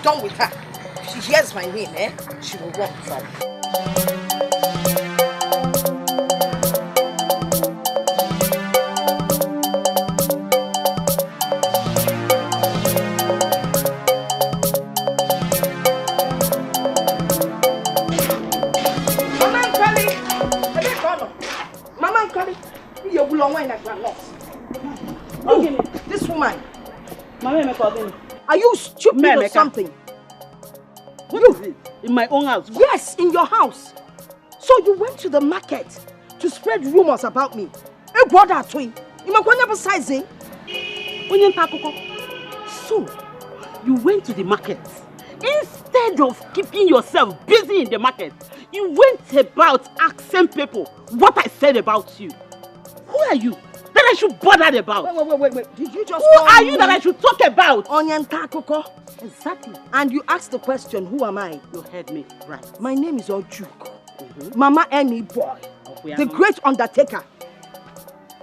done with her. If she hears my name, she will walk from. This woman. Are you stupid or something? What is it? In my own house? Yes, in your house. So you went to the market to spread rumors about me. Hey, brother, twin. So, you went to the market. Instead of keeping yourself busy in the market, you went about asking people what I said about you. Who are you that I should bother about? Wait. Did you just Who are you that I should talk about? Exactly. And you asked the question, who am I? You heard me right. My name is Ojuko. Mama Any Boy. The great undertaker.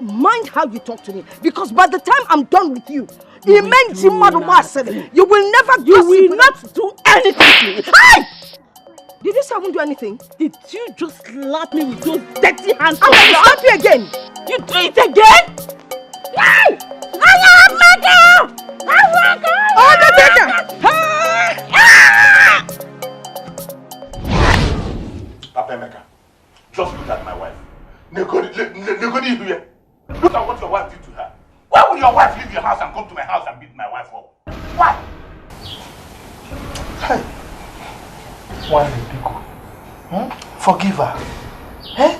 Mind how you talk to me. Because by the time I'm done with you, you will never not do anything. Hey! Did you say I won't do anything? Did you just slap me with those dirty hands? I'm going to slap you again. You do it again? Hey! Papa Emeka, just look at my wife. Negodi here. Look at what your wife did to her. Why would your wife leave your house and come to my house and beat my wife up? Why? Hey. Why Pico? Forgive her. Eh?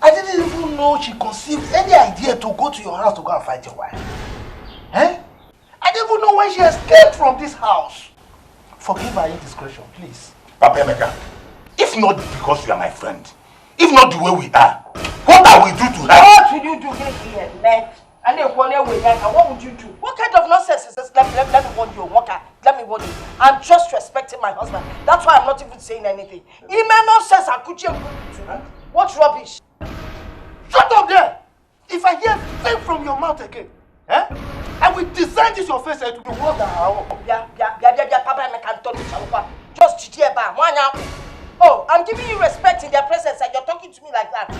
I didn't even know she conceived any idea to go to your house to go and fight your wife. Eh? I didn't even know when she escaped from this house. Forgive her indiscretion, please. Papa Emeka, if not because you are my friend, if not the way we are, what I will do to her? What will you do here, man? And then what would you do? What kind of nonsense is this? Let me warn you, Walker. Let me warn you. I'm just respecting my husband. That's why I'm not even saying anything. It may nonsense I could you. What rubbish? Shut up there! If I hear thing from your mouth again, I will design this your face to the world that I own. Papa, just oh, I'm giving you respect in their presence and you're talking to me like that.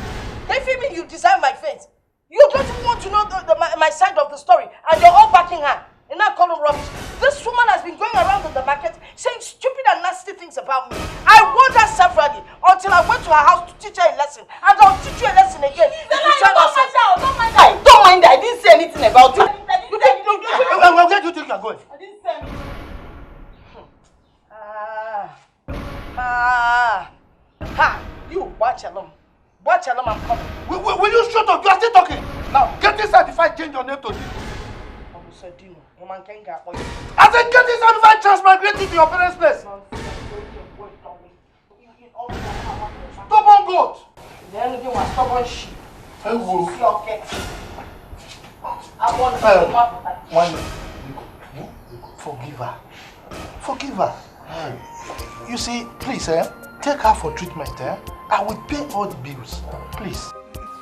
They feel me, you design my face. You don't even want to know my side of the story and you're all backing her. And not calling rubbish. This woman has been going around in the market saying stupid and nasty things about me. I warned her severally until I went to her house to teach her a lesson. And I'll teach you a lesson again. Don't mind her. I didn't say anything about it. Where do you think you're going? I didn't say anything. You watch along. Watch along, I'm coming. Will you shut up? You are still talking. Now, get inside if I change your name to Dino. I said, get inside if I transmigrate you to your parents' place. Stubborn goat. The only thing was stubborn sheep. I will. Forgive her. You see, please, take her for treatment. I will pay all the bills. Please.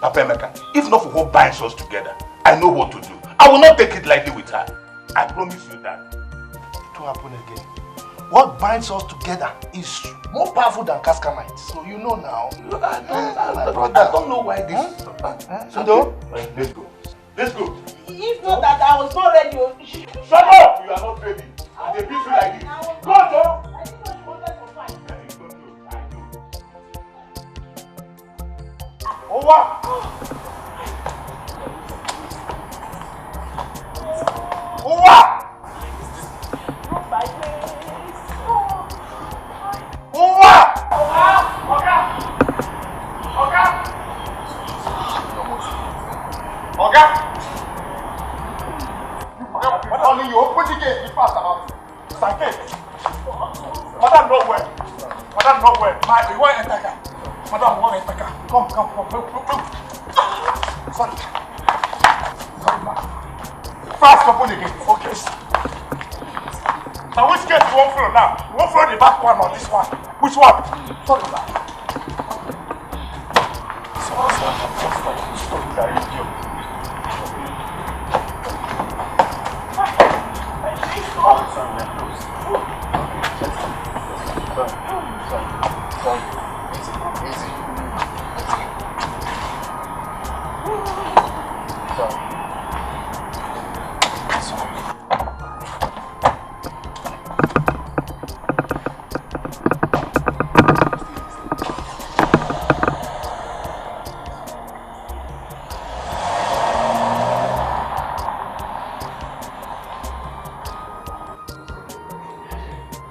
Papa Emeka, if not for what binds us together, I know what to do. I will not take it lightly with her. I promise you that. It will happen again. What binds us together is more powerful than Cascanite. So you know now. I don't know why this. So let's go. Let's go. If not that I was not ready. Shut up! You are not ready. They beat you like this. Go, Joe! I didn't know you wanted to fight. Oh, wow! Oh, wow! Oh, wow! Oga! Only you open the gate, be fast about it. Thank you. Madam, nowhere. Madam, nowhere. You want to enter? Madam, you want to enter? Come. Sorry. Fast, open the gate. Okay. Now, which gate you want through now? You want through the back one or this one? Which one? Sorry, sir.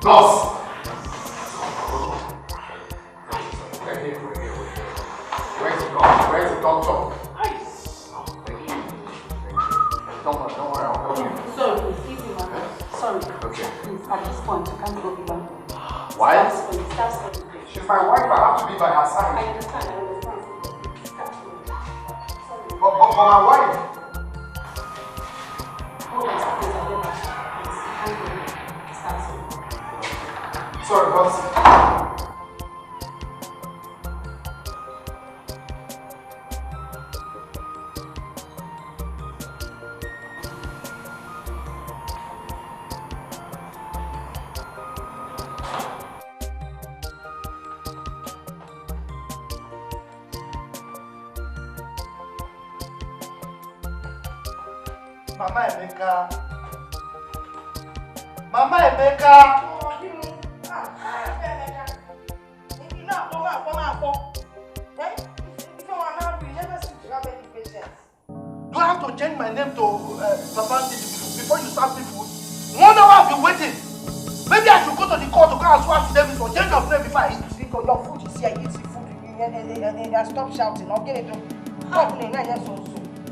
Nurse! Where's the doctor? Thank you. Don't worry, I'll help you. Sorry, please, excuse me, ma'am. Sorry. Okay. Please, at this point, I can't go beyond. Why? Staff study. She's my wife, I have to be by her I side. understand. Staff study. Sorry. But my wife. Hold on, please, I'll get back. Please, I can't go. Staff study. Sorry, boss. Mama Emeka. Mama Emeka. Do I have to change my name to Papa before you start me food? 1 hour I've been waiting. Maybe I should go to the court to go and swear affidavit for change of name before I eat. Because your food is here, eat the food. And stop shouting. I'll get it done.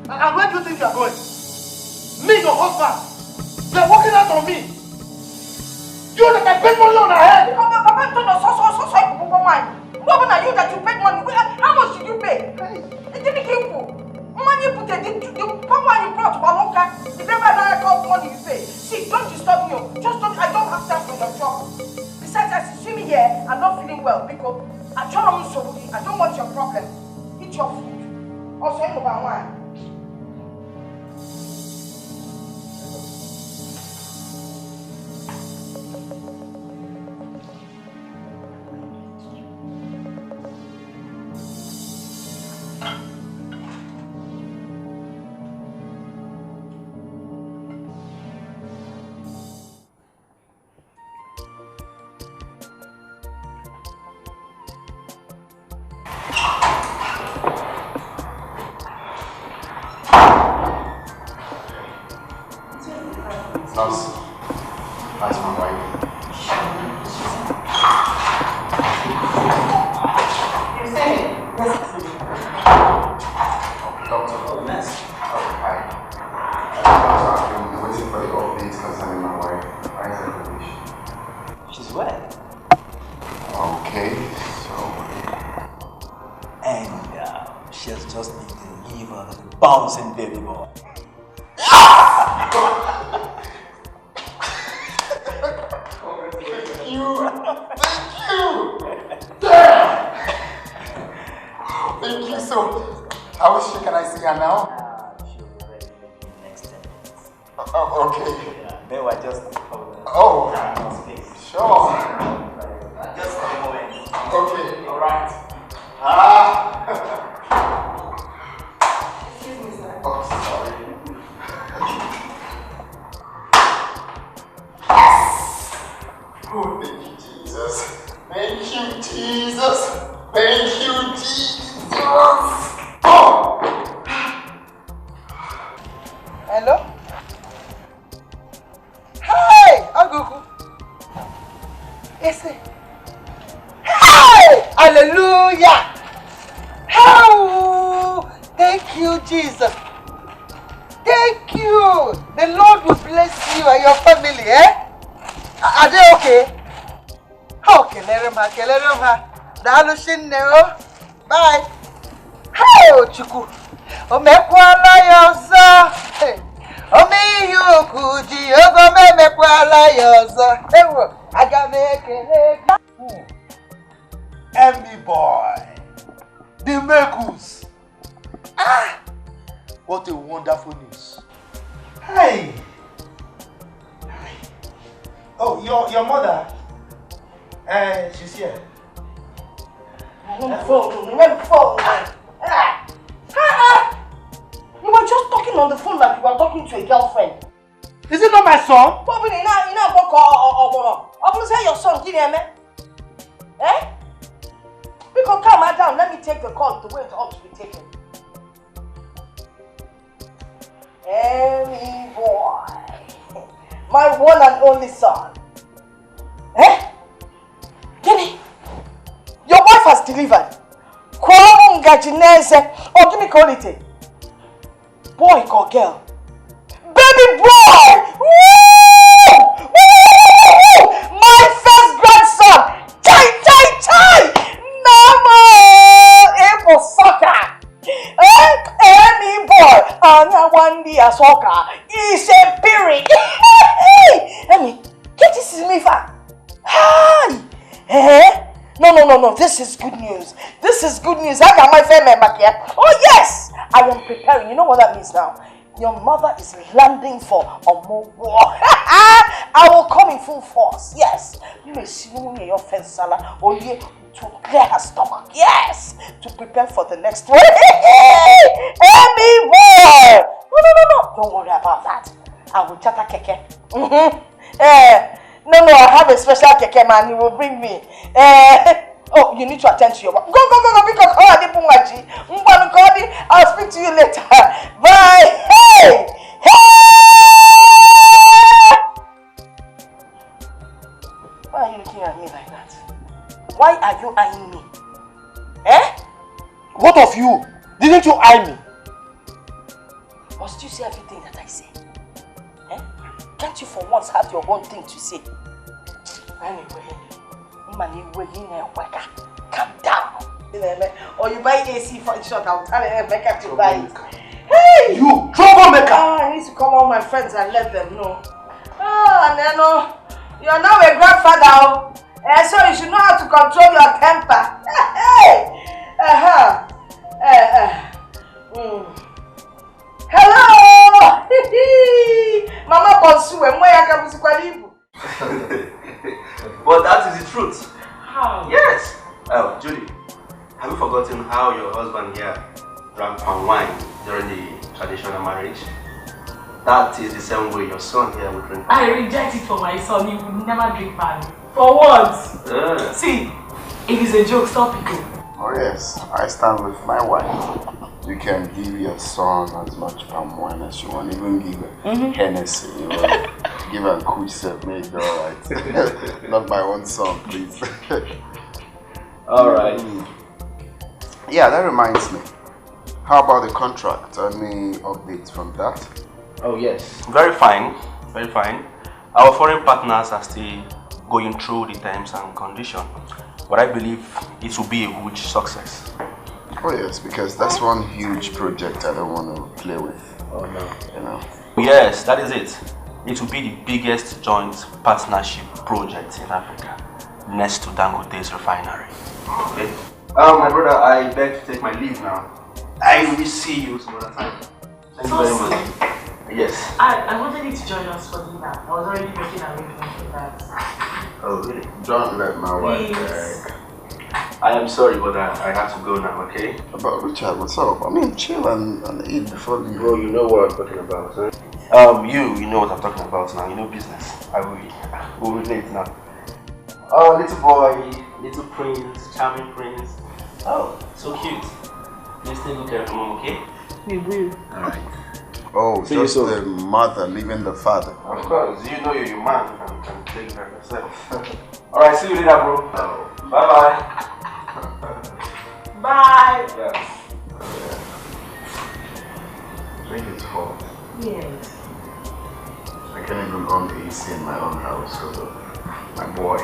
And where do you think you are going? Me, your husband. You are working out on me. You that I paid money on her head. Papa told us so what are you that you paid money? How much did you pay? It didn't give you. Money put the money you brought to Baloka. The never called money you pay. See, don't disturb me. Just don't. I don't have time for your trouble. Besides, as you see me here, I'm not feeling well because I don't want your problem. Eat your food. Also, you know about wine. That's my wife. You're saying? Doctor. Hi. Doctor, I've been waiting for the updates concerning my wife. Why is her condition? She's well. Okay, so... And she has just been delivered a bouncing baby boy. Thank you! Damn! Thank you so... How is she? Can I see her now? She'll be ready in the next 10 minutes. Okay. Yeah, they were just hold on. Oh. Space. Sure. Just for a moment. Okay. Alright. Excuse me, sir. Oh, sorry. Oh, thank you, Jesus. Thank you, Jesus. Thank you, Jesus. Oh! Hello? Hey, Aguku. Yes. Hey! Hallelujah! Oh, thank you, Jesus. Thank you. The Lord will bless you and your family, eh? Are they okay? Okay, let them have. Bye. Hey, Chuku. Omekwala yozo. Omi yuku ji ogo mekwala yozo. Ewo, aga mekele. Emmy boy. The Mekus. Ah! What a wonderful news. Hey! Oh, your mother? She's here. Phone. You were just talking on the phone like you were talking to a girlfriend. Is it not my son? But you know, say your son, eh? We can calm her down. Let me take the call the way it ought to be taken. Emmy boy, my one and only son. Eh? Guinea, your wife has delivered. Or give me call it. Boy or girl? Baby boy! Woo! Woo! My first grandson! Chai! Mama! Able soccer! Any boy! And one day a soccer is a period. Emi, get this is me fa. Hi! No. This is good news. I got my family back here. Oh yes! I am preparing. You know what that means now? Your mother is landing for a more war. I will come in full force. Yes. You may see me your fence salad or you to clear her stomach. Yes. To prepare for the next one. Amy boy! No. Don't worry about that. I will chat a keke. No, I have a special keke man. He will bring me. Oh, you need to attend to your work. Go, because I'll speak to you later. Bye. Hey! Why are you looking at me like that? Why are you eyeing me? Eh? What of you? Didn't you eye me? Must you say everything that I say? Eh? Can't you for once have your own thing to say? Anyway. Calm down. Or you buy AC for short, I'll tell Rebecca to buy it. Hey! You troublemaker! I need to call all my friends and let them know. Neno, you're now a grandfather, so you should know how to control your temper. Hello! Mama Bonsu, and where I can be. But that is the truth. How? Yes. Oh, Judy, have you forgotten how your husband here drank palm wine during the traditional marriage? That is the same way your son here will drink. I reject it for my son. He will never drink wine. For what? See, it is a joke. Stop it. Oh yes, I stand with my wife. You can give your son as much palm wine as you want, even give Hennessy, you know. Give a cool set, make it alright. Not my own son, please. Alright. Yeah, that reminds me. How about the contract? Any updates from that? Oh yes. Very fine. Our foreign partners are still going through the terms and conditions. But I believe it will be a huge success. Oh yes, because that's one huge project I don't want to play with. Oh no. You know. Yes, that is it. It will be the biggest joint partnership project in Africa, next to Dangote's refinery. Okay. My brother, I beg to take my leave now. I will see you some other time. Thank you very much. Yes. I wanted you to join us for dinner. I was already making arrangements for that. Oh really? Don't let my wife Please. I am sorry, but I have to go now, okay? But Richard, what's up? I mean, chill and eat before you... Bro, you know what I'm talking about, huh? You know what I'm talking about now. You know business. We'll relate now. Oh, little boy, little prince, charming prince. Oh, so cute. Please take good care of mom, okay? We will. Alright. Oh, See just you the mother leaving the father. Of course, you know you're your man. You can take care of yourself. Alright, see you later, bro. Oh. Bye-bye. Bye. Yeah. I think it's hot. Yes. I can't even on the AC in my own house because of my boy.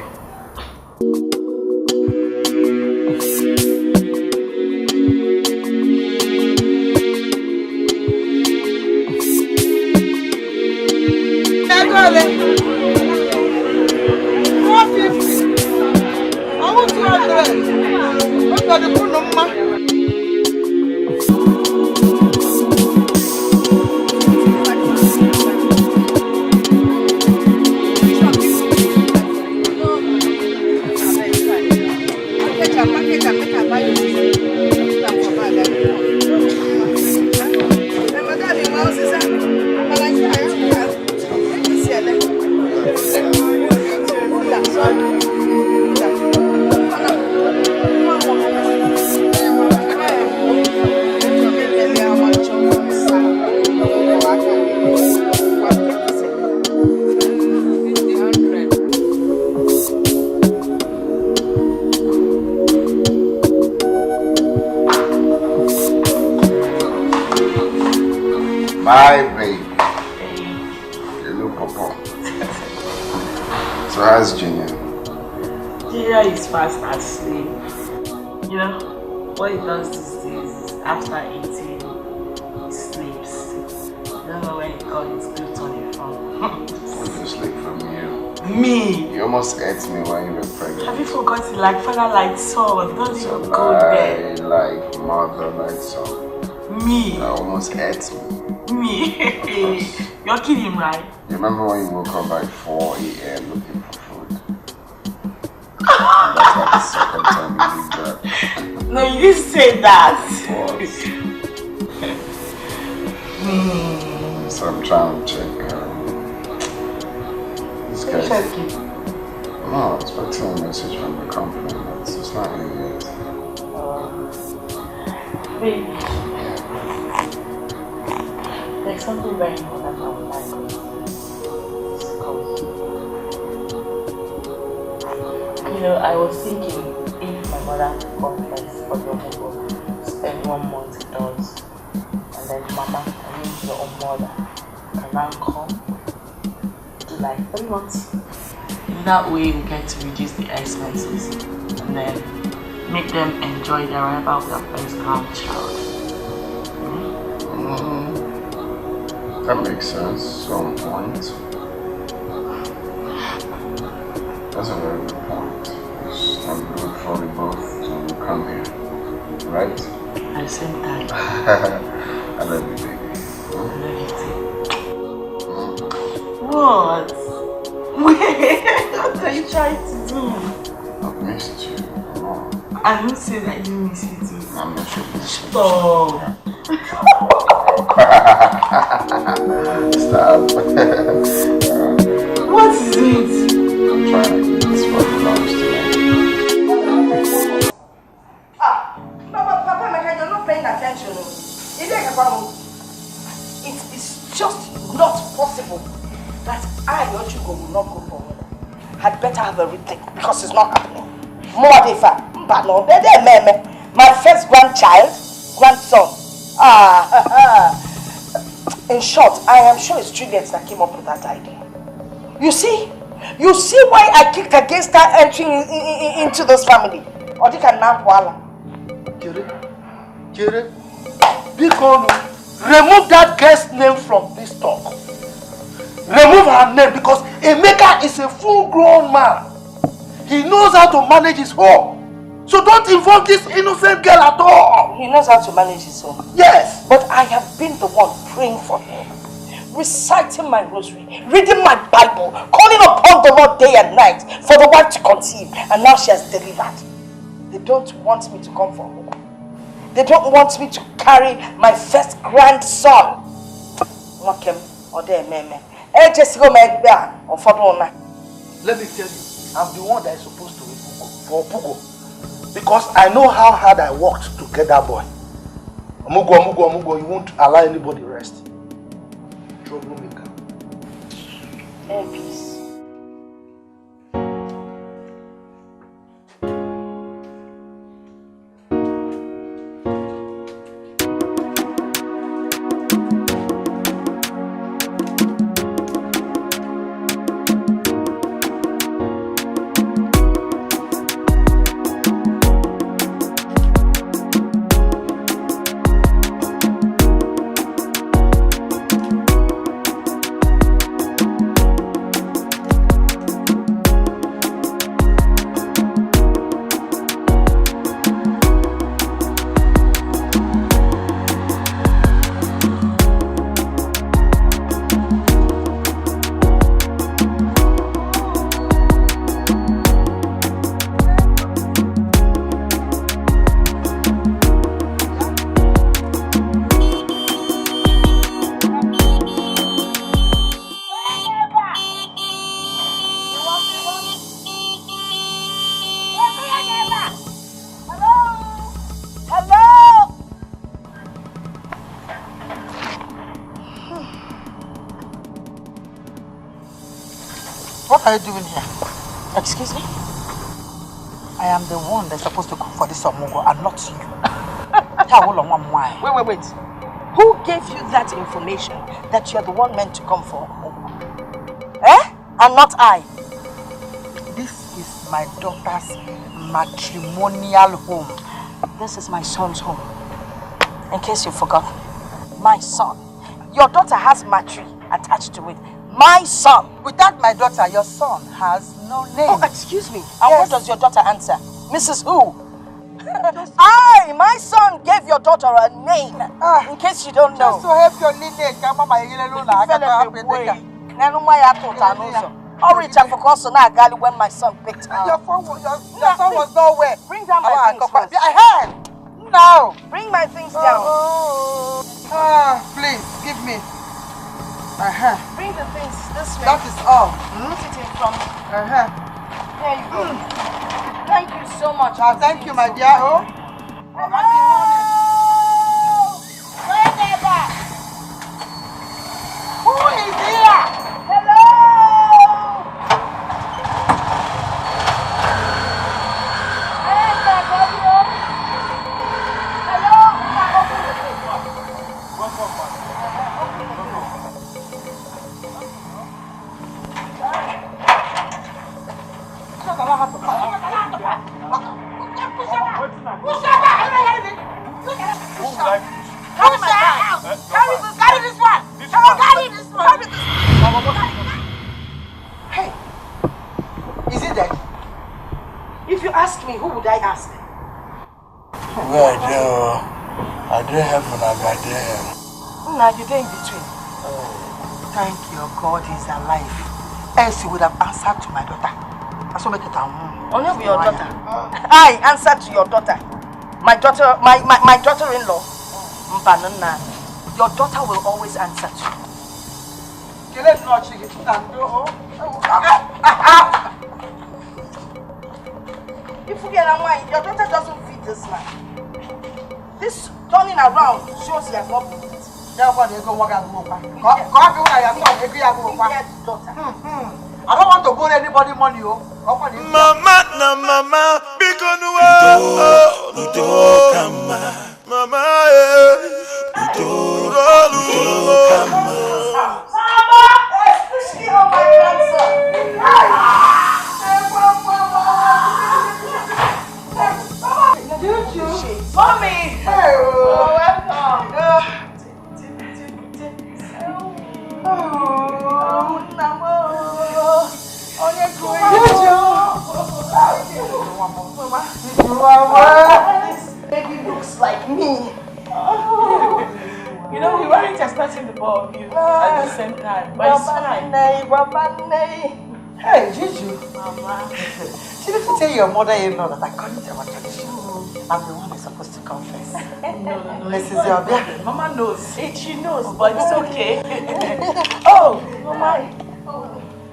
My baby. You look papa. So how's Junior? Junior is fast asleep. You know, what he does these days is after eating, he sleeps. I don't know when he got his glute on it from. What did you sleep from you? Me! You almost ate me when you were pregnant. Have you forgotten? Like father, like son. Don't So even go there. like mother, like son. Me! You almost ate me. Me! You're kidding, right? You remember when you woke up by 4 a.m. looking for food? That's like the second time you did that. No, you didn't say that. So I'm trying to check this guy. Checking. No, it's expecting a message from the company. It's not in yet. Baby, there's something very important I would like to discuss. You know, I was thinking if my mother confessed for your mother, spend 1 month with us, and then mama, I mean your own mother, can now come to like 3 months. In that way, we get to reduce the expenses and then make them enjoy their arrival of their first grandchild. That makes sense, some point. That's a very good point. It's not good for the both to come here, right? At the same time, I love you, baby. I love you too. What? Wait, what are you trying to do? I've missed you. Come on. I didn't say that you miss you too. I'm not sure this is Stop. Stop. What is it? I'm trying to eat this for lunch tonight. Papa, you're not paying attention. It is just not possible that I, Ochugo, will not go for it. Had better have a rethink because it's not happening. My first grandson. In short, I am sure it's Juliet that came up with that idea. You see why I kicked against her entering into this family. Jere, remove that girl's name from this talk. Remove her name because Emeka is a full-grown man. He knows how to manage his home. So don't involve this innocent girl at all. He knows how to manage his home. Yes. But I have been the one praying for him, reciting my rosary, reading my Bible, calling upon the Lord day and night for the wife to conceive. And now she has delivered. They don't want me to come for her. They don't want me to carry my first grandson. Let me tell you, I'm the one that is supposed to wait for Pugo. Because I know how hard I worked to get that boy. Mugo, you won't allow anybody rest. Troublemaker. Peace. What are you doing here? Excuse me? I am the one that's supposed to cook for this Omugo and not you. Wait. Who gave you that information that you're the one meant to come for? Eh? And not I. This is my daughter's matrimonial home. This is my son's home. In case you forgot. My son. Your daughter has matri attached to it. My son. Without my daughter, your son has no name. Oh, excuse me. And what does your daughter answer? Mrs. Who? My son gave your daughter a name. In case you don't know. Just to help your lineage, when my son picked her. Your son was nowhere. Bring down my things first. Now. Bring my things down. Please, give me. Bring the things this way. That is all. Put it in front. Here you go. Thank you so much. Thank you, my dear. Oh. Hello? Wherever. Who is here? Hello? Hey, is it that? If you ask me, who would I ask? Well, I don't have one, I got there. Now you're in between. Thank your God he's alive. Else he would have answered to my daughter. That's what make it Only your daughter. I answered to your daughter. My daughter, my daughter-in-law. Your daughter will always answer to you. If you get a mind, your daughter doesn't feed this man. This turning around shows he has not been it. I don't want to borrow anybody money. Mama, na mama, because mama, Mommy! Oh, welcome! Baby looks like me. You know, we weren't expecting the ball of you at the same time, but it's fine. Hey, Juju. Mama. She didn't tell your mother-in-law that according to our tradition, I'm the one who's supposed to confess. No. Mrs. Yobia. Mama knows. She knows, but it's okay. Oh, Mama.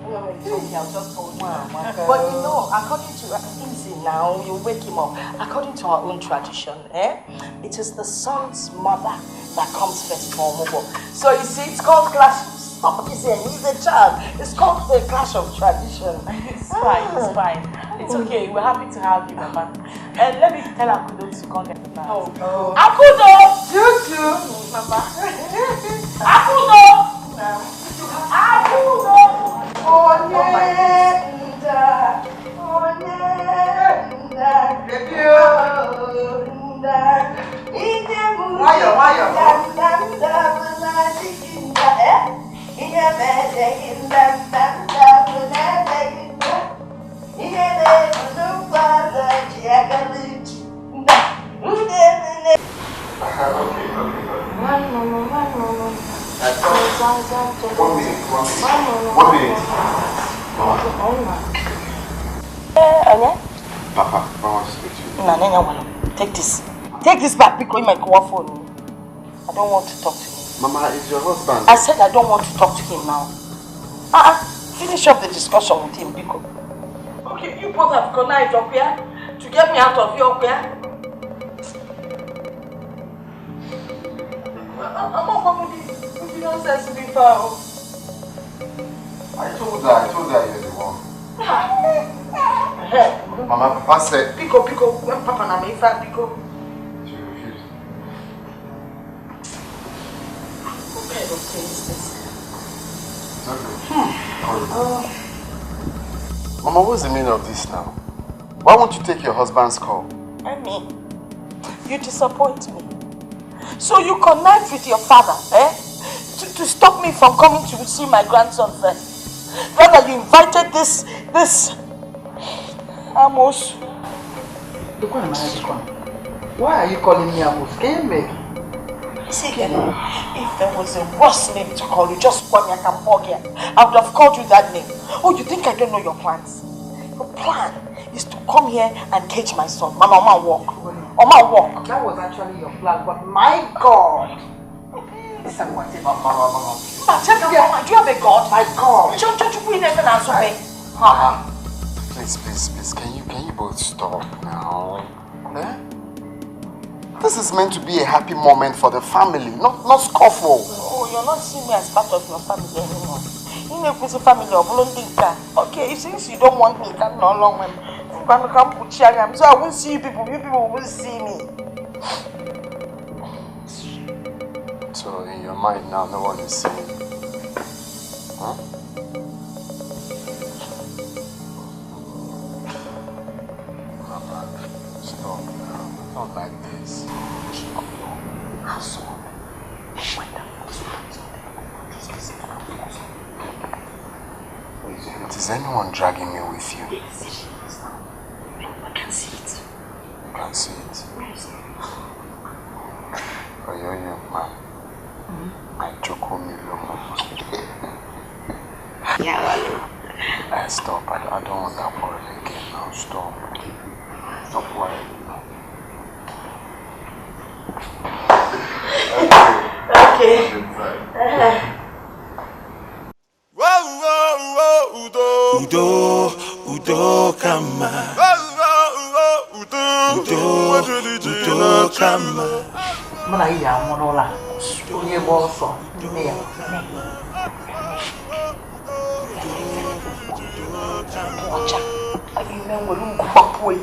I'll just hold you. But you know, according to easy now, you wake him up. According to our own tradition, it is the son's mother that comes first for Mobo. So you see, it's called clash. Stop he's a child. It's called a clash of tradition. It's fine. It's okay. We're happy to have you, Mama. And let me tell Akudo to come get the now. Akudo! Juju! Mama. Akudo! Akudo! One minute. Papa, I want to speak to you. Take this. Take this back because my phone. I don't want to talk to him. Mama, it's your husband. I said I don't want to talk to him now. Finish up the discussion with him, Biko. Okay, you both have connived up here to get me out of here up here. I'm not coming with you nonsense before. I told her you're the one. Mama, Papa said. Biko, when Papa na me fan, Biko. She refused. taste this. Mama, what's the meaning of this now? Why won't you take your husband's call? I mean, you disappoint me. So you connive with your father, to stop me from coming to see my grandson first. Rather, you invited this Amos. Why are you calling me Amos? Can you see, if there was a worse name to call you, just call me Akampogia. I would have called you that name. Oh, you think I don't know your plans? Your plan is to come here and cage my son. Mama, walk. Walk. That was actually your plan, but my God! Listen, what is Mama? Do you have a God? My God! Please, can you both stop now? This is meant to be a happy moment for the family, not scuffle. Oh, you're not seeing me as part of your family anymore. You make me a family of Londinka. Okay, since you don't want me, come no long when so I won't see you people will see me. So in your mind now, no one is seeing you. Huh? Mama, stop now. Not like this. Is anyone dragging me with you? Yes. I can see it. You can see it? Oh, you're young man. I joke on you, yeah, stop. I don't want that worry again now. Stop. Stop worrying now. Okay. Udo kama. Udo kama. Mana iya monola. Onye boso. Nne ya. Ocha. Abi menwe ngubapoi.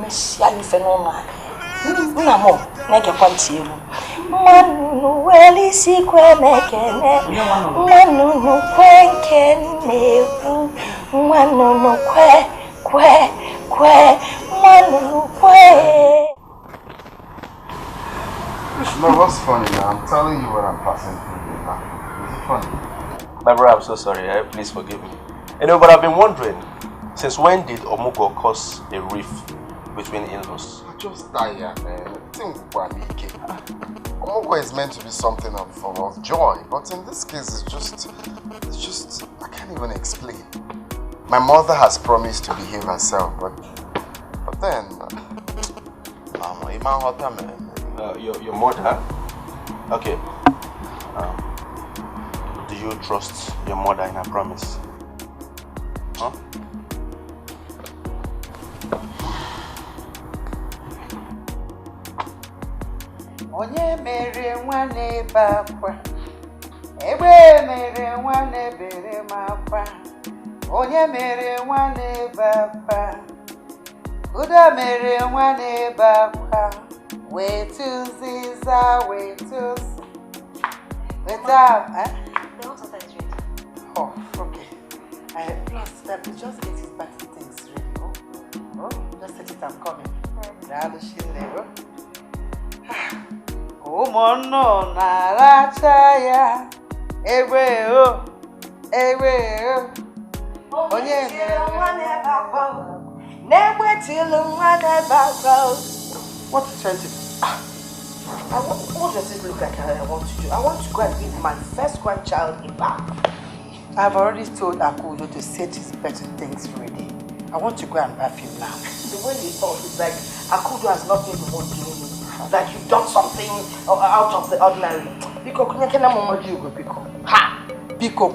Messi ali fenona. Nna mo, nege kwanti elu. Manu weli si kwe mekene. Manu kwenkene. Manu kwe. Manu kwe. No, what's funny now? I'm telling you what I'm passing through now. Is it funny? My brother, I'm so sorry. Please forgive me. But I've been wondering, since when did Omugo cause a rift between in-laws? I just tired, man. Omugo is meant to be something of joy, but in this case, it's just, I can't even explain. My mother has promised to behave herself, but then, Mama, your mother? Okay. Do you trust your mother in her promise? Huh? Onye mere nwane bakwa. Egbe mere nwane bere makwa. Onye mere nwane bakwa. Uda mere nwane bakwa. Wait to Ziza, wait to wait up, The hot water is ready. Oh, okay. Plus, that we just get his back things ready. Oh, just set it, I'm coming. Mono narachaya. Ewe oh. Onye mere nwane bakwa. Never till nwane bakwa. What is trying to do? What does it look like I want to do? I want to go and give my first grandchild a bath. I've already told Akudo to set his better things ready. I want to go and bath him now. The way you talk is like Akudo has not been the one doing it. Like you've done something out of the ordinary. Biko, kunyekena momoji ugo biko. Ha! Biko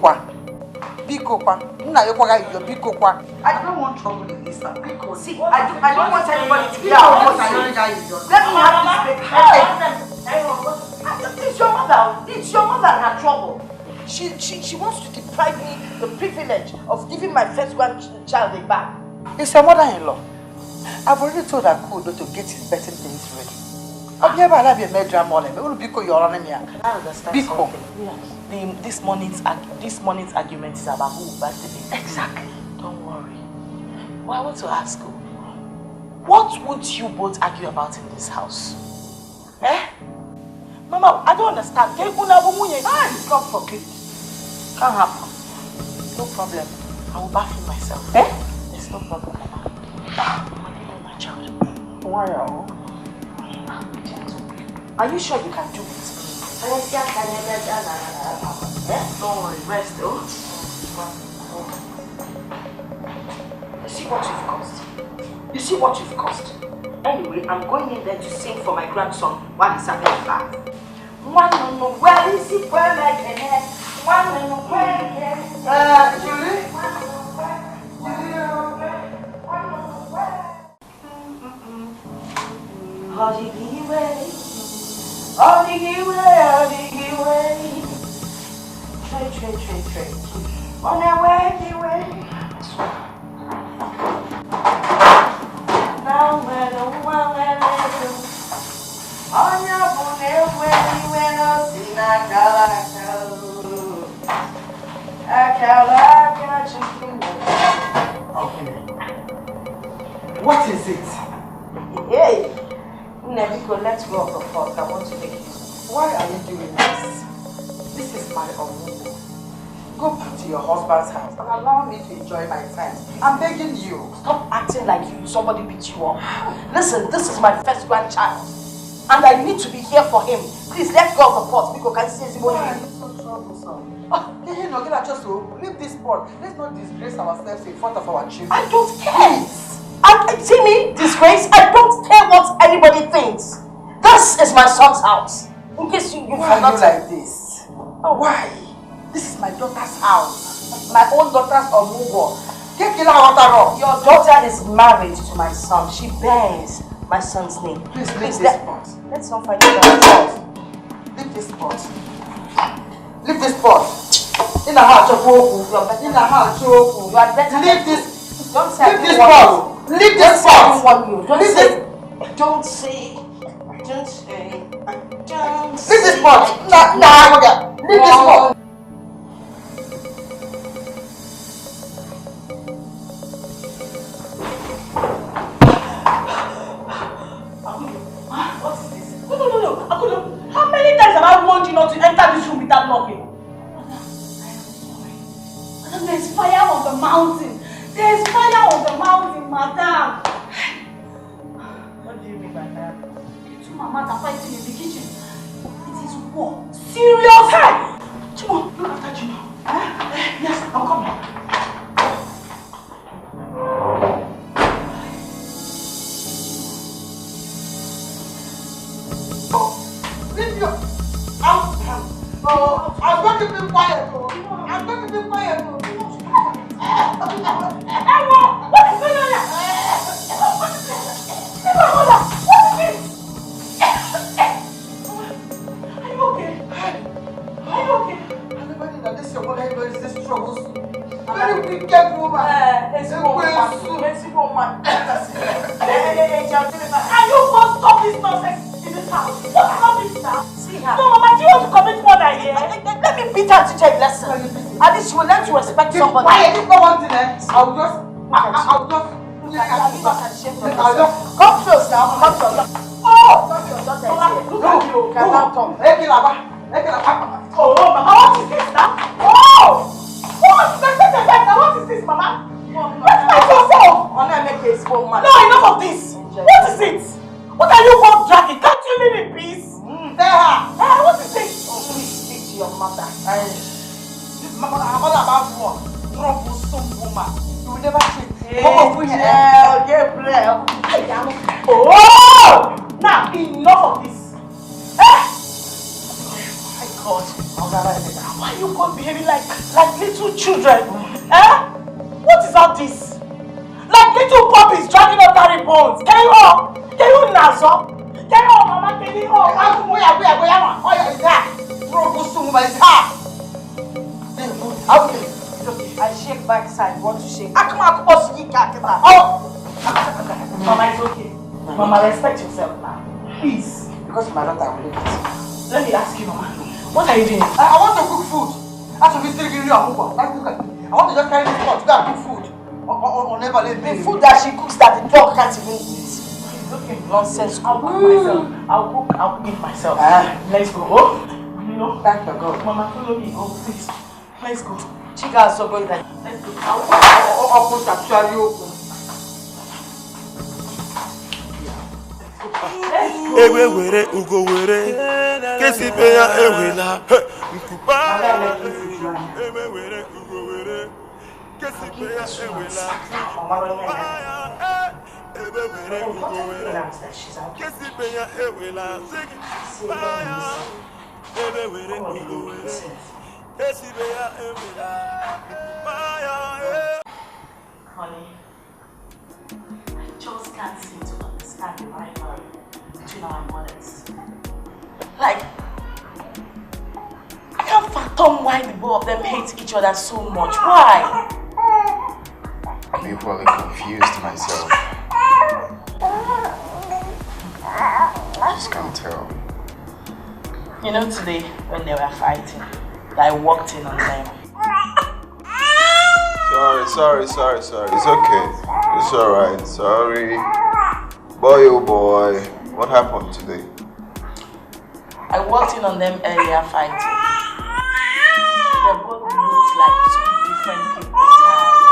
kwa. Nna yokwaga iyo biko kwa. I don't want trouble in this time. Biko. See, I don't want anybody to be down. Let me have this baby. It's your mother. It's your mother and her trouble. She wants to deprive me the privilege of giving my first grandchild a bath. It's your mother-in-law. I've already told Akudo to get his better things ready. I'll be able to have your medra morning. Maybe Biko, you're on me. I understand something. Yes. this morning's argument is about who birthday. Exactly. Don't worry. Well, I want to ask you, what would you both argue about in this house? Eh? Mama, I don't understand. God forbid. Can't happen. No problem. I will bath you myself. Eh? There's no problem, Mama. Mama, give me my child. Why? Are you sure you can do it? Don't worry, rest. You see what you've caused? You see what you've caused? Anyway, I'm going in there to sing for my grandson while he's having a bath. Where is he? Where Trade. On their way. Now What is it? Hey, Nebiko, let's go of the fork. I want to make you. Why are you doing this? This is my own. Go back to your husband's house and allow me to enjoy my time. I'm begging you. Stop acting like somebody beat you up. Listen, this is my first grandchild. And I need to be here for him. Please, let's go of the pot. Because can see Why are you so troublesome? Just leave this pot. Let's not disgrace ourselves in front of our children. I don't care. See me, disgrace? I don't care what anybody thinks. This is my son's house. In case you Why are you like this? Oh. Why? This is my daughter's house. My own daughter's Omugo. Your daughter is married to my son. She bears my son's name. Please leave this pot. Let's not fight about it. Leave this pot. Leave this pot. In the heart of Oku. In the heart of Oku. You are better. Leave this. Don't say leave this pot. Leave this pot. Don't say. Leave this pot. Leave this pot. What is this? No. Akudo, how many times have I warned you not to enter this room without knocking? Madam, there's fire on the mountain. There's fire on the mountain, madam. What do you mean by that? You two mamas are fighting in the kitchen. It is war. Serious? Hey! Chimo, look after Chimo. Yes, I'm coming. I'm going to be quiet. I'm going to be quiet. Emma, what is going on here? What is this? What is this? Are you okay? Are you okay? Everybody that this your mother is this troubles. Very wicked woman. Can you both stop this nonsense in this house? What is all this now? See her. No, Mama, do you want to commit murder here? Let me beat her to take lesson. At least she will learn to respect somebody. Quiet, if no one thing, I'll just. Come close now. Come close. Oh! Look at you. Can now talk. Oh, Mama, what is this now? Oh! What is this, Mama? Respect yourself! No, enough of this! What is it? What are you both dragging? Can't you leave in peace? What is this? Oh, please speak to your mother. All about what? Troublesome woman. You will never change. Oh! Now, enough of this. My God. Why are you both behaving like little children? What is all this? Like little puppies dragging up carry bones. Can you nazo? Can you Mama? Can you Troublesome woman is her. Okay. I shake backside. Want to shake? Mama, it's okay. Mama, respect yourself now. Please. Because my daughter will leave it. Let me ask you, Mama. What are you doing? I want to cook food. After we still give you a move. I want to just carry this pot to go and cook food. Or never let me. The food that she cooks that the dog can't even eat. Okay, Nonsense. I'll cook myself. I'll eat myself. Let's go. Oh, you know, Thank God. Mama, follow me. Oh, please. Let's go. Chica is so going that. Let's go. I'll put actually open. Ewe were ugo were kesi pe ya ewela nkupa ewe were ugo were kesi pe ya ewela ewe were ugo were kesi pe ya ewela ewe were ugo were kesi pe ya ewela Honey, I just can't seem to understand the rivalry between our mothers. Like, I can't fathom why the both of them hate each other so much. Why? I'm equally confused myself. I just can't tell. You know, today when they were fighting, I walked in on them. Sorry. It's okay. It's alright. Sorry. Boy, oh boy. What happened today? I walked in on them earlier fighting. They both looked like two different people entirely.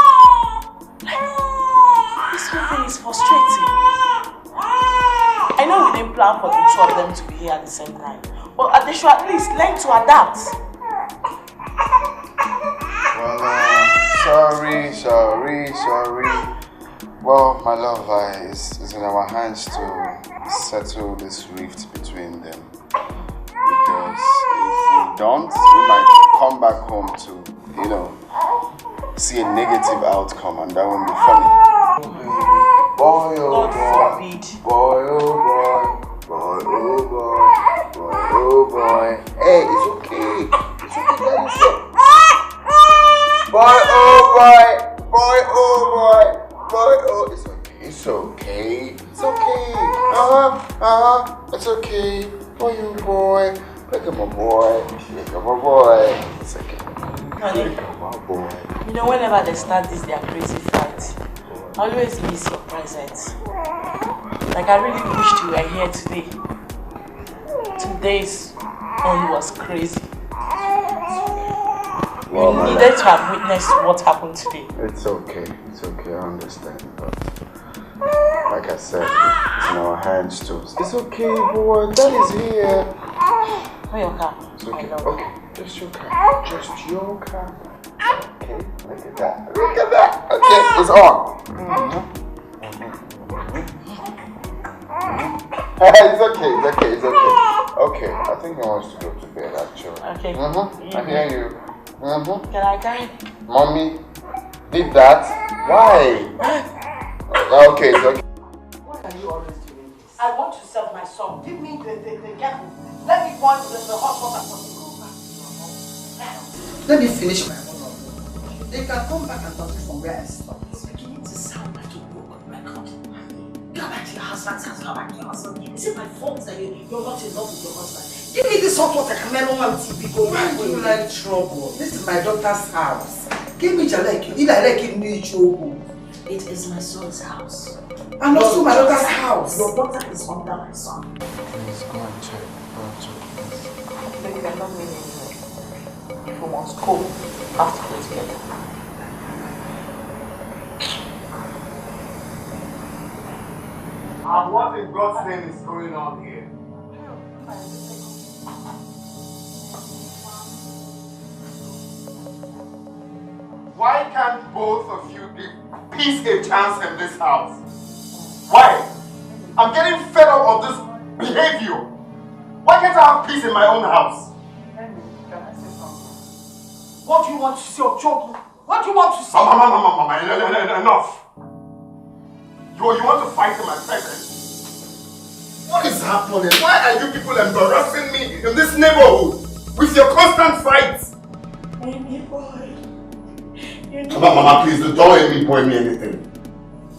Like, this whole thing is frustrating. I know we didn't plan for the two of them to be here at the same time, but they should at least learn to adapt. Well, sorry. Well, my love, it's in our hands to settle this rift between them. Because if we don't, we might come back home to, see a negative outcome, and that won't be funny. Boy, oh boy. Boy, oh boy. Boy, oh boy. Boy, oh boy. Hey, it's okay. It's okay, Daddy said. Boy, oh boy. Boy, oh boy. Boy, oh, it's okay. It's okay. It's okay. Boy, oh boy. Look at my boy. It's okay. Honey, Look at my boy. you know, whenever they start their crazy fight, I always miss your presence. Like, I really wished you were here today. Today's one was crazy. You needed to have witnessed what happened today. It's okay, I understand, but like I said, it's in our hands too. It's okay, boy, Dad is here. Where your car? It's okay, just your car. Okay, look at that. Okay, it's on. It's okay. Okay, I think he wants to go to bed actually. Okay. I hear you. Can I carry? Mommy did that? Why? Okay, it's okay. Why are you always doing this? I want to serve my son. Give me the kettle. Let me pour the hot water for me. Let me finish my monologue. They can come back and continue from where I stopped. It's beginning to sound like a broken record. Go back to your husband's house. Go back to your husband. Is it my fault that you're not in love with your husband? Give me this hot water. Can I want TV go back? Why do you like trouble? This is my daughter's house. Give me your leg. If I like it, me trouble. It is my son's house. And also my daughter's house. Your daughter is under my son. Please go and check. Baby, I'm not meaning anymore. If we must go, we have to go together. And what in God's name is going on here? Why can't both of you give peace a chance in this house? Why? I'm getting fed up of this behavior. Why can't I have peace in my own house? What do you want to say, Ochogi? What do you want to say? Mama, enough. You want to fight in my presence? What is happening? Why are you people embarrassing me in this neighborhood with your constant fights? Baby boy. Mama, please don't let me boy me anything.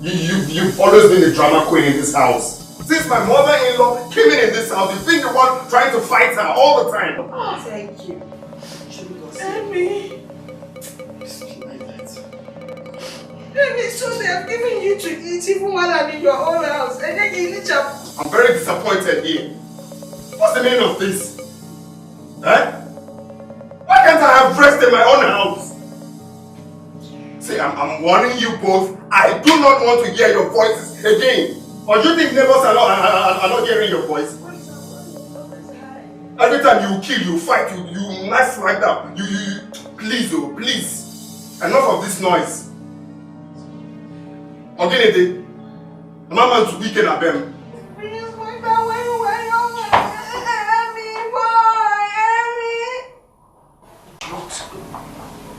You've always been a drama queen in this house. Since my mother-in-law came in this house, you've been the one trying to fight her all the time. Oh, thank you. Amy. Amy, so they have given you to eat even while I'm in your own house. And then you need to... I'm very disappointed here. What's the meaning of this? Eh? Why can't I have rest in my own house? See, I'm warning you both. I do not want to hear your voices again. Or do you think neighbors are not hearing your voice? Every time you kill, you fight, you knife like that. You please, oh, please. Enough of this noise. Okay, I'm not meant to weaken at them.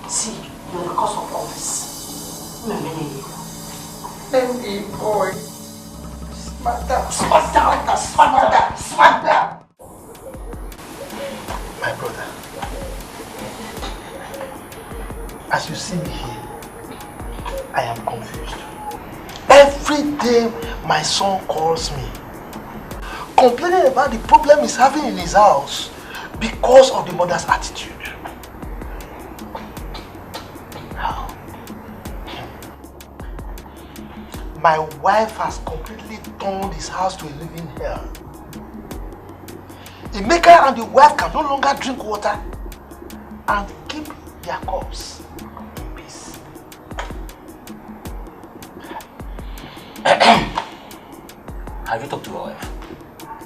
See, you're the cause of all this. Amy, boy. Smatter. My brother, as you see me here, I am confused. Every day my son calls me, complaining about the problem he's having in his house because of the mother's attitude. How? My wife has completely turned his house to a living hell. Emeka and the wife can no longer drink water and keep their cups in peace. Have you talked to your wife?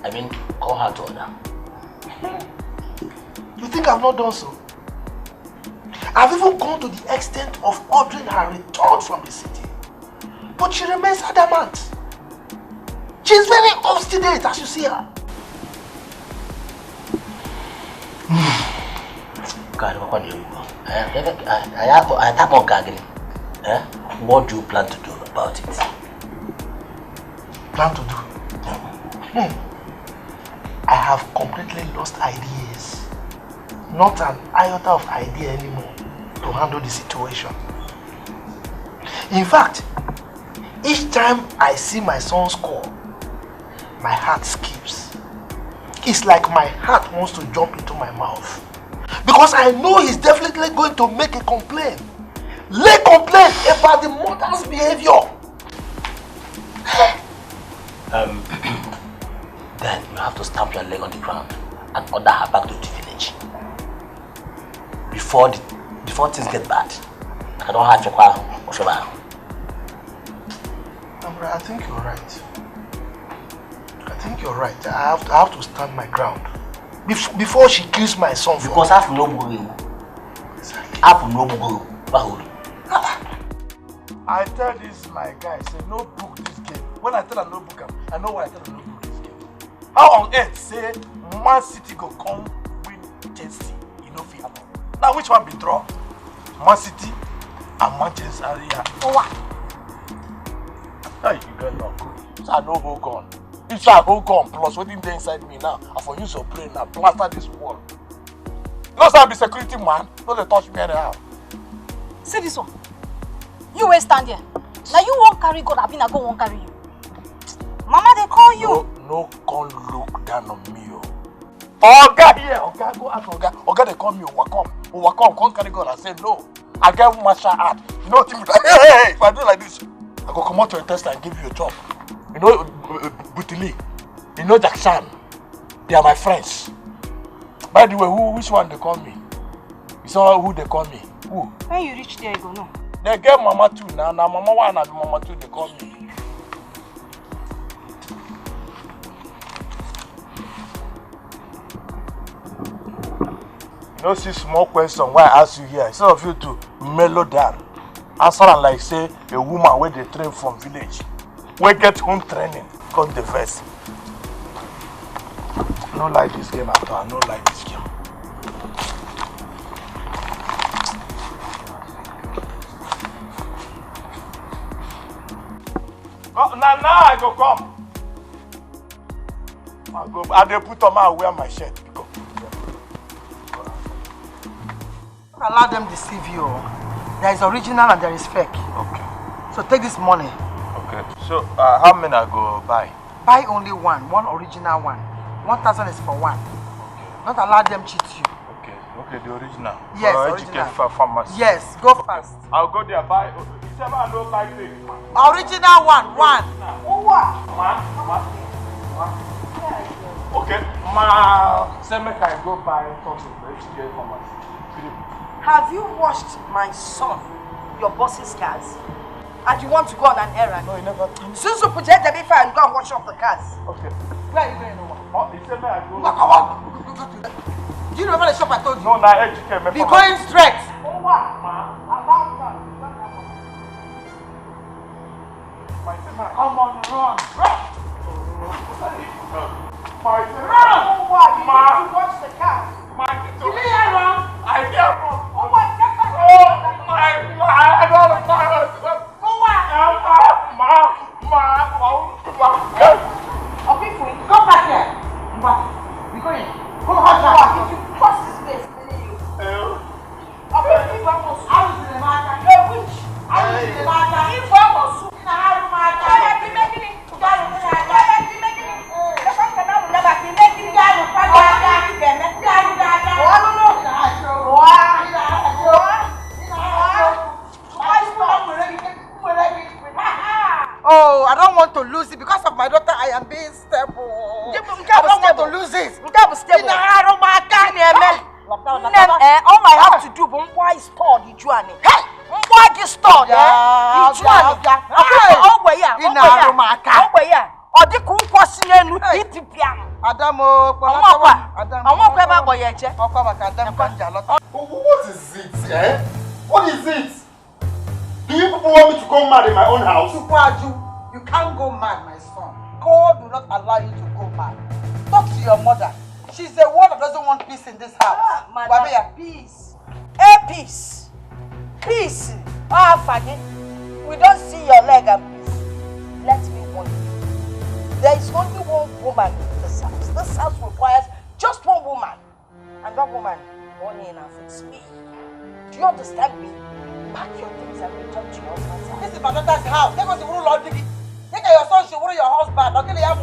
I mean, call her to order. You think I've not done so? I've even gone to the extent of ordering her return from the city. But she remains adamant. She's very obstinate as you see her. What do you plan to do about it? Plan to do? I have completely lost ideas. Not an iota of idea anymore to handle the situation. In fact, each time I see my son's call, my heart skips. It's like my heart wants to jump into my mouth. Because I know he's definitely going to make a complaint. Lay complaint about the mother's behavior. Then you have to stamp your leg on the ground and order her back to the village. Before things get bad. I don't have to call or I think you're right. I have to stand my ground. Before she kills my son. Because I have no go. Exactly. I have no go. I tell this my guy, say no book this game. When I tell her no book, I know why I tell her no book this game. How on earth say Man City go come win Chelsea? You know fi happen. Now which one be draw? Man City and Manchester area. Oh what? Hey, you get no good. So I no hold on. If I hold on plus what in there inside me now, I for use your brain now plaster this wall. You know, so I be security man. No they touch me anyhow. See this one. You will stand here. Now you won't carry God, I go won't carry you. Mama, they call you. No, can't look down on me. Oga here, Oga, go ask Oga. Oga, they call me Overcome, can't carry God. I say no. I get martial art. You know, hey, if I do like this, I go come out to a test and give you a job. You know, Butili, you know Jackson. They are my friends. By the way, which one they call me? You saw who they call me? Who? When you reach there, you go no. They get Mama 2 now. Now Mama 1 and Mama 2 they call me. You know, see small question why I ask you here. Instead of you to mellow down, answer and like say a woman where they train from village. We get home training, got the verse. I don't like this game at all. I don't like this game. Oh, now I go come. I dey put on my wear my shirt. Go. Don't allow them deceive you. There is original and there is fake. Okay. So take this money. Okay. So how many I go buy? Buy only one original one. 1,000 is for one. Not allow them cheat you. Okay, the original. Yes, original. Pharmacy. Yes, go fast. I'll go there, buy. Original one. Oh, what? Okay. Say make I go buy something for HGA Pharmacy. Have you washed my son, your boss's cars? And you want to go on an errand? No, you never. Since you project the before and go and wash off the cars. Okay. Where are you going? He said may I go. Do you remember the shop I told you? No, now HGA. Be going straight. Oh, what? Come on, run. Run! Oh, what? You need to wash the cars. You hear run? I hear run. Oh, what? Get back. Oh, my. I don't know. Oh, what? Okay, Queen. Go back here. Be going. Go hot. If you cross this place, I'm telling you. Okay, if I was I was in the matter. you're a witch. I was in the matter. If I was oh, I don't want to lose it because of my daughter. I am being stable. I don't want to lose it. All I have to do is why store the Juani. Why this store? Yeah, What is it, eh? What is it? Do you people want me to go mad in my own house? You can't go mad, my son. God will not allow you to go mad. Talk to your mother. She's the one that doesn't want peace in this house. Peace. Peace. Peace. Fanny, we don't see your leg and peace. Let me warn you. There is only one woman in this house. This house requires just one woman. And that woman, only enough, it's me. Do you understand me? Pack your things and return to your husband's house. This is my daughter's house. Take us to Uru Lord Digi. Take your son, she will your husband. Okay, your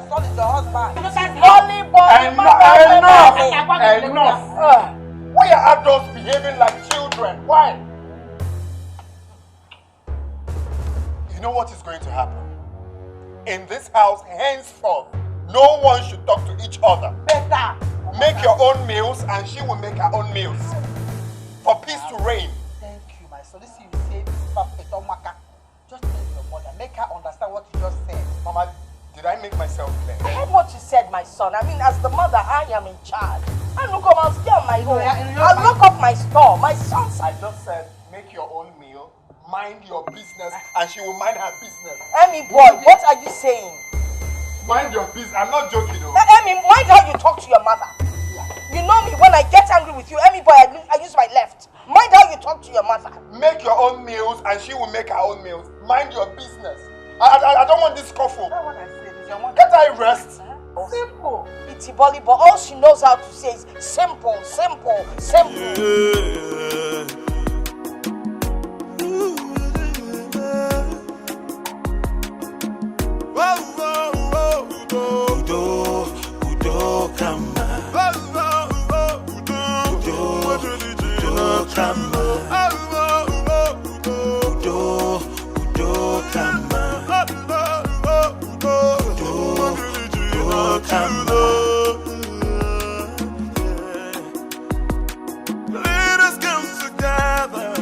son is your husband. Enough. Why are adults behaving like children? Why? You know what is going to happen? In this house, henceforth, no one should talk to each other. Better. Make your own meals and she will make her own meals. For peace to reign. Thank you, my son. This you say is perfect. Just tell your mother. Make her understand what you just said. Mama, did I make myself clear? I heard what you said, my son. I mean, as the mother, I am in charge. I look up, I'll stay on my home. I'll look up my store. My son's. I just said, make your own meal, mind your business, and she will mind her business. Emmy boy, what are you saying? Mind your business. I'm not joking, though. Emmy, mind how you talk to your mother. You know me, when I get angry with you, Emmy boy, I use my left. Mind how you talk to your mother. Make your own meals, and she will make her own meals. Mind your business. I don't want this scuffle. That's what I said. Can't I rest? Simple. It's Iboli, but all she knows how to say is simple, simple, simple. Let us come together,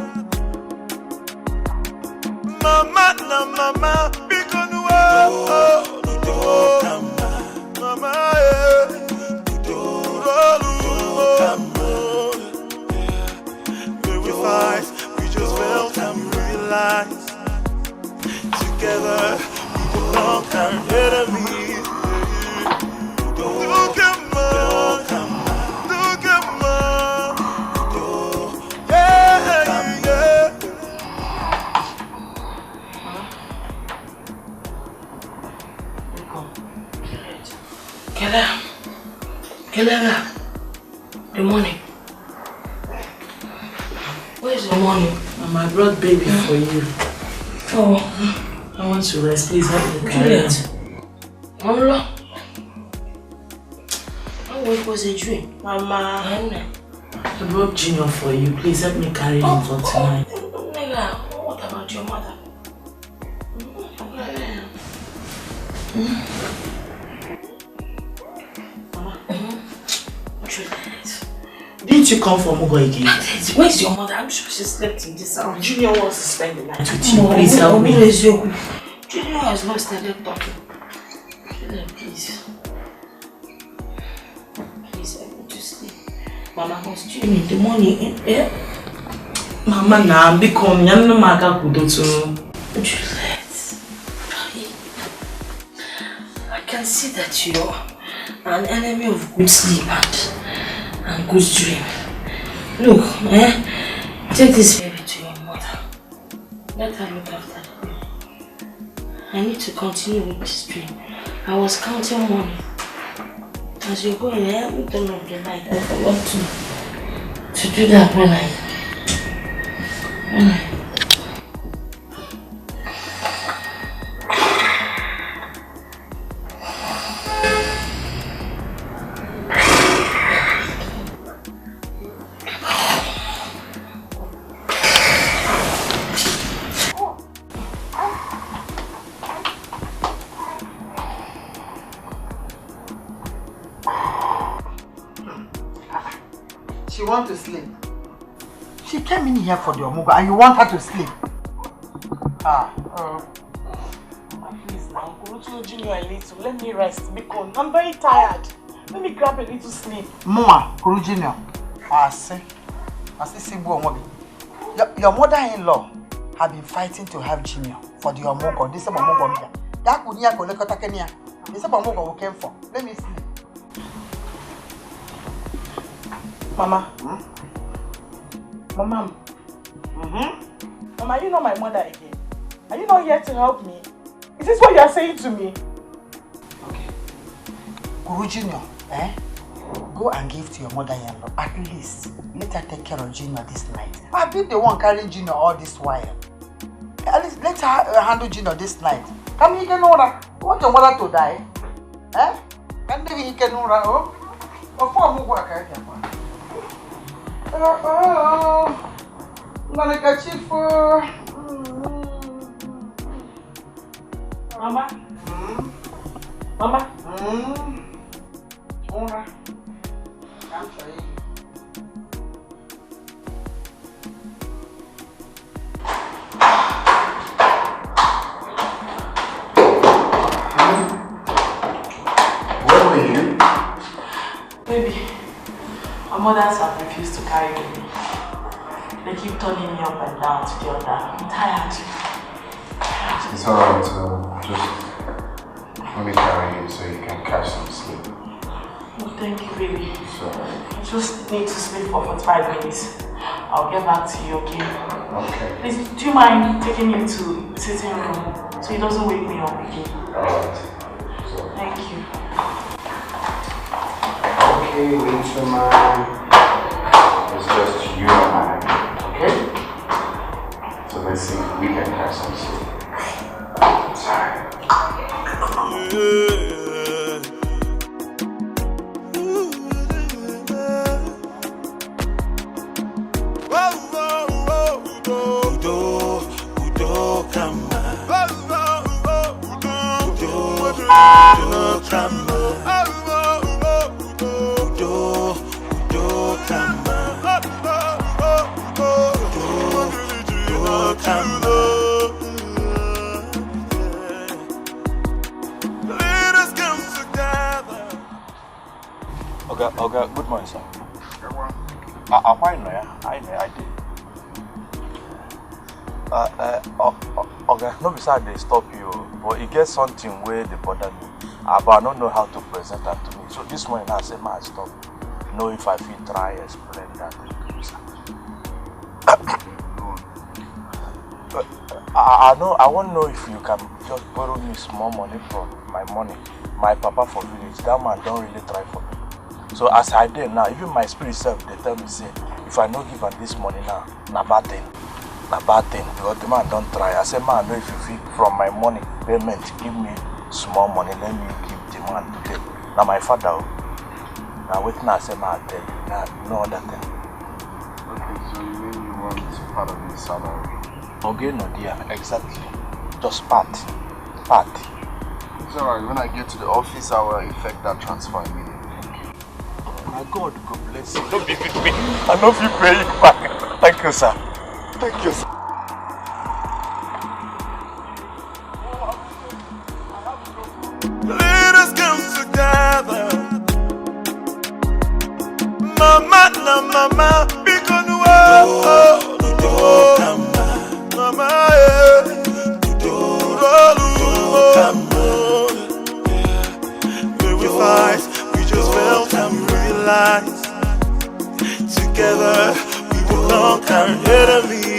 mama, na mama, because mama, we fight, we just felt and we realized together we belong our enemies. Kelera, the money. Where's the money? I brought baby for you. Oh, I I want to rest. Please help me carry it. Mama, what was a dream? Mama, I brought Junior for you. Please help me carry him for tonight. Nigga, what about your mother? Mama, didn't you come from Mugo again? Where's your mother? I'm sure she slept in this house. Junior wants to spend the night with you. Please help me. Junior has not started talking. Please. Please help me to sleep. Mama was dreaming in the morning. Mama, now become young Maga Kudoto. Juliet, I can see that you're an enemy of good sleep and good dream. Look, take this baby to your mother. Let her look after you. I need to continue with this dream. I was counting money. As you're going every turn of the night, I forgot to do that when I She wants to sleep. She came in here for the Omugo and you want her to sleep. Please now, Kurutu Junior a little. Let me rest because I'm very tired. Let me grab a little sleep. Mama, Kuru Junior. Your mother-in-law have been fighting to have Junior for the Omugo. This is Omugo. That could near Kolekota Kenya. This is Omugo came for. Let me sleep. Mama. Mama. Mama, are you not my mother again? Are you not here to help me? Is this what you are saying to me? Okay. Guru Junior, go and give to your mother-in-law. At least, let her take care of Junior this night. I've been the one carrying Junior all this while. At least let her handle Junior this night. Can you get over? You want your mother to die? Can you get over? Oh, before I work, I can. I'm gonna catch you for Mama. Mama. Ora. I'm sorry. Where were you? Baby, my mothers have refused to carry me. They keep turning me up and down to the other. I'm tired. It's alright, just let me carry you so you can catch some sleep. Oh, thank you, baby. It's alright. I just need to sleep for 45 minutes. I'll get back to you, okay? Okay. Please, do you mind taking me to the sitting room so he doesn't wake me up again? Alright. Thank you. Okay, winter man. It's just you and I. Okay? So let's see if we can catch some sleep. Sorry. Okay, good morning, sir. I did. Okay, no beside they stop you, but it gets something where they bother me. But I don't know how to present that to me. So this morning I said, I stop. Know if I feel try explain that to you, sir. I know. I want to know if you can just borrow me small money from my money. My papa for village. That man don't really try for me. So as I did now, even my spirit self, they tell me say, if I not give her this money now, na bad thing. a bad thing because the man don't try. I said, man, no, if you feel from my money payment, give me small money, let me keep the man today. Now my father, now wait now, I said, man, I tell you, now no other thing. Okay, so you mean you want part of your salary? Okay, no dear, exactly. Just part. It's alright, when I get to the office, I will effect that transfer immediately. My God, God bless you. Don't be with me. I know if you pay you back. Thank you, sir. Thank you, sir. Let us come together. Mama, na mama, because mama, when we fight, we just felt and we realized together we will conquer enemies.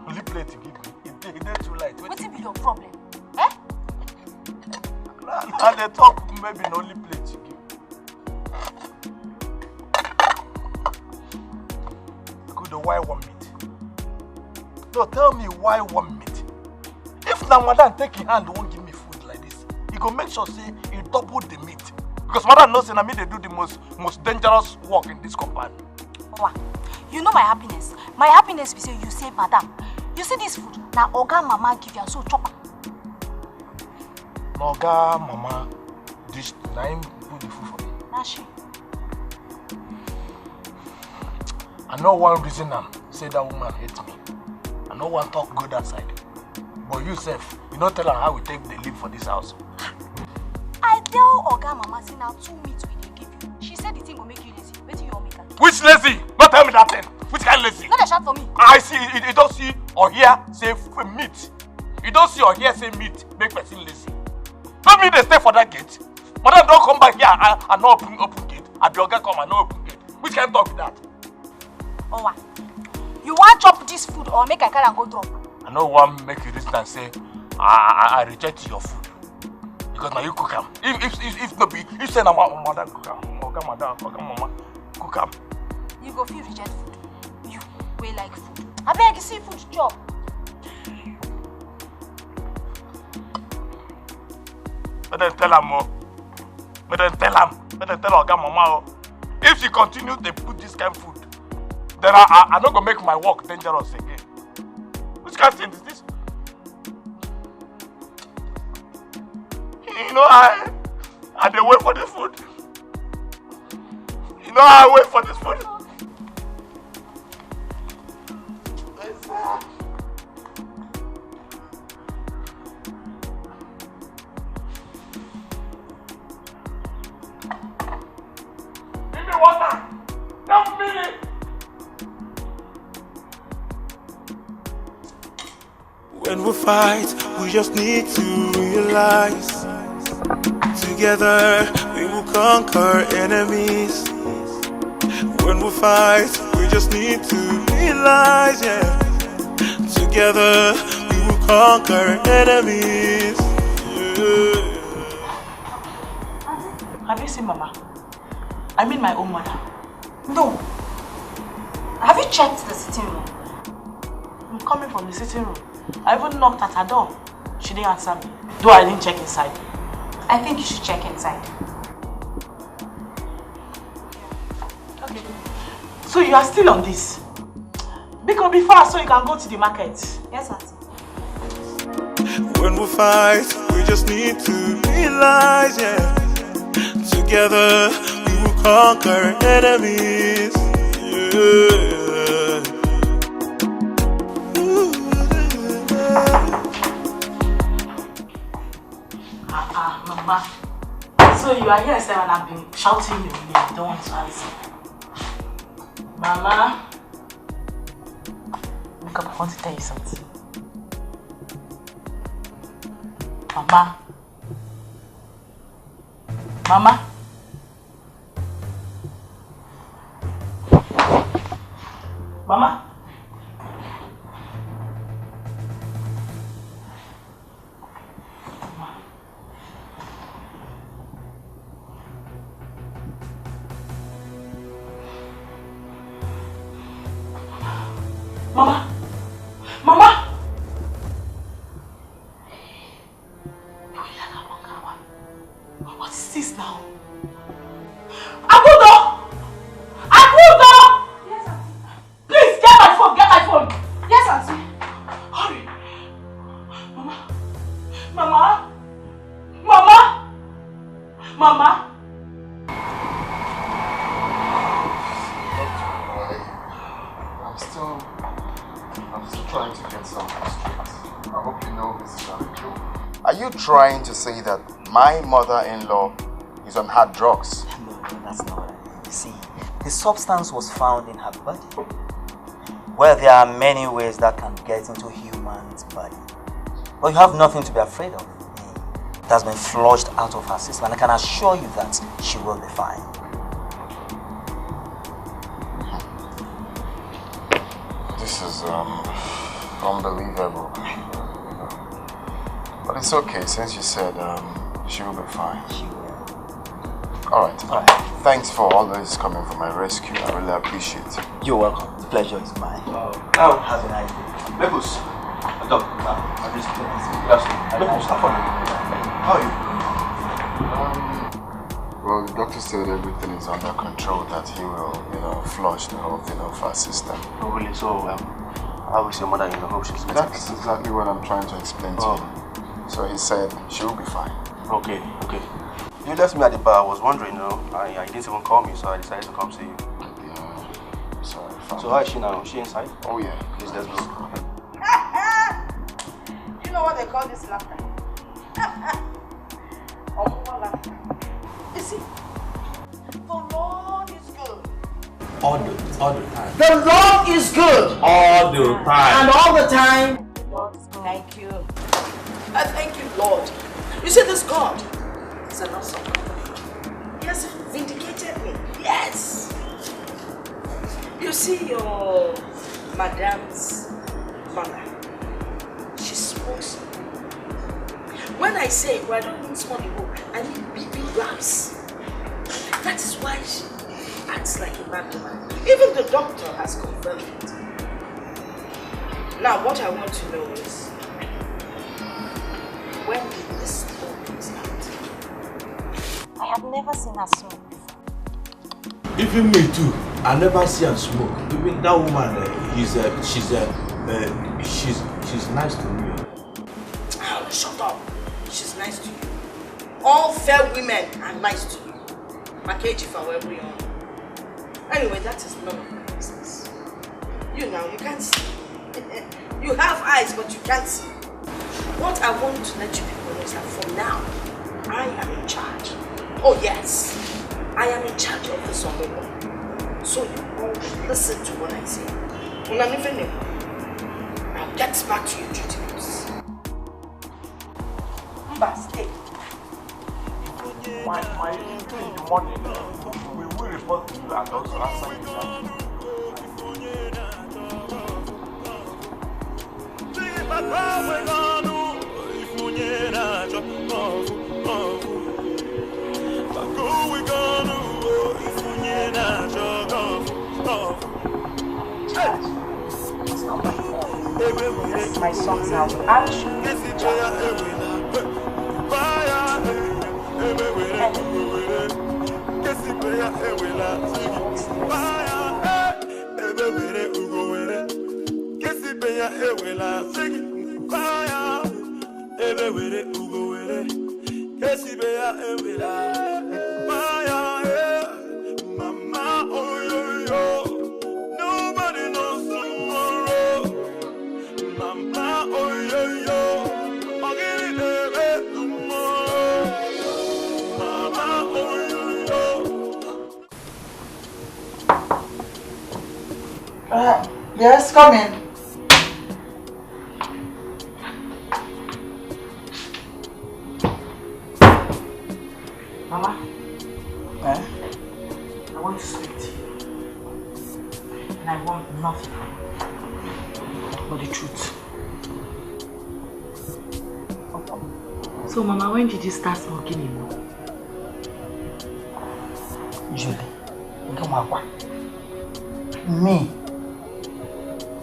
Only plate you give me. It's too light. What will be your problem? Eh? And they talk maybe the only plate you give. Good, why one meat? No, tell me why one meat? If now madam take your hand won't give me food like this, you go make sure say you double the meat. Because madam knows that me they do the most dangerous work in this compound. Owa, you know my happiness. My happiness is you say, madam, you see this food, now Oga Mama give you so chopper. Oga Mama, this name do the food for me. Now she. I know one reason say that woman hates me. I know one talk good outside. But you self, you don't tell her how we take the lead for this house. I tell Oga Mama say now 2 meats we dey give you. She said the thing will make you lazy. Wait till you all make her. Which lazy? Don't tell me that thing. Which kind of lazy? Not a shout for me. I see, you don't see or hear say meat. You don't see or hear say meat make person lazy. Don't mean they stay for that gate. Madam don't come back here and not open gate. And the Oga come and not open gate. Which kind of talk is that? Owa, you want chop this food or make I carry and go drop? I know one make you listen and say, I reject your food. Because now you cook them. If not be, if say na mother cook them, Oga Mama cook them. You go feel reject food. You will like food. I beg you see food chop. Let them tell her more. Let them tell Oga Mama. If she continue to put this kind of food, then I'm not gonna make my work dangerous again. Which kind of thing is this? You know I dey wait for this food. You know I wait for this food. Give me water. Don't feel it. When we fight, we just need to realize together we will conquer enemies. When we fight, we just need to realize, yeah, together we will conquer enemies. Yeah. Have you seen Mama? I mean my own mother. No. Have you checked the sitting room? I'm coming from the sitting room. I even knocked at her door. She didn't answer me. Though I didn't check inside. I think you should check inside. Okay. So you are still on this? Because be fast so you can go to the market. Yes, Auntie. When we fight, we just need to realize, yeah, together we will conquer enemies. Yeah. Mama. So you are here, sir, and I've been shouting your name. You don't want to answer. Mama. Look up, I want to tell you something. Mama. Mama. Mama. Mama! Mama! What is this now? Abudo! Abudo! Yes, Auntie. Please, get my phone, get my phone. Yes, Auntie. Hurry. Mama. Mama. Mama. Mama. I'm still trying to get something straight. I hope you know this is not a joke. Are you trying to say that my mother-in-law is on hard drugs? No, that's not right. You see, the substance was found in her body. Well, there are many ways that can get into a human's body. But you have nothing to be afraid of. It has been flushed out of her system, and I can assure you that she will be fine. This is unbelievable. But it's okay, since you said she will be fine. She will. Alright. Thanks for always coming for my rescue. I really appreciate it. You're welcome. The pleasure is mine. Now, have a nice day. Maples. Doc, I'm just Maples, how are you? Well, the doctor said everything is under control, that he will, flush the whole thing off our system. Oh, really? So, how is your mother-in-law? Hope she's better? That's exactly what I'm trying to explain to him. So he said she will be fine. Okay. You left me at the bar. I was wondering, I didn't even call me, so I decided to come see you. Yeah, sorry. So how is she now? Is she inside? Oh yeah. Please, let's go. You know what they call this laughter? You see, the Lord is good. All the time. The Lord is good. All the time. And all the time. Lord, thank you. I thank you, Lord. You see, this God is an awesome God. He has vindicated me. Yes. You see your madam's mother. She smokes. When I say, well, I don't need small people, I need big grabs. That is why she acts like a bad woman. Even the doctor has confirmed it. Now, what I want to know is, when did this smoke start? I have never seen her smoke. Even me too. I never see her smoke. Even that woman, she's nice to me. Oh, shut up. She's nice to you. All fair women are nice to you. Package if I were every on. Anyway, that is none of my business. You can't see. You have eyes, but you can't see. What I want to let you people know is that from now, I am in charge. Oh yes, I am in charge of this one. So you all listen to what I say. Now get back to your duties. Stay. My in the morning, we will report to you and also answer you. This is my son's house. I'll show you. Nobody knows tomorrow. Mama, oh yo yo. Yes, come in. Mama, I want to speak to you. And I want nothing but the truth. So, Mama, when did you start smoking anymore? Julie, me,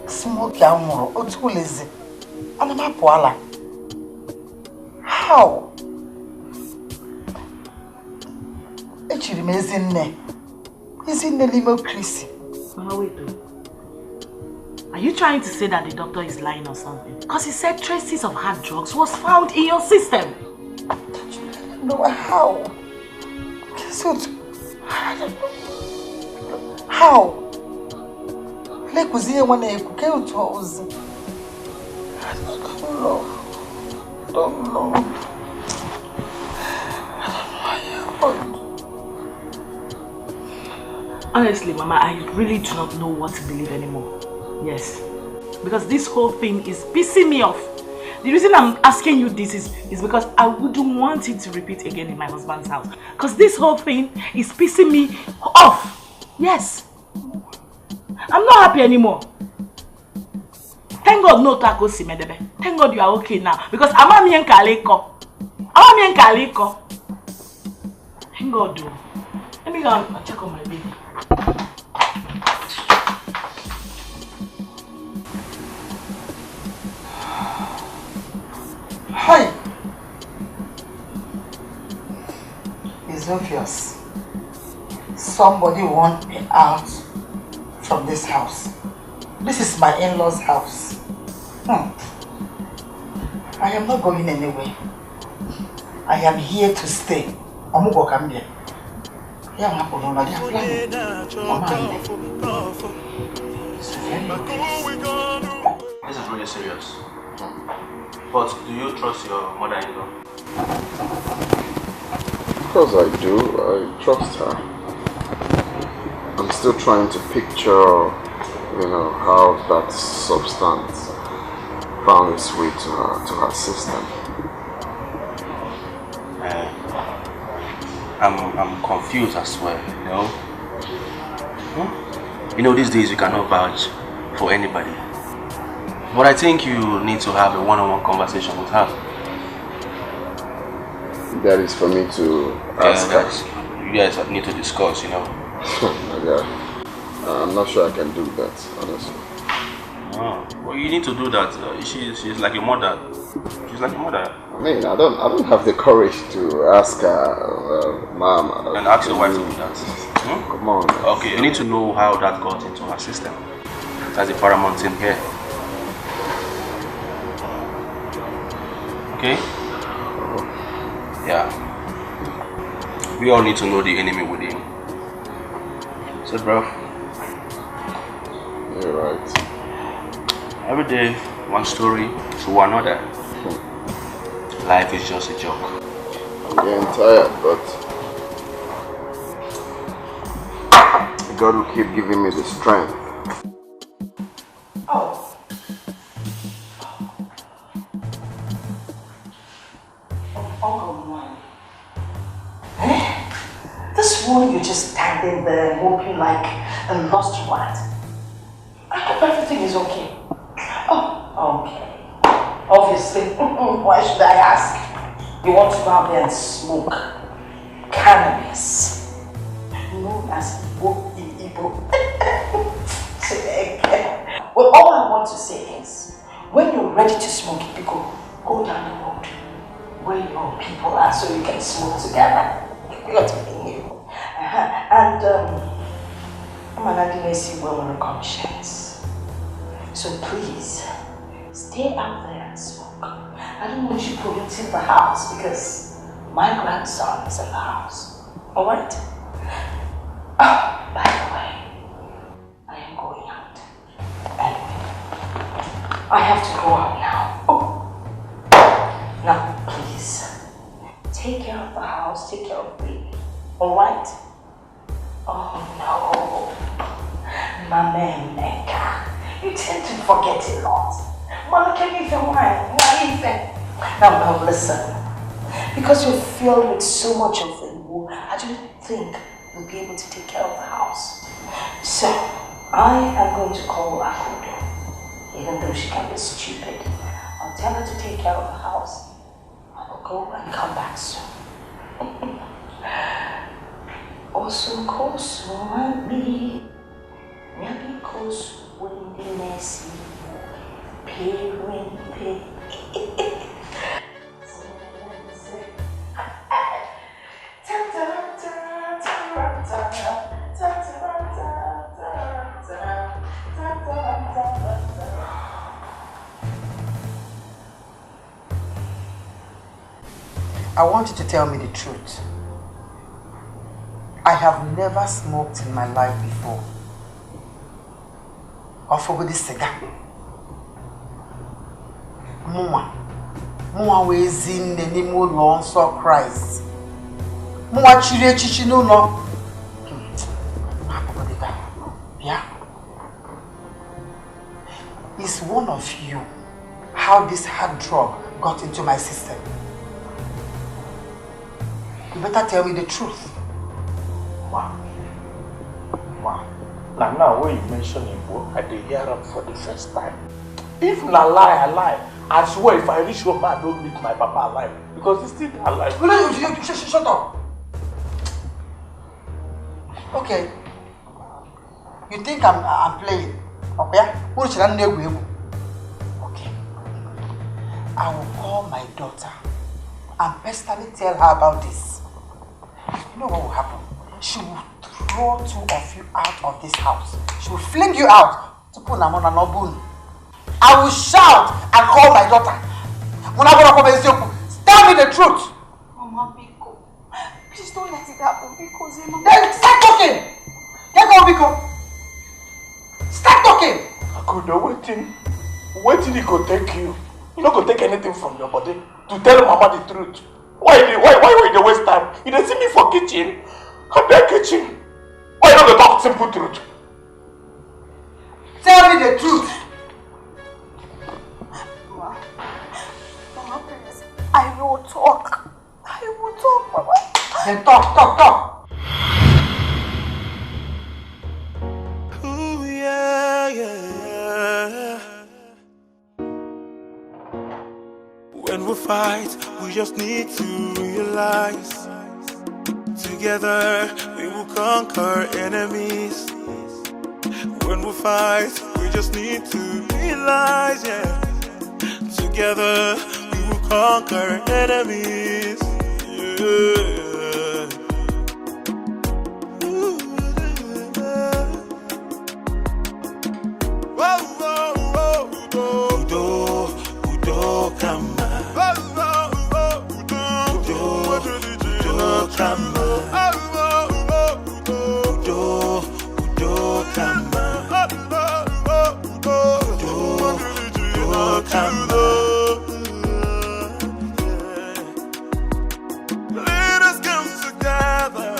small Okay, I'm too lazy. I'm a poala. How? Actually, is in the limo Chrissy. Mama, wait though. Are you trying to say that the doctor is lying or something? Because he said traces of hard drugs was found in your system. No, how? So, how? Like, was here when I could go to us? I don't know. Honestly, Mama, I really do not know what to believe anymore. Yes. Because this whole thing is pissing me off. The reason I'm asking you this is because I wouldn't want it to repeat again in my husband's house. Because this whole thing is pissing me off. Yes. I'm not happy anymore. Thank God no taco si medebe. Thank God you are okay now. Because Amami and Kaliko. Thank God though. Let me go and check on my baby. Hi. It's obvious. Somebody wants me out from this house. This is my in-laws' house. I am not going anywhere. I am here to stay. I'm going to come here. Yeah, This is really serious. But do you trust your mother-in-law? Of course I do. I trust her. I'm still trying to picture, how that substance found its way to her system. I'm confused as well, these days you cannot vouch for anybody. But I think you need to have a one-on-one conversation with her. That is for me to ask her. You guys need to discuss, Yeah. I'm not sure I can do that, honestly. Oh, well, you need to do that. She's like a mother. She's like a mother. I mean, I don't have the courage to ask her, Mom. And ask your wife to do that. Come on. Okay, you need to know how that got into her system. That's the paramount thing here. Okay? Yeah. We all need to know the enemy within. So, bro. You're right. Every day, one story to another. Life is just a joke. I'm getting tired, but God will keep giving me the strength. Oh. This one, you're just standing there moping like a lost rat. I hope everything is okay. Oh, okay. Obviously, why should I ask? You want to go out there and smoke cannabis, known as Igbo in Igbo. Well, all I want to say is, when you're ready to smoke it, go down the road where your people are so you can smoke together. You got to be new. And I'm an Adinesi woman of conscience. So please, stay out there and smoke. I don't want you polluting the house because my grandson is in the house. Alright? By the way, I am going out. Anyway, I have to go out now. Now, please, take care of the house, take care of me. Alright? Oh no. Mama Mecca, you tend to forget a lot. Mama, can you feel why? Now listen. Because you're filled with so much of it, I don't think you'll be able to take care of the house. So, I am going to call Akudo. Even though she can be stupid, I'll tell her to take care of the house. I'll go and come back soon. Also, koso me, maybe koso when the messy. I want you to tell me the truth. I have never smoked in my life before. Or for this cigar. Mwa wezin the name of Lord so Christ. Mwa chire chichi no. Yeah. Is one of you how this hard drug got into my system? You better tell me the truth. Wow. Now when you mention Igbo, I did hear him for the first time. If na lie, I lie. I swear if I reach home, I don't meet my papa alive. Because he's still alive. Shut up. Okay. You think I'm playing? Okay? Okay. I will call my daughter and personally tell her about this. You know what will happen? She will throw two of you out of this house. She will fling you out to put Namona Nobun. I will shout and call my daughter. When I go to tell me the truth. Mama, Biko, please don't let it happen because Mama. Then start talking. Get go, Biko. Start talking. I could do waiting he could take you. You not gonna take anything from your body to tell Mama the truth. Why you dey waste time? You dey see me for kitchen? I'm there kitchen. Why you not gonna talk simple truth? Tell me the truth. Mama, please. I will talk, Mama. Then talk. Ooh, yeah. When we fight, we just need to realize together we will conquer enemies. When we fight, we just need to realize, yeah. Together we will conquer enemies. Yeah. Udo kama. Udo kama. Let us come together.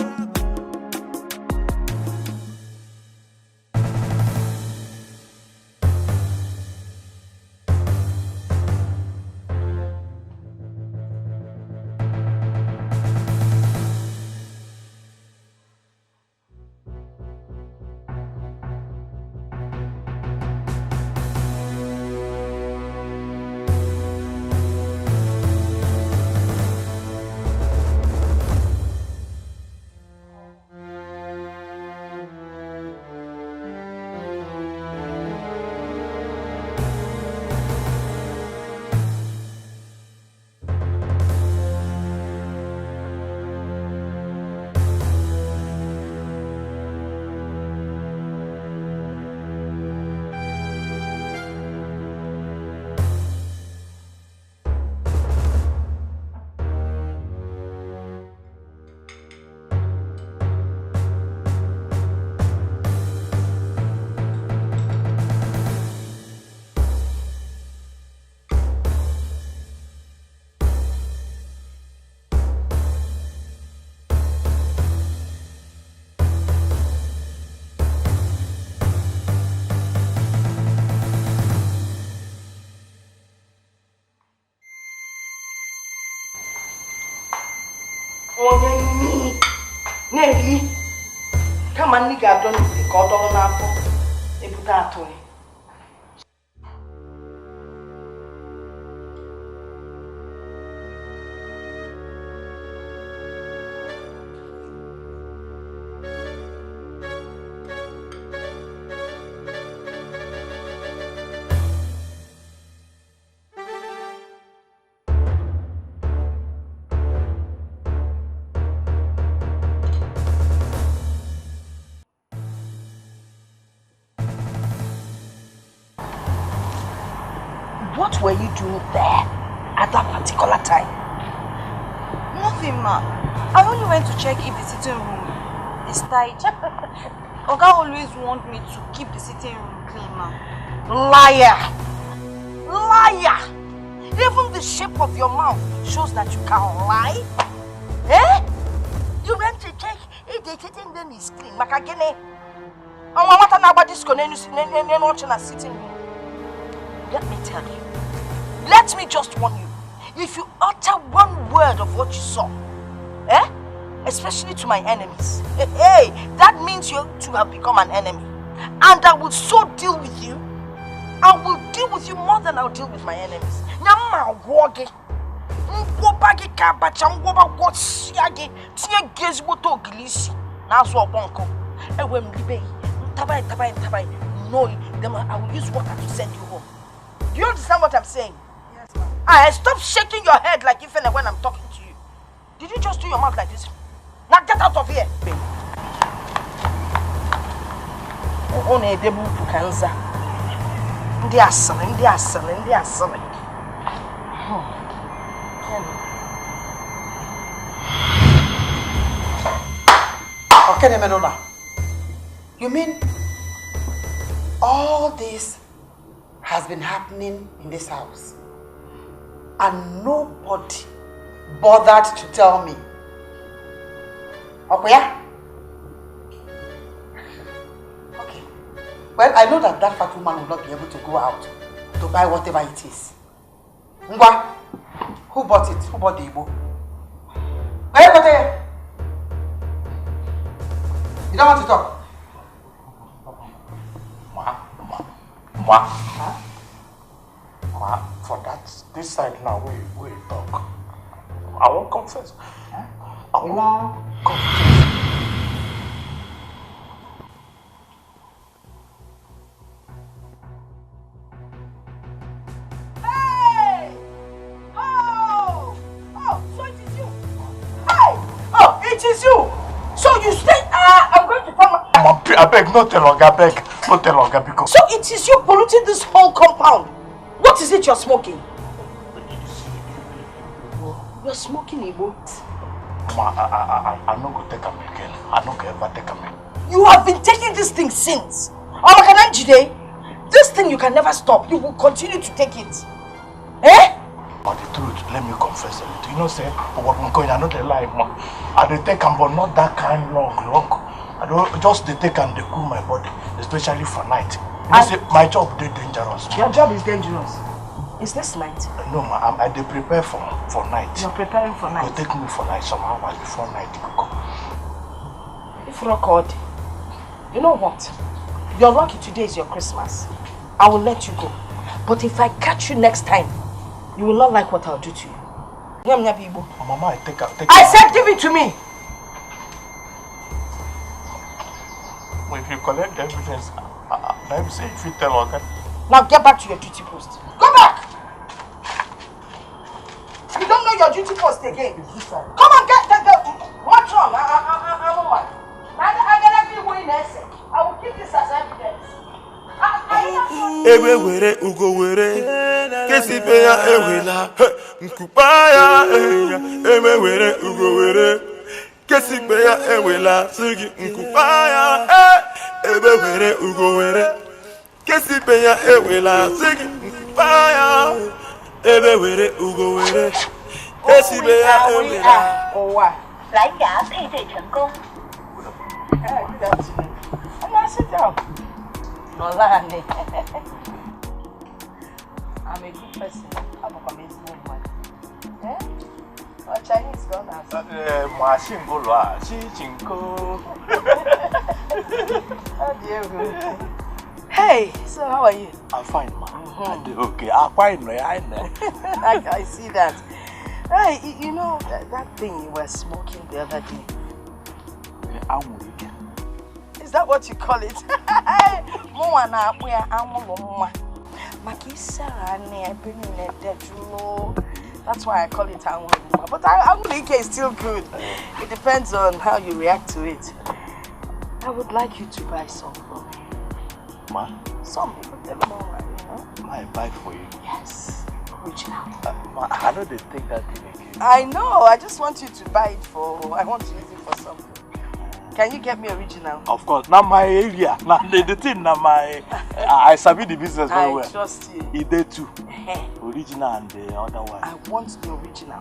Nelly, come on, nigga, don't be caught on our phone. They put that on. What were you doing there at that particular time? Nothing, ma. I only went to check if the sitting room is tight. Oga always want me to keep the sitting room clean, ma. Liar! Liar! Even the shape of your mouth shows that you can lie. Eh? You went to check if the sitting room is clean. Makagene. Let me tell you. Let me just warn you. If you utter one word of what you saw, especially to my enemies, hey, that means you two have become an enemy. And I will so deal with you. I will deal with you more than I'll deal with my enemies. No, I will use water to send you home. Do you understand what I'm saying? Yes, ma'am. Stop shaking your head like if and when I'm talking to you. Did you just do your mouth like this? Now get out of here. Okay, Menona. You mean all this has been happening in this house and nobody bothered to tell me? Okay, yeah? Okay. Well, I know that fat woman will not be able to go out to buy whatever it is. Ngwa, who bought it? Who bought the Igbo? Where got it? You don't want to talk? Ma, for this side now, we talk. I won't confess. I won't confess. Hey! Oh, so it is you. Hey! Oh, it is you. So you stay. I'm going to come. I beg, not tell Oga, beg. Not tell Oga because. So it is you polluting this whole compound. What is it you're smoking? You're smoking Igbo. Ma, I'm not going to take him again. I'm not going to ever take him again. You have been taking this thing since. This thing you can never stop. You will continue to take it. Eh? But the truth, let me confess a little. You know, say, what I'm going, I know the lie, ma. I take him, but not that kind long. I don't just take and they cool my body, especially for night. You know, say, my job is dangerous. Your job is dangerous. Is this night? No, ma, I prepare for night. You're preparing for night? You take me for night, some hours before night. If record, you know what? You're lucky today is your Christmas. I will let you go. But if I catch you next time, you will not like what I'll do to you. Mama, I said give it to me! If you collect the evidence, let me say if you tell Oga. Now get back to your duty post. Go back! You don't know your duty post again. Come on, get what's wrong? I'm on. I gotta be winning essay. I will keep this as evidence. Ewe were ugo were kesi pe ya ewela nkupaya ewe were ugo were kesi pe ya ewela sigi nkupaya ewe were ugo were kesi pe ya ewela sigi nkupaya ewe were ugo were kesi pe ya ewela owa 蓝牙配对成功。 Sit down. Nolani. I'm a good person. I'm a amazing woman. Eh? Or Chinese gone as oh dear good. Hey, so how are you? I'm fine, ma. Okay, I'm fine. I see that. Hey, you know that thing you were smoking the other day? Is that what you call it? That's why I call it Anwulima. But Anwulike is still good. It depends on how you react to it. I would like you to buy some for me. Ma? Some people tell me, I buy for you. Yes, original. I know they take that thing again. I know, I just want you to buy it for, I want to use it for something. Can you get me original? Of course, not my area. Now the thing, now my, I sabi the business very well. I trust you. He did too. Original and the other one. I want the original.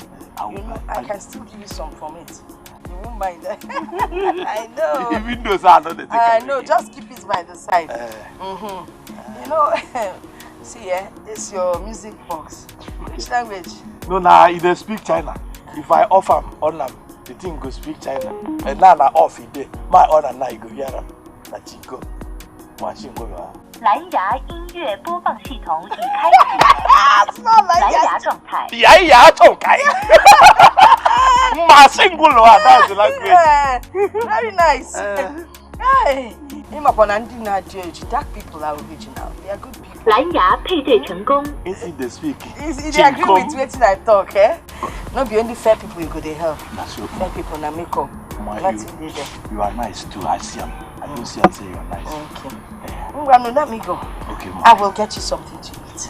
You know, I can still give you some from it. You won't mind. I know. Even though I know the thing. I know, just keep it by the side. You know, see, it's your music box. Which language? No, they speak China. If I offer on them, the thing go speak China. And now I off it there. My honor now you go hear them. That you go. Watching go. 蓝牙音乐播放系统已开启，蓝牙状态。蓝牙状态。My single one, that's the language. Very nice. Hey, dark people are original. They are good people. 蓝牙配对成功。Is it the speak? They agree with what I talk, eh? Not be only fair people you go they help. Fair people na make up. You are nice too. I see them. I don't see and say you are nice. Okay. No, let me go. Okay, ma. I will get you something to eat.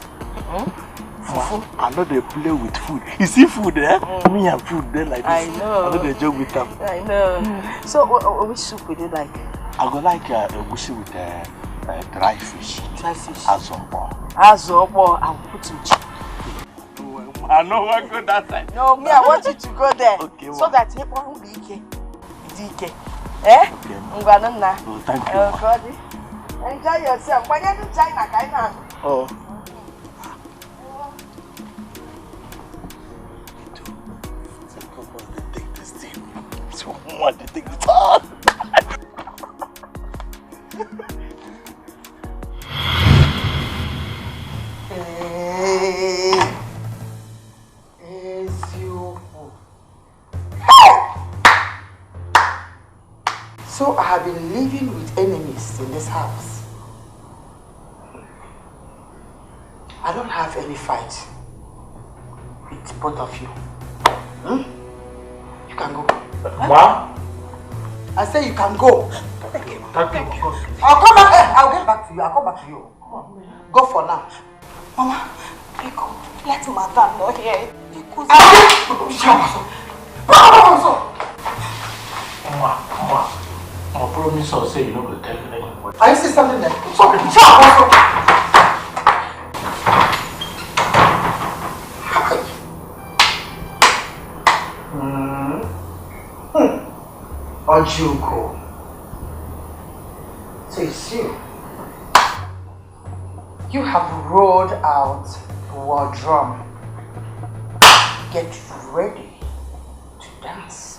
I know they play with food. You see food there? Me and food there like this. I know. I know they joke with them. I know. So, which soup would you like? I go like a wushi with dry fish. Dry fish. Azobo. Azobo. I'll put some chicken. I know I go that side. No, me, I want you to go there. Okay, so that it won't be DK. Eh? Okay, oh, thank you. God. Enjoy yourself. When you're in China, can you? Oh. Take this thing. So what they take this on? So I have been living with enemies in this house. I don't have any fight with both of you. You can go. Mom? I say you can go. Thank you. I'll come back. I'll get back to you. I'll come back to you. Come on. Go for now. Mama, Rico, let Madame know here. Mama, I promise I'll say you know the technique. Are you saying something there? Ojuko. So it's you. You have rolled out the war drum. Get ready to dance.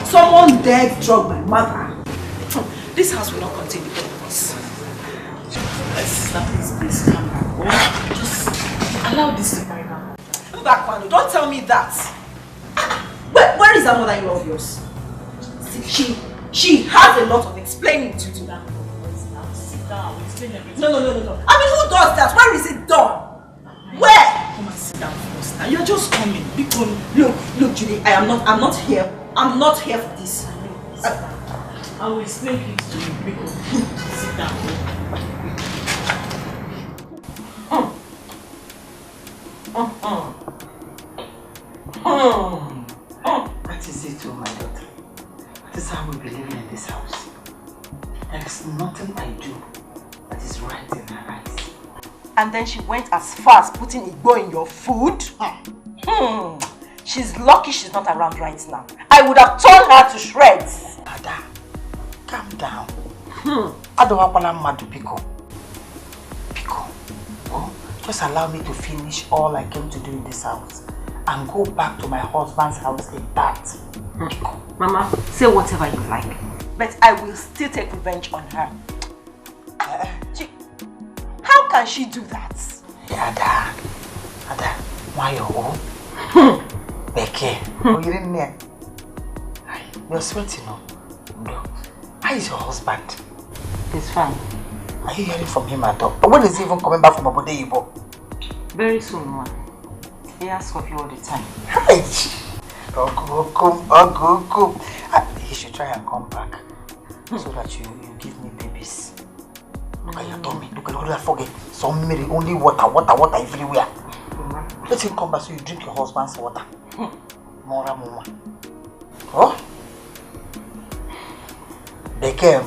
Someone dared drug my mother. This house will not contain the both of us. Please calm down. Just allow this to carry on. Back, Manu, don't tell me that. Where is that mother-in-law of yours? She has a lot of explaining to do. Sit down. Explain everything. No. I mean, who does that? Where is it done? Where? Come and sit down first. Now you're just coming. Look, Judy. I'm not here. I'm not here for this. I will explain things to you. Because sit down. That is it, my daughter. That is how we be living in this house. There is nothing I do that is right in her eyes. And then she went as far as putting Igbo in your food? She's lucky she's not around right now. I would have torn her to shreds. Ada, calm down. I don't want to mad Pico. Just allow me to finish all I came to do in this house and go back to my husband's house in that. Mama, say whatever you like, but I will still take revenge on her. How can she do that? Ada, why you? Becky, you didn't hear? You're sweating, no? How is your husband? He's fine. Are you hearing from him at all? When is he even coming back from Abuja Ibo? Very soon, ma. He asks of you all the time. Hi! He should try and come back so that you give me babies. Look at your tummy. Look at all that forget. Some Mary, only water everywhere. Let him come back so you drink your husband's water. Mora mama. Oh? Beckham,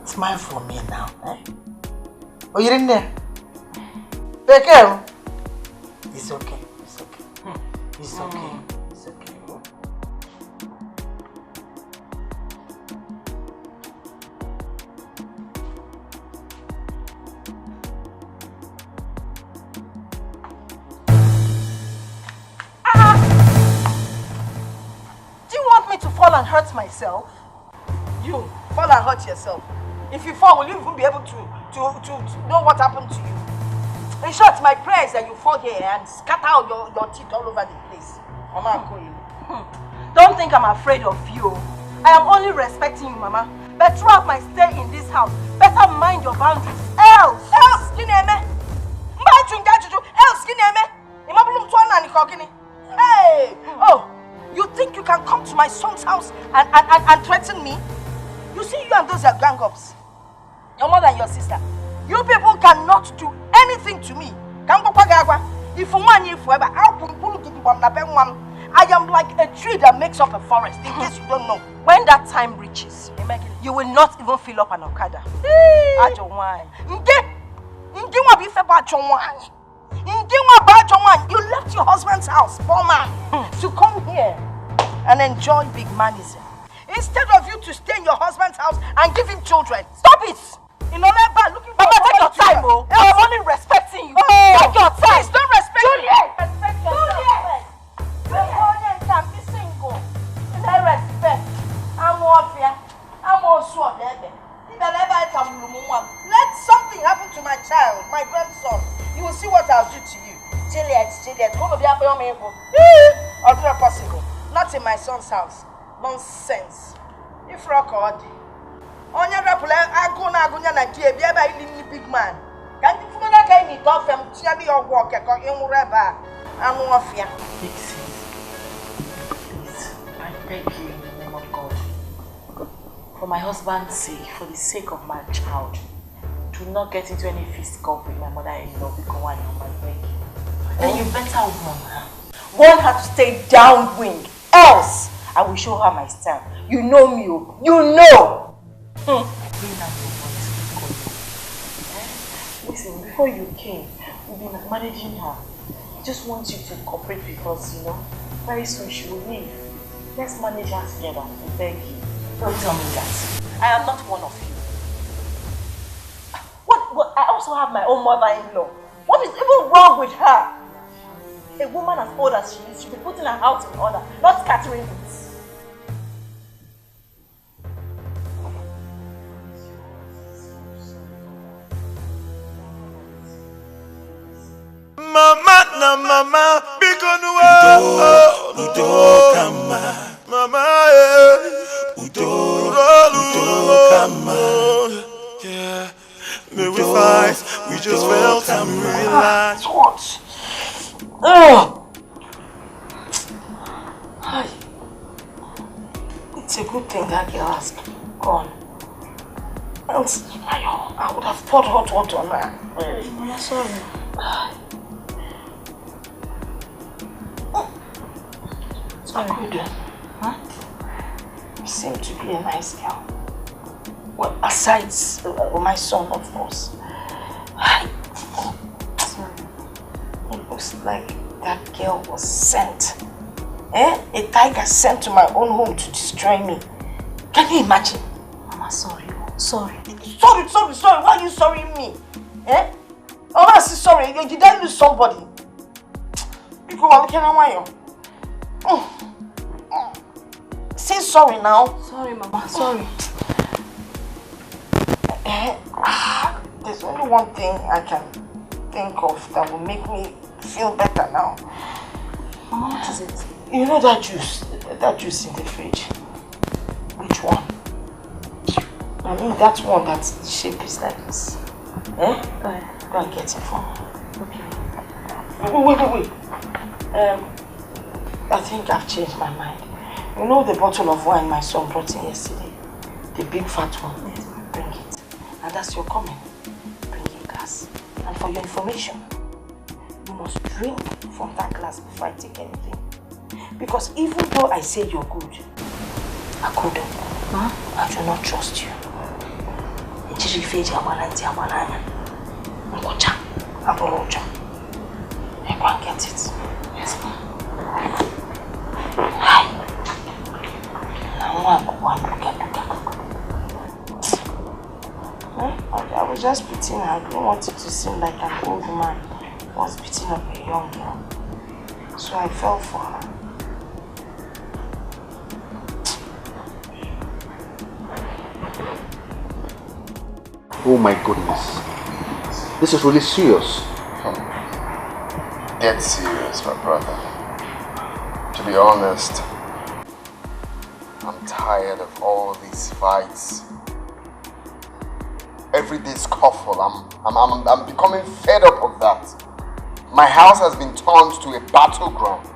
smile for me now. Eh? Oh, you're in there? Beckham! It's okay. It's okay. It's okay. It's okay. Do you want me to fall and hurt myself? You fall and hurt yourself. If you fall, will you even be able to know what happened to you? In short, my prayer is that you fall here and scatter out your teeth all over the place. Mama, don't think I'm afraid of you. I am only respecting you, Mama. But throughout my stay in this house, better mind your boundaries. Else, hey! Oh, you think you can come to my son's house and threaten me? You see, you and those are gang-ups. Your mother and your sister. You people cannot do anything to me. If I am like a tree that makes up a forest, in case you don't know. When that time reaches, you will not even fill up an Okada. You left your husband's house, poor man, to come here and enjoy big manism. Instead of you to stay in your husband's house and give him children. Stop it! In Olemba, looking for take your time, oh. I'm only respecting you. Take your time. Please don't respect me. Respect yourself. Juliet can be single. And I respect. I'm warfare. I'm also there. Let something happen to my child, my grandson. You will see what I'll do to you. Juliet, go to the apple maple. Not possible. Not in my son's house. Nonsense. If record. On your rappel, I go now, big man. Can you feel like I need off them? Tiani or walk a cock in wherever. I'm off here. Please, I beg you in the name of God. For my husband's sake, for the sake of my child, do not get into any fisticuffs with my mother-in-law because I beg you. Then you better warn her. Warn her to stay downwind. Else, I will show her my style. You know me, you know! Listen, before you came, we've been managing her. I just want you to cooperate with us, you know. Very soon she will leave. Let's manage her together. I beg you. Don't tell me that. I am not one of you. What? I also have my own mother-in-law. What is even wrong with her? A woman as old as she is should be putting her house in order, not scattering it. Mama, na mama, because Udo kama, mama, Udo kama, yeah. May we fight, we just felt and we realized. What? It's a good thing that girl has gone. I would have poured hot water on her. I'm sorry. Sorry. Good. Huh? You seem to be a nice girl. Well, aside my son, of course. Sorry. It looks like that girl was sent A tiger sent to my own home to destroy me. Can you imagine? Mama, sorry. Sorry. Sorry. Why are you sorrying me? Oh, that's sorry. Did I lose somebody? Say sorry now. Sorry, Mama. Sorry. There's only one thing I can think of that will make me feel better now. Mama, what is it? You know that juice in the fridge? Which one? I mean that one that's shape is like this. Go and get it for me. Okay. Wait. I think I've changed my mind. You know the bottle of wine my son brought in yesterday? The big fat one? Yes. Bring it. And that's your comment. Bring a glass. And for your information, you must drink from that glass before I take anything. Because even though I say you're good, I couldn't. Huh? I do not trust you. I can't get it. Yes, ma'am. Hi. I was just beating her. I didn't want it to seem like an old man was beating up a young girl. So I fell for her. Oh my goodness. This is really serious. Dead serious, my brother. To be honest, I'm tired of all these fights. Every day scuffle. I'm becoming fed up of that. My house has been turned to a battleground.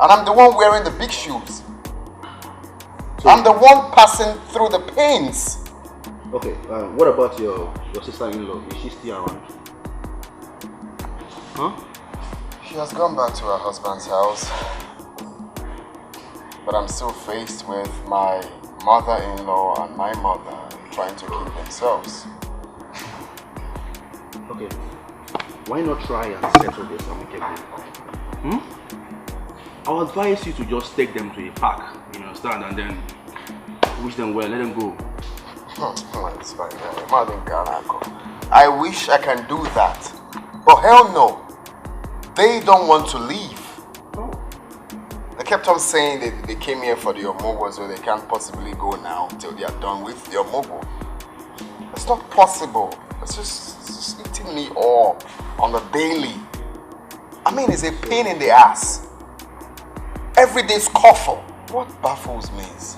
And I'm the one wearing the big shoes. I'm the one passing through the pains. Okay, what about your sister-in-law? Is she still around? Huh? She has gone back to her husband's house. But I'm still faced with my mother-in-law and my mother trying to keep themselves. Okay, why not try and settle this amicably? I'll advise you to just take them to a park, you understand, and then wish them well, let them go. I wish I can do that, but hell no. They don't want to leave. They kept on saying that they came here for the Omogo, so they can't possibly go now until they are done with the Omogo. It's not possible. It's just eating me up on the daily. I mean, it's a pain in the ass. Everyday scuffle. What baffles me is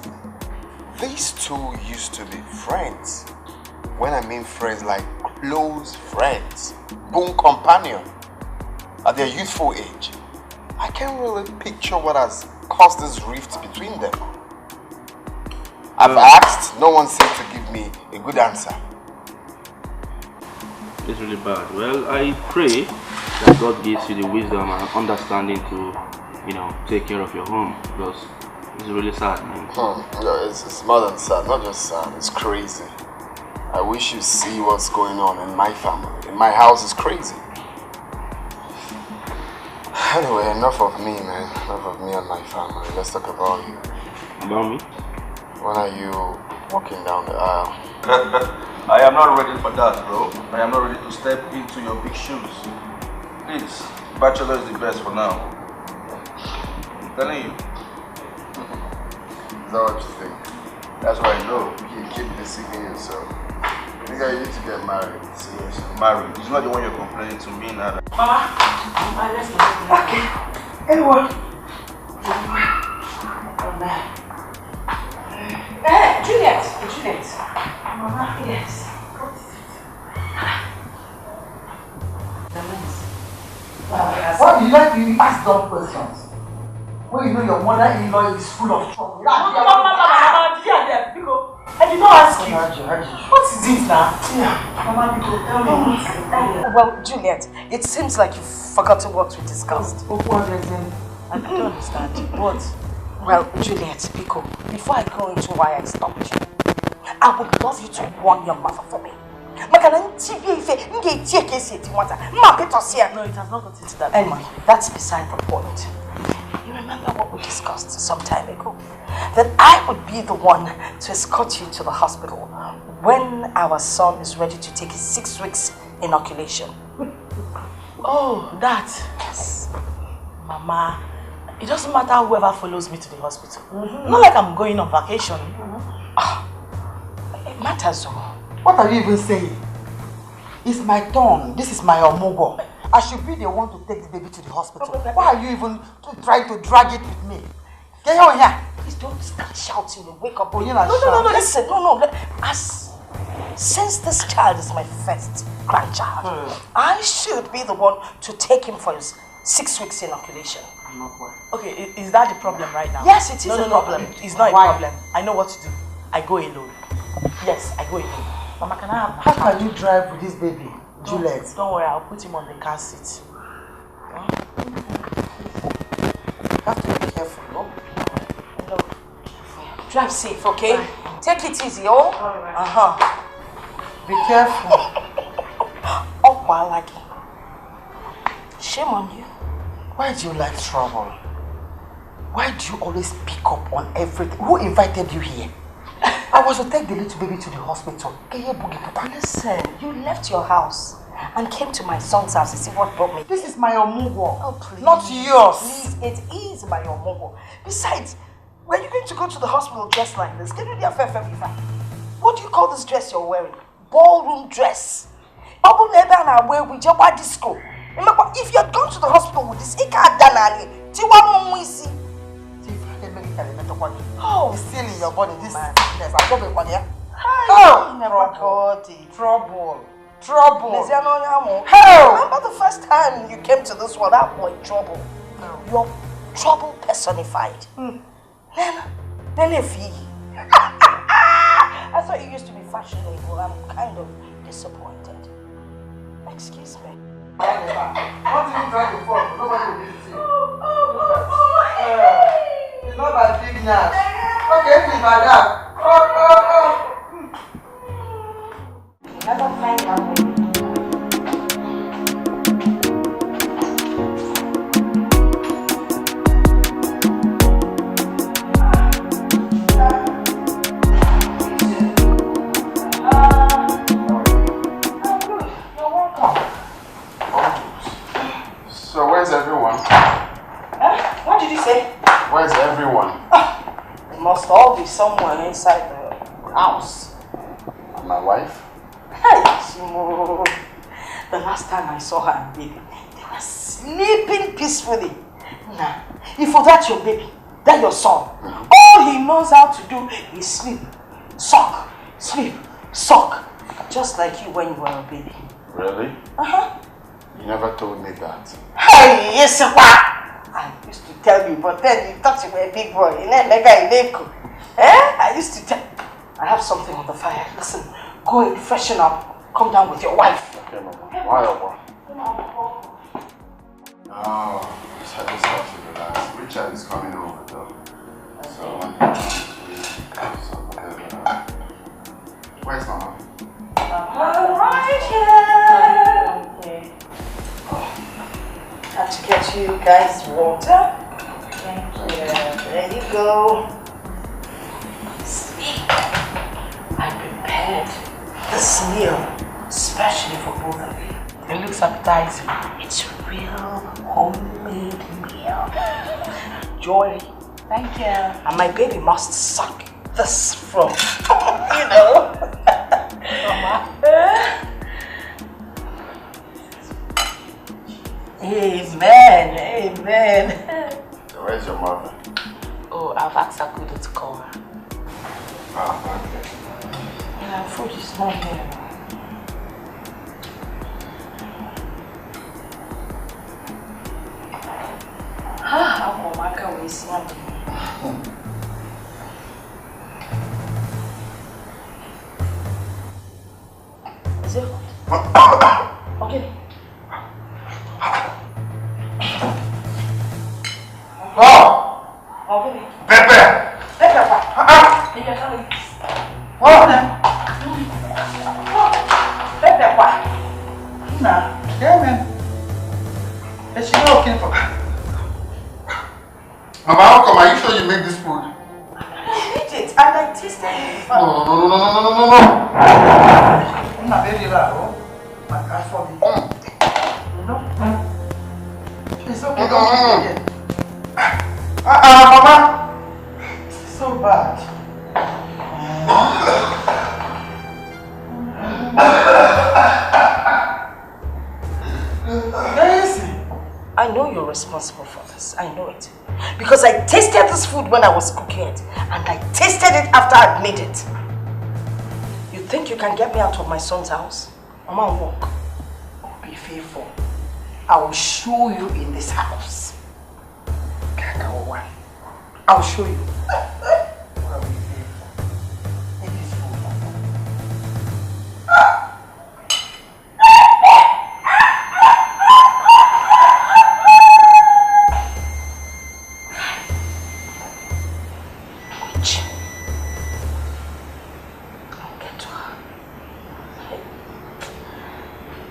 these two used to be friends. When I mean friends, like close friends, boon companion at their youthful age. I can't really picture what has caused this rift between them. I've asked, no one seemed to give me a good answer. It's really bad. Well, I pray that God gives you the wisdom and understanding to, take care of your home, because it's really sad, man. Yeah, it's more than sad, not just sad, it's crazy. I wish you see what's going on in my family. In my house, it's crazy. Anyway, enough of me, man. Enough of me and my family. Let's talk about you. About me? When are you walking down the aisle? I am not ready for that, bro. I am not ready to step into your big shoes. Please, bachelor is the best for now. I'm telling you. Is that what you think? That's what I know. You keep deceiving yourself. You think I need to get married? Seriously. Married. It's not the one you're complaining to me now. Mama, let's go. Okay. Anyone? Juliet. Mama, yes. Why do you like to ask dumb questions? When you know your mother-in-law is full of trouble. Mama, I did not ask you. What is it now? Mama, tell me. Well, Juliet, it seems like you've forgotten what we discussed. I don't understand. What? Well, Juliet, Pico, before I go into why I stopped you, I would love you to warn your mother for me. No, it has not gotten to that. Anyway, that's beside the point. You remember what we discussed some time ago? That I would be the one to escort you to the hospital when our son is ready to take his 6 weeks inoculation. Oh, that. Yes. Mama, it doesn't matter whoever follows me to the hospital. Not like I'm going on vacation. It matters. What are you even saying? It's my turn. This is my omugo. I should be the one to take the baby to the hospital. Why are you even trying to drag it with me? Get on here. Please don't start shouting and wake up. No, listen, no. Since this child is my first grandchild, I should be the one to take him for his 6 weeks inoculation. Okay, is that the problem right now? Yes, it is a problem. It's not a problem. I know what to do. I go alone. Yes, I go alone. Mama, can I have my How can you drive with this baby, Juliet? Don't worry, I'll put him on the car seat. You have to be careful, no? Drive safe, okay? Take it easy, oh? Be careful. Shame on you. Why do you like trouble? Why do you always pick up on everything? Who invited you here? I was to take the little baby to the hospital. Listen, you left your house and came to my son's house to see what brought me. This is my omugo. Oh, please. Not yours. Please, it is my omugo. Besides, were you going to go to the hospital dressed like this? Can you be a fair family? What do you call this dress you're wearing? Ballroom dress. Disco. If you had gone to the hospital with this, oh, it's still in your body. This man. Trouble. Remember the first time you came to this world, that boy trouble. You're trouble personified. I thought you used to be fashionable. I'm kind of disappointed. Excuse me. What did you try to fall? Nobody will visit you. It's not that big now. Okay, it's like that. Never find out. So where's everyone? What did you say? Where's everyone? They must all be somewhere inside the house. And my wife? Hey, Shimo. The last time I saw her and baby, they were sleeping peacefully. Nah, if for that your baby, that your son, all he knows how to do is sleep, suck, sleep, suck. Just like you when you were a baby. Really? You never told me that. Hey, yes, I used to tell you, but then you thought you were a big boy. I used to tell. I have something on the fire. Listen, go and freshen up. Come down with your wife. Okay, Mama. Why, Oba? Oh, I just have to relax. Richard is coming over, though. So, where's Mama? Right here. Okay. Had to get you guys water. Thank you. There you go. Sleep. I prepared this meal especially for both of you. It looks appetizing. It's a real homemade meal. Joy. Thank you. And my baby must suck this from, you know. Mama. Amen. So where's your mother? Oh, I've asked Akudo to call her. Ah, okay. Yeah, food is not here. How can we see him? Is it hot? Okay. Oh! Okay. Pepe! Pepe, what? What? Pepe, what? Nah, yeah, man. Is she not okay for Mama, how come? Are you sure you made this food? I made it and I tasted it. No. I'm not very loud. My God, for me. It's okay. Mama. It's so bad. I know you're responsible for this. I know it. Because I tasted this food when I was cooking it. And I tasted it after I'd made it. You think you can get me out of my son's house? Mama, walk. Be faithful. I will show you in this house. I will show you.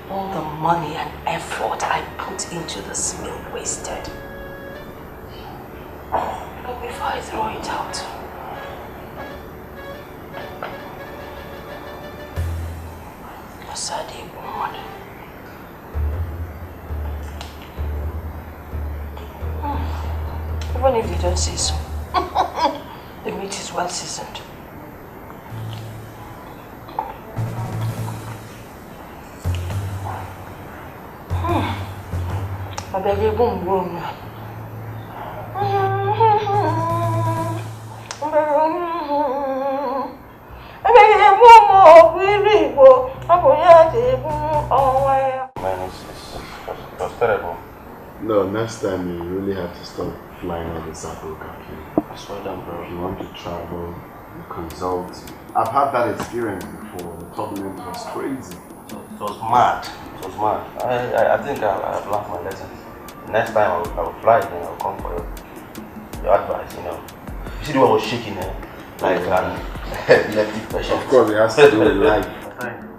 All the money and effort I put into this meal wasted. But before I throw it out, Asadi woman. Even if you don't say so, the meat is well seasoned. I beg you, boom, boom. Man, it's terrible. No, next time you really have to stop flying on the circle, I swear down, bro. If you want to travel, you consult. I've had that experience before. The turbulence was crazy. It was mad. It was mad. I think I've learned my lesson. Next time I will fly, then I'll come for your advice, you know. You see the way I was shaking there? Like, electric pressure. Of course, it has to do with life.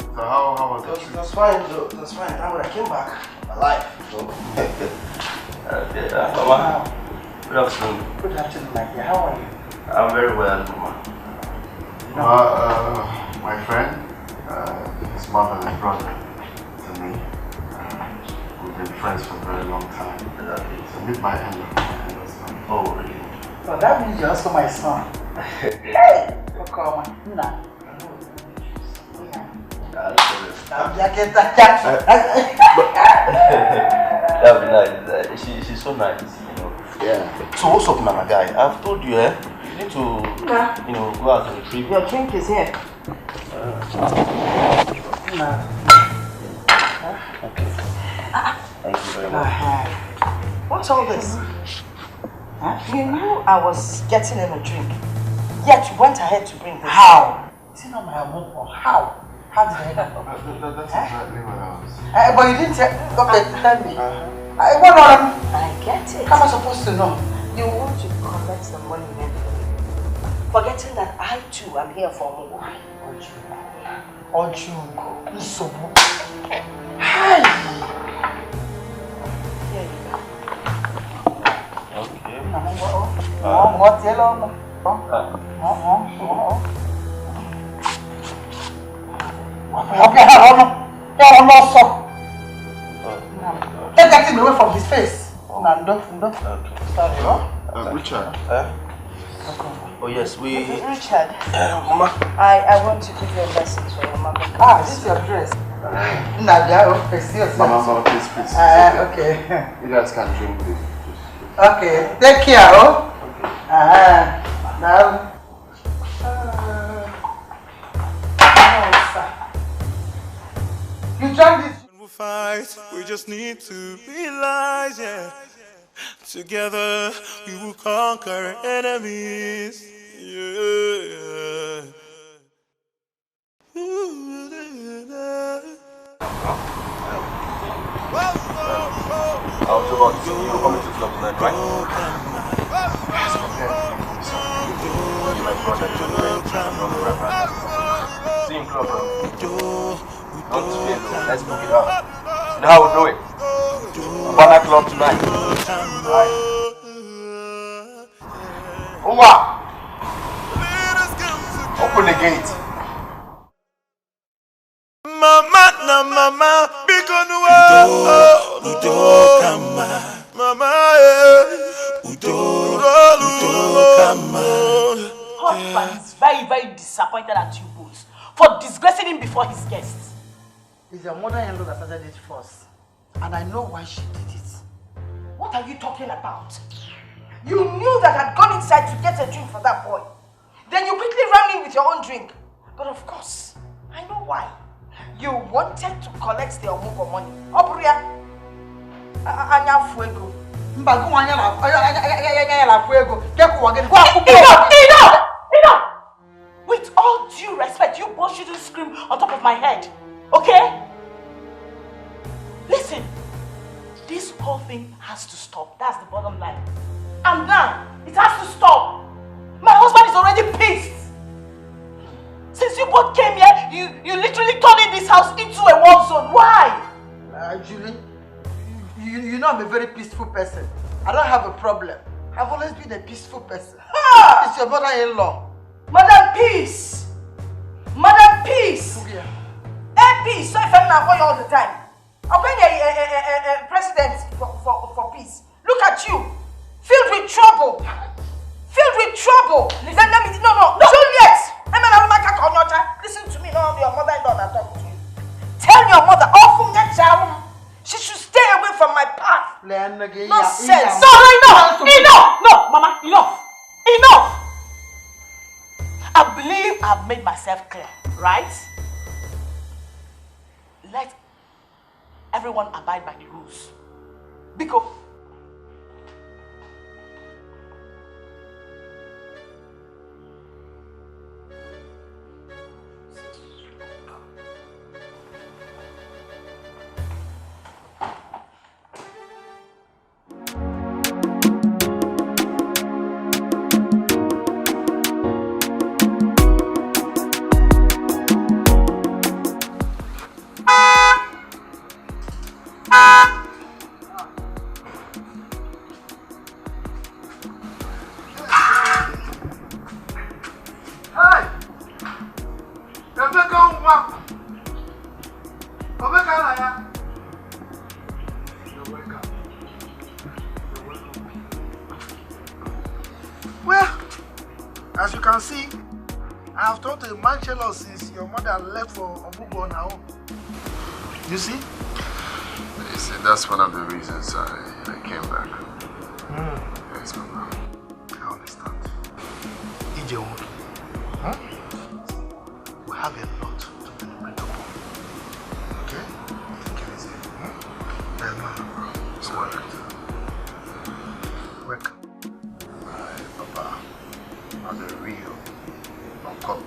So how was it? That's fine, though. That's fine. Now I came back alive. So. Mama, good afternoon. Good afternoon, my dear. How are you? I'm very well, Mama. My friend, his mother and brother to me. We've been friends for a very long time. So meet my in-laws. Oh, really? So that means you're also my son. Hey! Look, nah. That'd be nice. She's so nice, you know. Yeah. So what's up, Nana guy? I've told you, you need to, you know, go out and retrieve. Your drink is here. Okay. Thank you very much. What's all this? You knew I was getting him a drink, yet you went ahead to bring this. How? Is it not my home or how? How did I know? That's exactly what I was. But you didn't tell. Okay, tell me. What on? I get it. How am I supposed to know? You want to collect the money in everything, forgetting that I too am here for a while. Ojungo. Isobu. Hi. Here you go. Okay. Take that thing away from his face. Sorry. Richard. Oh yes, Richard. Mama. I want to give you a message for your mother. This is your dress. Mama, please. Okay. You guys can drink this. Okay. Take care, oh. Now. You drank this. When we fight, we just need to realize, yeah. Together we will conquer enemies. Yeah. I was about to see you coming to club tonight, right? Yes, My brother, see him club, bro. Don't fear, though. Let's book it up. You know how we'll do it? Banner club tonight. Right. Owa! Open the gate. Mama na mama, because Udo kama. Mama, Udo kama. Husband is very disappointed at you both for disgracing him before his guests. It's your mother-in-law that started it first. And I know why she did it. What are you talking about? You knew that I'd gone inside to get a drink for that boy. Then you quickly ran in with your own drink. But of course, I know why. You wanted to collect the Omugo money. Obria, Anya Fuego. Enough! With all due respect, you both shouldn't scream on top of my head. Okay? Listen, this whole thing has to stop. That's the bottom line. And now, it has to stop. My husband is already pissed. Since you both came here, you literally turned this house into a war zone. Why? Julie, you know I'm a very peaceful person. I don't have a problem. I've always been a peaceful person. Ah! It's your mother-in-law. Madam Peace! Madam Peace! Hey, Peace! So if I'm not for you all the time. I'm going a president for peace. Look at you! Filled with trouble! Filled with trouble! No, Juliet! Listen to me, not your mother-in-law that talk to you. Tell your mother, she should stay away from my path. Nonsense! Enough! No, Mama, enough! I believe I've made myself clear, right? Let everyone abide by the rules. Because since your mother left for Omugo now. You see? You see, that's one of the reasons I came back. Yes, Mama. I understand. Ije, we have a lot to deliberate upon. Okay? Take it easy. It's work. Work. Papa, on the real, Uncle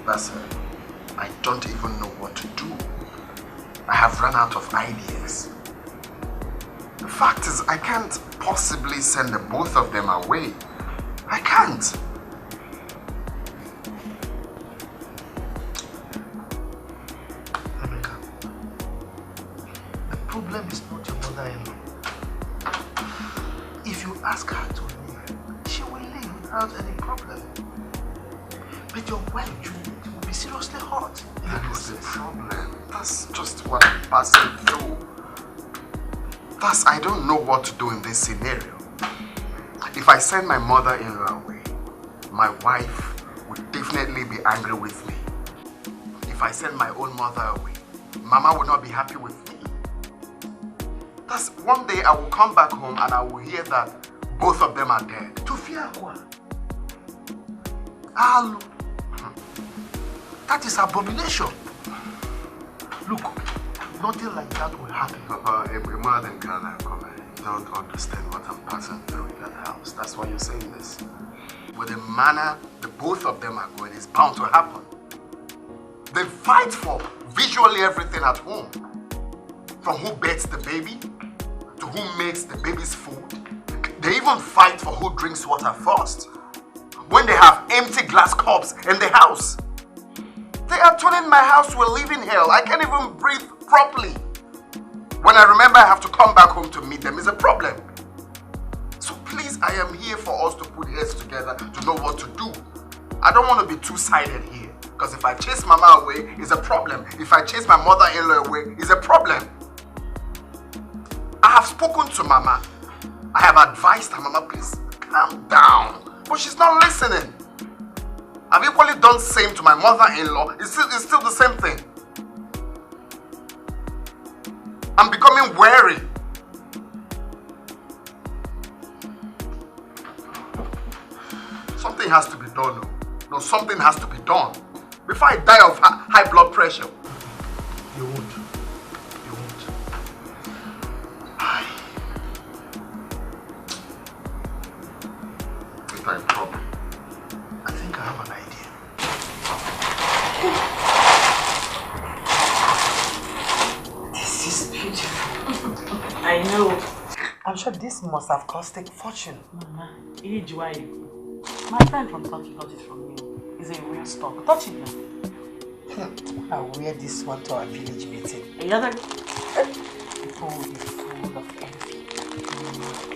That's it. I don't even know what to do. I have run out of ideas. The fact is, I can't possibly send the both of them away. I can't. Rebecca, the problem is not your mother-in-law. If you ask her to leave, she will leave without any problem. But your wife, Julie, will be seriously hurt. That is the problem. That's just what I'm passing through. Thus, I don't know what to do in this scenario. If I send my mother-in-law away, my wife would definitely be angry with me. If I send my own mother away, Mama would not be happy with me. Thus, one day I will come back home and I will hear that both of them are dead. To fear what? Alu. That is abomination. Look, nothing like that will happen. Papa, a mother than Ghana, you don't understand what I'm passing through in that house. That's why you're saying this. With the manner the both of them are going, it's bound to happen. They fight for visually everything at home. From who bathes the baby, to who makes the baby's food. They even fight for who drinks water first. When they have empty glass cups in the house. They are turning my house to a living hell. I can't even breathe properly. When I remember I have to come back home to meet them, it's a problem. So please, I am here for us to put heads together to know what to do. I don't want to be two-sided here. Because if I chase Mama away, it's a problem. If I chase my mother-in-law away, it's a problem. I have spoken to Mama. I have advised her, Mama, please calm down. But she's not listening. I've equally done the same to my mother-in-law. It's still the same thing. I'm becoming wary. Something has to be done. No, something has to be done. Before I die of high blood pressure. You won't. You won't. It's not a problem. I think I have an idea. This is beautiful. I know. I'm sure this must have cost a fortune. Mama, my friend from Turkey got it from you. It's a real stock. Touch it now. I'll wear this one to our village meeting. People will be full of envy.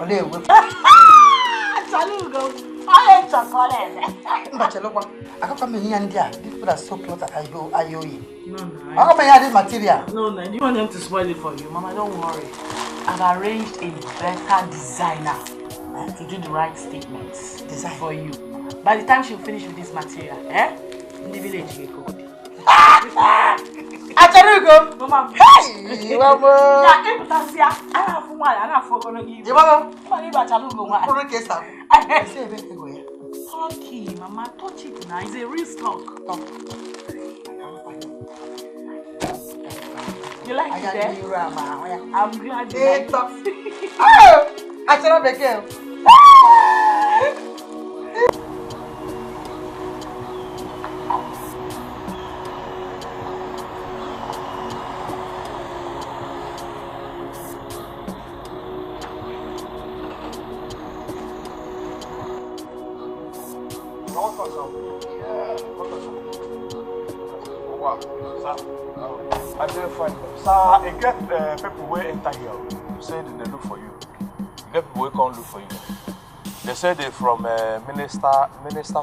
Only a whip. Chalugo. I ain't chocolate. I can't come in here and there. These people are so close at IOE. No. How come I had this material? No. Do you want them to spoil it for you? Mama, don't worry. I've arranged a better designer to do the right statements for you. By the time she'll finish with this material, in the village, you go. Acharugo! Mama, hey! Mama! Turkey, Mama, touch it now. It's a real stock. You like it, eh? I'm glad you like it. Oh! Acharugo! I didn't find them. Sir, I get people who enter here. You say they look for you. You get people who can't look for you. They say they're from minister of Minister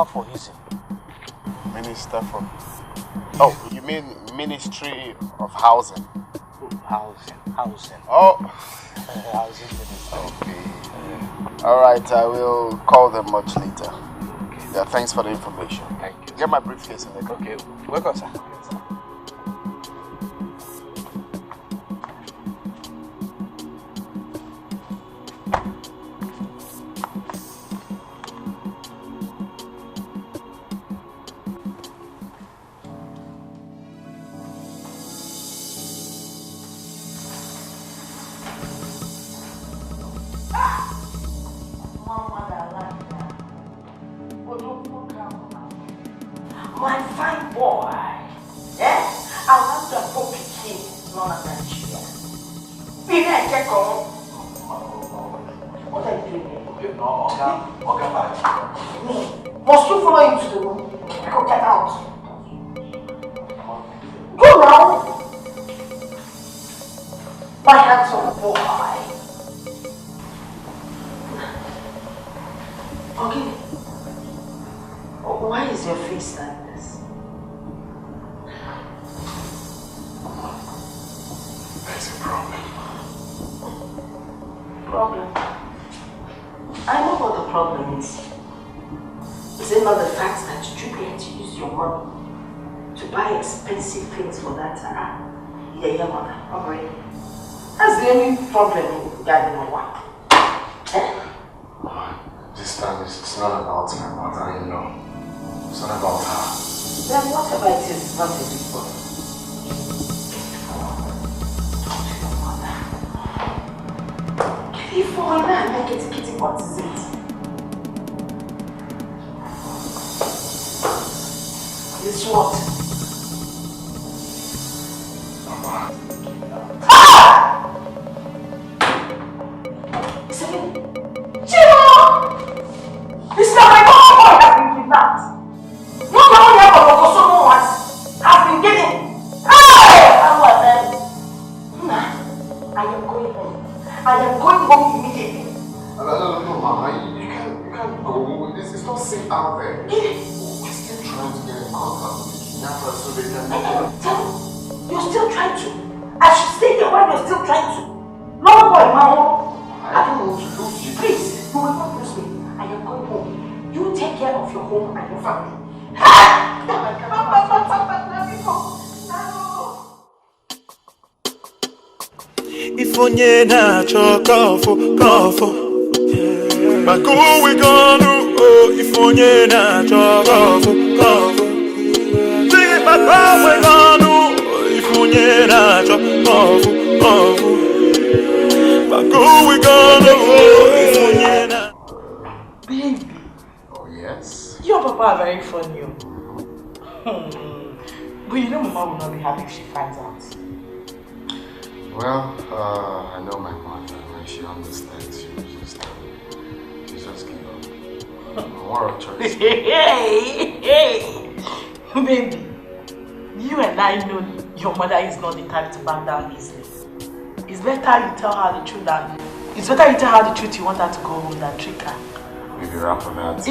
for Hissing. Minister for... Oh, you mean Ministry of Housing? Housing. Oh. Housing Minister. Okay. Alright, I will call them much later. Okay. Yeah, thanks for the information. Thank you. Get my briefcase in there. Okay, welcome, sir. My fine boy, I want to book a king, none of Nigeria. Be there, get on. What are you doing here? Okay, fine. Me, must you follow him to the room? I could get out. Go now. My handsome boy. Okay. Why is your face like this? There's a problem. Problem? I know what the problem is. Is it not the fact that you get to use your money to buy expensive things for that your mother? Alright. That's the only problem in guiding my wife. This time it's not about my mother-in-law. It's not about her. Then whatever it is not a big problem. If I make it kitty, what is it? It's what? Mama. This is not my boy has been kidnapped. Not the only one of Kosovo has been getting. Hey! out there. We're still trying to get in contact with the kidnappers so they can make it. You're still trying to? I should stay here while you're still trying to. No boy, Mama. I don't want to lose you. Please, you will not lose me. I am going home. You take care of your home and your family. If onye na-achọ kọfụ ma ka o wega ọnụ if onye na-achọ kọfụ sing ma ka o wega ọnụ if onye na-achọ kọfụ ma ka o wega ọnụ if onye na. Baby. Oh yes? Your papa are very funny. But you know Mama will not be happy if she finds out. Well, I know my mother. When she understands, she just give up. More of choice. Hey! Baby, you and I know your mother is not the type to back down easily. It's better you tell her the truth you want her to go home than trick her. Maybe rap on that.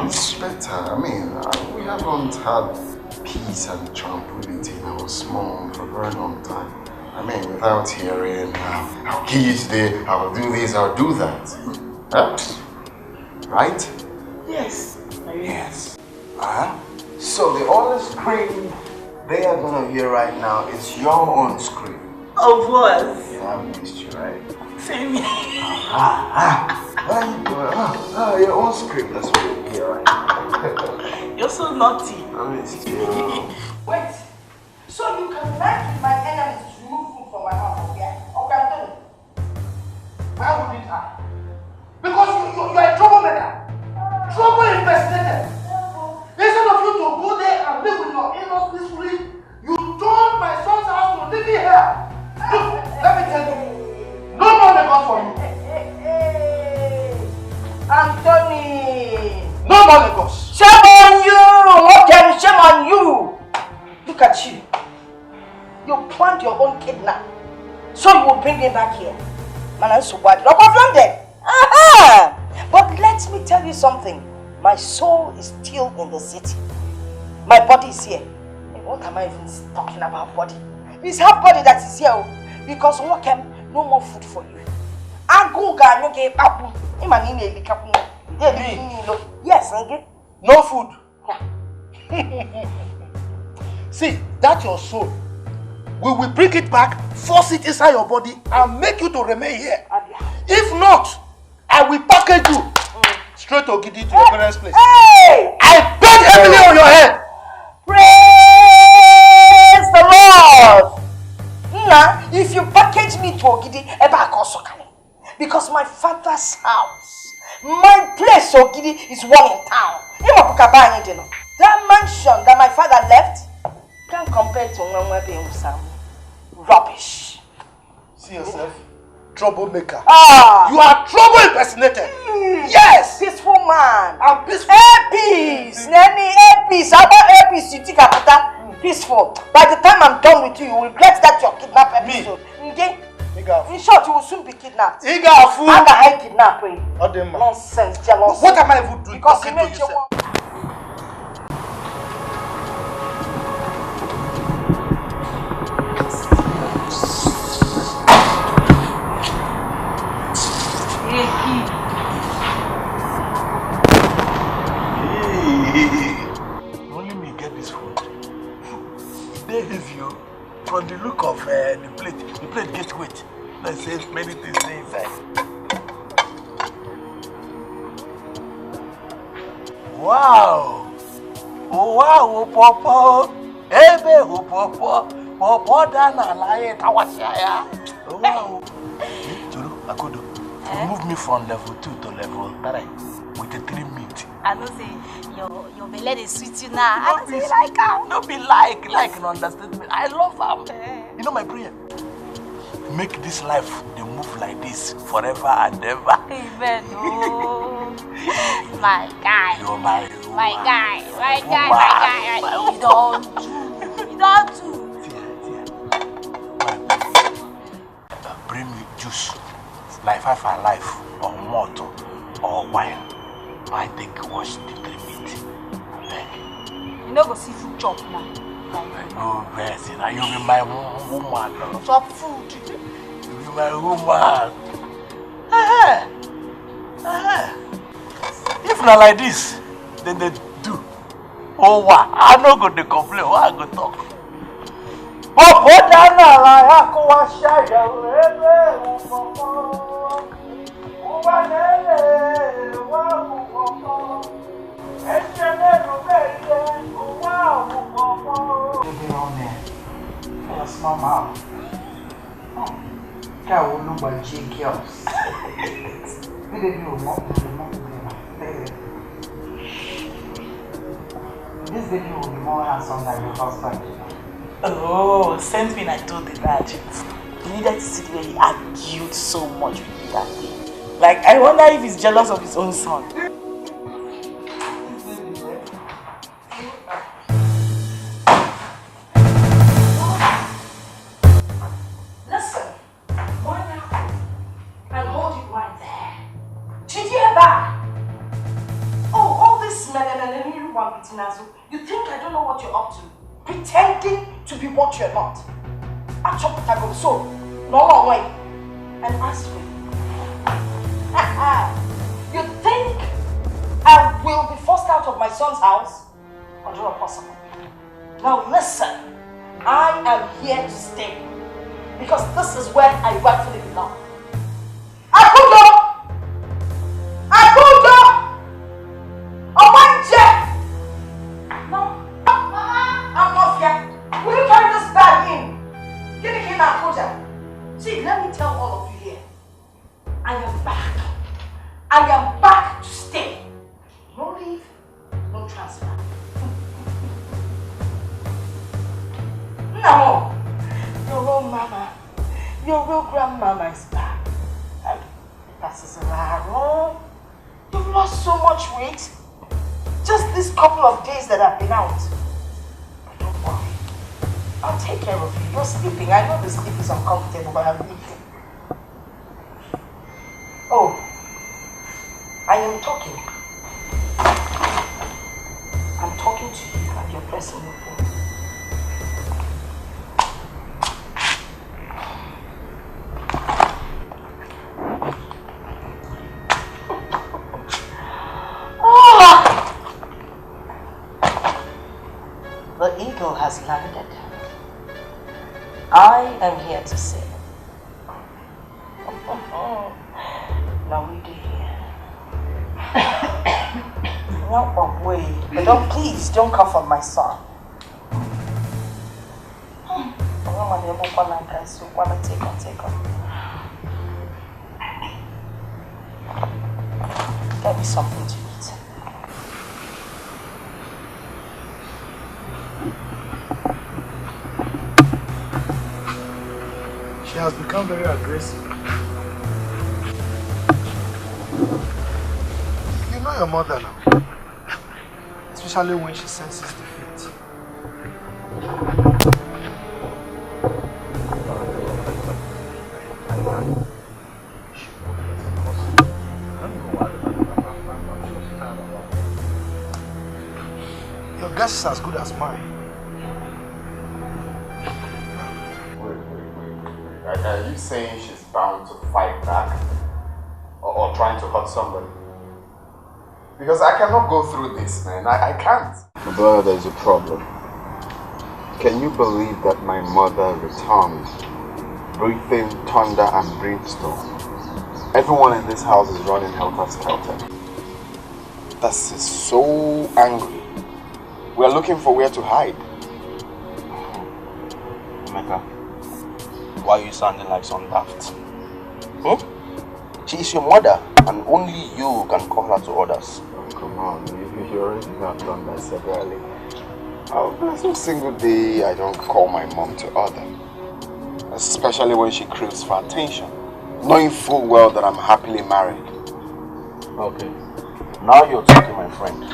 It's better. I mean, we haven't had peace and tranquility in our small for a very long time. I mean, without hearing, I'll kill you today, I will do this, I'll do that. Huh? Right? Yes. Yes. So the only scream they are gonna hear right now is your own scream. Of what? Yeah, I missed you, right? Same here. Your own scream, that's what you hear right now. You're so naughty. I missed you. Wait. So you can lie with my enemies to remove food from my house, yeah? Okay, I'm telling you. Why wouldn't I? Because you're a troublemaker. Trouble infested. Instead of you to go there and live with your in-laws peacefully, you turned my son's house to live here. Look, let me tell you. No more Lagos for you. Anthony. No more Lagos. Shame on you! Okay, shame on you! Look at you. You planned your own kidnap. So you will bring him back here. Man, I'm so bad. Look of London. But let me tell you something. My soul is still in the city. My body is here. And what am I even talking about body? It's half body that is here. Because no more food for you. Yes, no food. See, that's your soul. We will bring it back, force it inside your body, and make you to remain here. If not, I will package you straight to Ogidi to your parents' place. Hey! I bet heavily on your head. Praise the Lord! Nah, if you package me to Ogidi, because my father's house, my place Ogidi is one in town. That mansion that my father left can't compare to Sam. Rubbish. See yourself, troublemaker. You are trouble impersonated. Yes. Peaceful man. I'm peaceful. Peace. Peace. How about peace? You think I'm peaceful. By the time I'm done with you, you will regret that your kidnap episode. Okay? In short, you will soon be kidnapped. And I kidnap you. Nonsense, jealous. What am I even doing? Because you made your one. Only me get this food. They have you from the look of the plate. The plate gets wet. Let's say many things inside. Wow! Oh wow, Papa! Ebe Papa! Papa dana laye tawashaya. Oh wow! Juru, Akodo, move me from level 2 to level 3 with a 3 meat. I know say your belly is sweet you now. I don't say like her. No be like an understatement. I love her. You know my prayer? Make this life they move like this forever and ever. Amen. Oh, my guy. You're my guy. You don't do. Bring me juice, like 5 alive, or malt, or wine. I think wash the meat. You no go see food chop now. No, Bessie, now you be my woman. Chop food. You be my woman. If not like this, then they do. Oh, wow. I no go to complain. Why I go talk? Oh, Dana, I go wash Small mouth. Guy will look like J girls. This baby will be more handsome than your husband. Oh, sent me and I told the dad. You needed to see the way he argued so much with me that day. Like, I wonder if he's jealous of his own son. Listen, one now, and hold it right there. Did you ever? Oh, all this you think I don't know what you're up to? Pretending to be what you're not. I chop it, I go so. No long way. And ask me. You think I will be forced out of my son's house? Or not possible. Now listen, I am here to stay. Because this is where I rightfully belong. Akudo! No, I'm not here. Will you carry this bag in? Give me Akudo. See, let me tell all of you here. I am back. I am back to stay. No leave, no transfer. No, your real mama, your real grandmama is back. And that is rare. You've lost so much weight. Just this couple of days that I've been out. But don't worry. I'll take care of you. You're sleeping. I know the sleep is uncomfortable, but I'm leaving. Oh, I am talking. I'm talking to you and you're pressing your phone. The eagle has landed. I am here to say, now we do here. No way, but don't please don't cough on my son. Take on. Get me something to eat. She has become very aggressive. You know your mother now. Especially when she senses defeat. Your guess is as good as mine. Are you saying she's bound to fight back? Or trying to hurt somebody? Because I cannot go through this, man. I can't. Brother, there's a problem. Can you believe that my mother returned, breathing thunder and brimstone? Everyone in this house is running helter-skelter. This is so angry. We're looking for where to hide. Emeka, why are you sounding like some daft? She is your mother, and only you can call her to orders. Oh, come on, you already have done that severally. There's no single day I don't call my mom to order. Especially when she craves for attention, knowing full well that I'm happily married. Okay, now you're talking, my friend.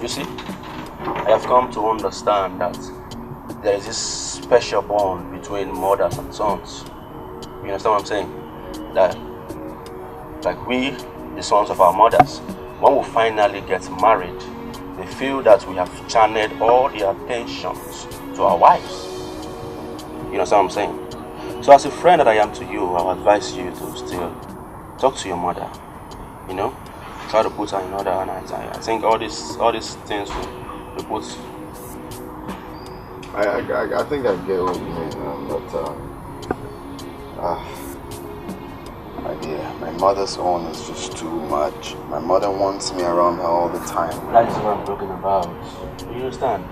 You see, I have come to understand that there is this special bond between mothers and sons. You understand what I'm saying? That, like we, the sons of our mothers, when we finally get married, they feel that we have channeled all the attentions to our wives. You know what I'm saying? So as a friend that I am to you, I would advise you to still talk to your mother. You know? Try to put her in order, and I think all these things will put. I think I get what you mean, but my dear, my mother's own is just too much. My mother wants me around her all the time. That is what I'm talking about. You understand?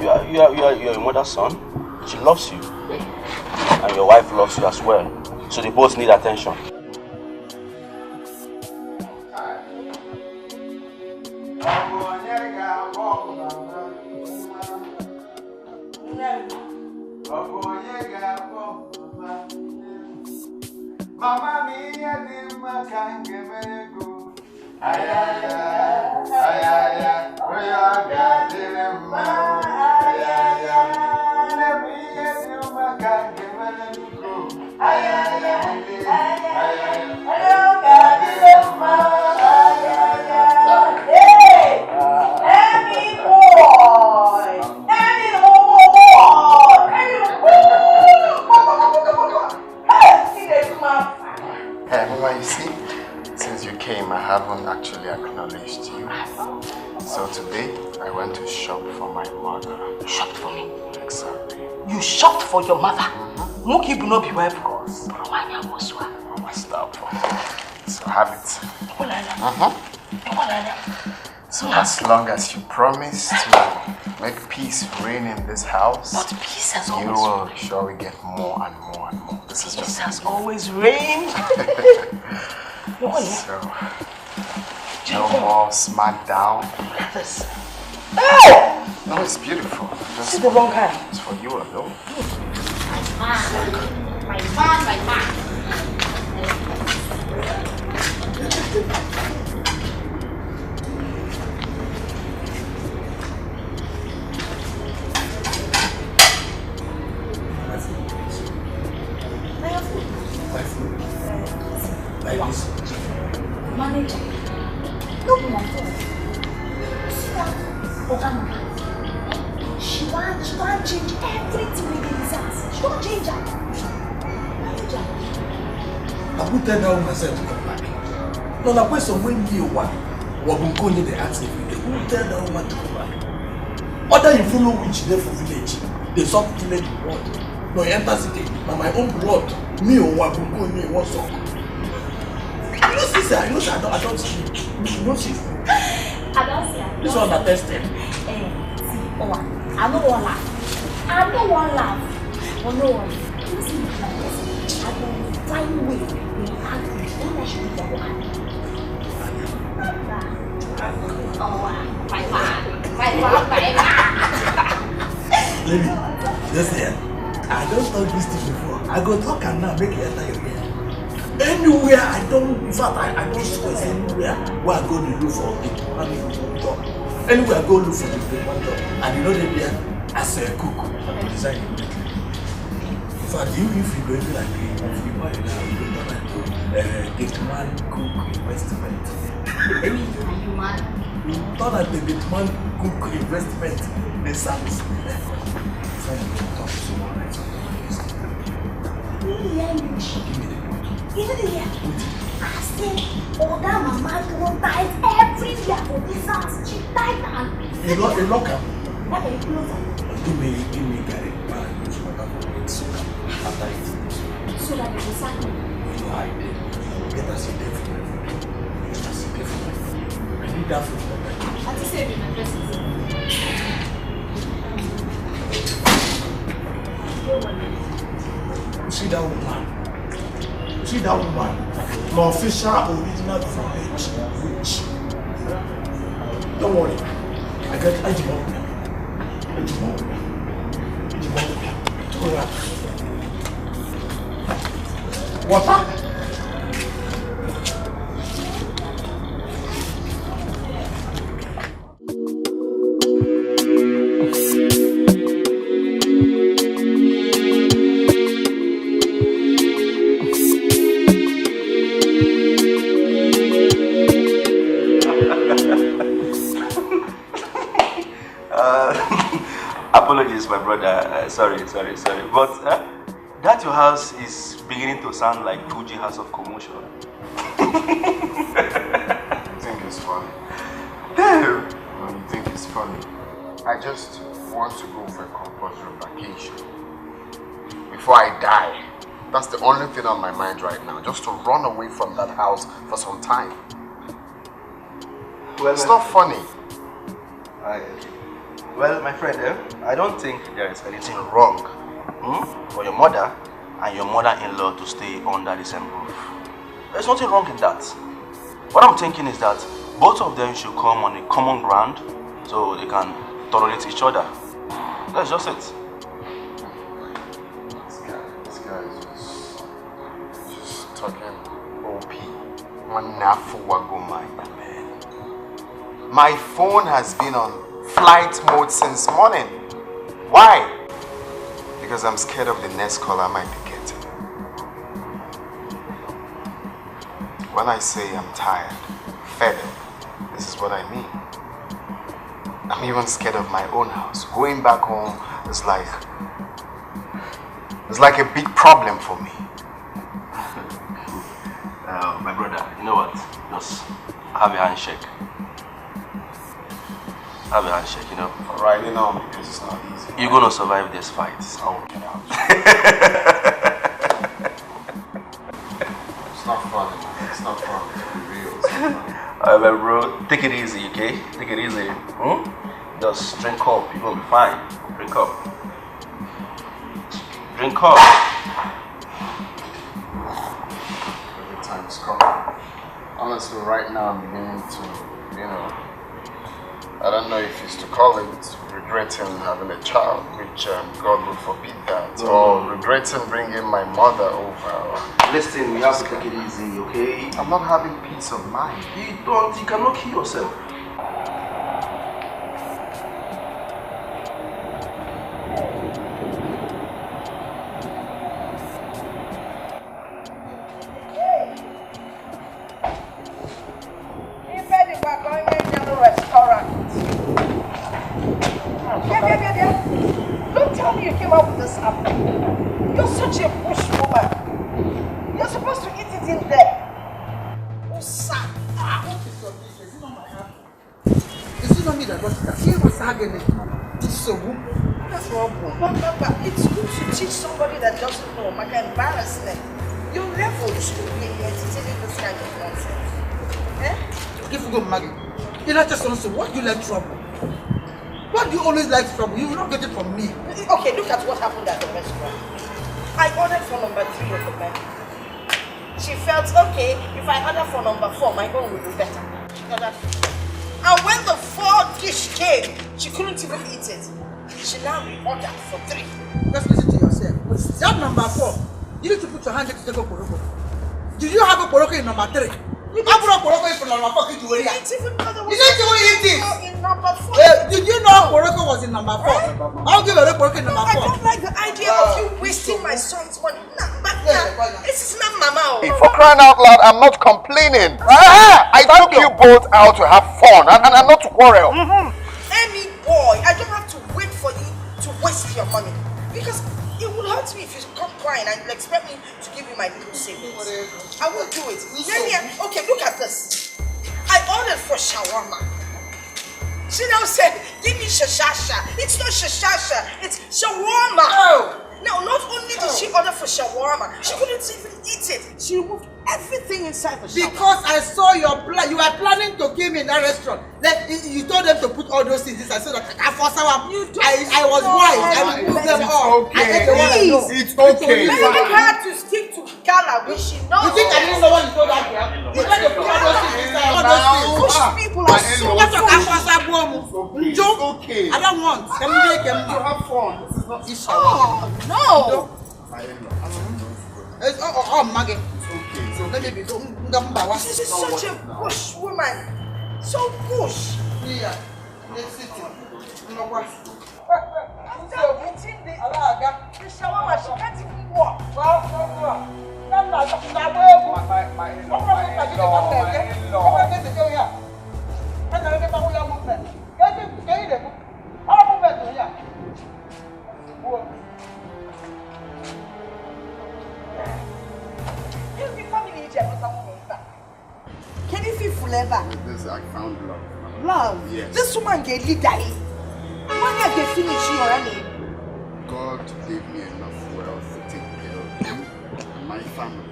You are your mother's son. She loves you, and your wife loves you as well. So they both need attention. Mama mia di makange mego. Ayaya, ayaya, oya gadire ma. Ayaya, mia di makange mego. Ayaya, ayaya, oya gadire ma. Ayaya, Hey, any boy, any Hey, Mama, you see, since you came, I haven't actually acknowledged you. So today, I went to shop for my mother. Shop for me? Exactly. You shopped for your mother? Muki no be wife, of course. Mama, stop. So have it. So as long as you promise to make peace reign in this house, but peace has you always will surely get more and more and more. This is just has always reigned. So, no more smackdown. No, it's beautiful. This is the wrong kind. It's for you alone. My man. Like this. Manager, no be my fault. See that Oga Mama? She want change everything within this house. She don't change her. Manager. I will tell that myself to come back. No, the question when you want, what will go in the ask every day. Who tell that woman to come back? Other you follow which they for village, they stop killing the blood. No, you enter city, now my own blood, me or what will go in me, what's up? I know sister, I don't see. You know she. I don't see her. This one that tested. See, I don't want laugh. But no one. You see me like this. I don't find way. They angry. Don't let you be the one. My man. Lady, listen. I don't talk this thing before. I go talk and now make it enter your bed. Anywhere I don't, in fact, I don't swear anywhere where I go to look for a job. Anywhere I go look for a job, and you know they there as a cook, I design immediately. In fact, if you go into like if you marry now, you go to get man cook investment. You thought that the get man cook investment, the service. You know the year? I said, Oga Mama don't tight everywhere for this house. She tight and... You lock up? That can close up. Give me Gary. Use water for it so that after it. So that it will sack me. You know how I did. Get us a day for me. I need that food. I just said in my presence. See that woman? See that woman? My official original from H. Don't worry. I got Ajimon. Water? Please, my brother. Sorry. But that your house is beginning to sound like Fuji House of Commotion. You think it's funny? No, you think it's funny. I just want to go for a compulsory vacation. Before I die. That's the only thing on my mind right now. Just to run away from that house for some time. Well, it's not funny. Well, my friend, I don't think there is anything wrong for your mother and your mother-in-law to stay under the same roof. There's nothing wrong in that. What I'm thinking is that both of them should come on a common ground so they can tolerate each other. That's just it. This guy is just talking OP. One nafu wago man. My phone has been on flight mode since morning. Why? Because I'm scared of the next call I might be getting. When I say I'm tired, fed up, this is what I mean. I'm even scared of my own house. Going back home is like a big problem for me. My brother, you know what? Just have a handshake. Have a handshake, you know. Alright, you know, because it's not easy. You're gonna survive this fight. Oh, get out. It's not funny. It's not funny. To be real. It's not funny. Alright, bro. Take it easy, okay? Take it easy. Just drink up. You're gonna be fine. Drink up. Drink up. The time's coming. Honestly, right now I'm beginning to, I don't know if it's to call it regretting having a child, which God will forbid that, or regretting bringing my mother over. Listen, you have to take it easy, okay? I'm not having peace of mind. You cannot kill yourself. Don't tell me you came out with this apple. You're such a bush woman. You're supposed to eat it in there. Is it not me that got that? She was hugging it. It's so good. That's wrong. But it's good to teach somebody that doesn't know. Like embarrassment. Your level should be entertaining this kind of nonsense. If you go Maggie, you're not just answer. What do you like trouble? What do you always like trouble? You will not get it from me. Okay, look at what happened at the restaurant. I ordered for number 3 of the menu. She felt, okay, if I order for number 4, my own will be better. She ordered 4. And when the 4th dish came, she couldn't even eat it. She now reordered for 3. Just listen to yourself. That number 4, you need to put your hand to take a poroko. Did you have a poroko in number 3? You didn't even know the in number 4. Did you know poroko was in number 4? I'll give her a poroko in number 4. I don't like the idea of you wasting my son's money. This is not mama. For crying out loud, I'm not complaining. I took you both out to have fun and not to quarrel. Emmy boy, I don't have to wait for you to waste your money. Because it will hurt me if you come crying and you expect me to give you my little savings. I will do it. Okay, look at this. I ordered for shawarma. She now said, give me shashasha. It's not shashasha, it's shawarma. Now, not only did she order for shawarma, she couldn't even eat it. She removed everything inside the shawarma. Because I saw your plan. You were planning to give me in that restaurant. Like, you told them to put all those things inside. So that I was wise. I removed them all. It's okay. Maybe you had to stick to Gala, which she knows. You think I didn't know what you told that girl? You tried to put all those things inside. All those things. Push people are so It's okay. I don't want. Can you make them have fun? This is not no. It's Maggie. It's okay. Let me be so. This is such a bush woman. So bush. Yeah. Let's sit. After eating the shawarma, she can't even walk. Can you feel forever? This I found love. Love? Yes. This woman get leader. When I get finished, you already. God gave me enough wealth to take care of you and my family,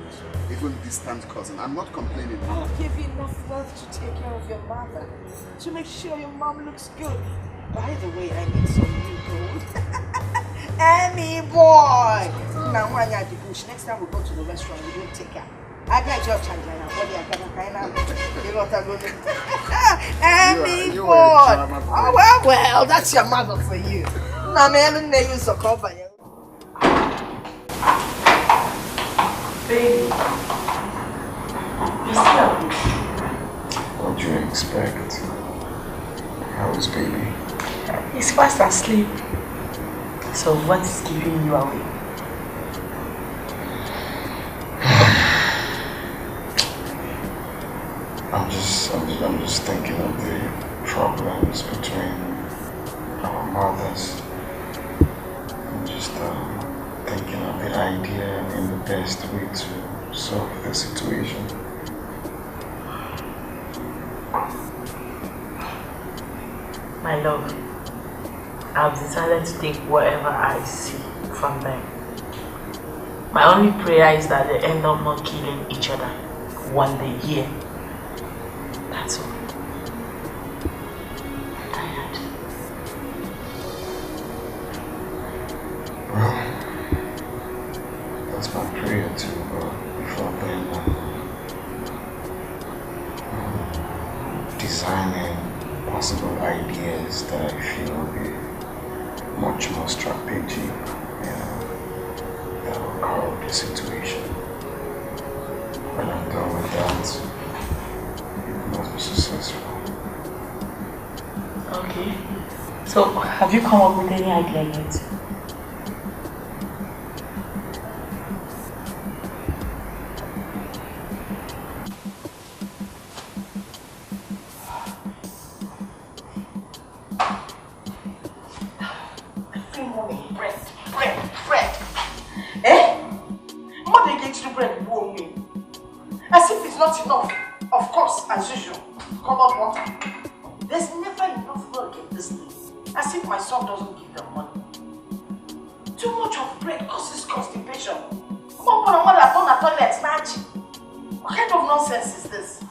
even distant cousin. I'm not complaining. God gave you enough wealth to take care of your mother, to make sure your mom looks good. By the way, I need some new gold. Any boy! Now, when you're at the bush, next time we go to the restaurant, we don't take her. I got your charge now. What are you kind of you know what I'm going to Any boy! Oh, well, that's your mother for you. Now, man, I'm going to use a cover. Baby, you still up? What do you expect? How is baby? He's fast asleep. So what is keeping you awake? I'm just thinking of the problems between our mothers. I'm just thinking of the idea and the best way to solve the situation. My love, I've decided to take whatever I see from them. My only prayer is that they end up not killing each other one day here. That's all. I'm tired. Well, that's my prayer too, but before then, designing possible ideas that I feel will be much more strategic, that will curb the situation. When I'm done with that, it must be successful. Okay. So, have you come up with any idea yet? As if it's not enough. Of course, as usual. Colored water. There's never enough milk in this thing. As if my son doesn't give them money. Too much of bread causes constipation. What kind of nonsense is this?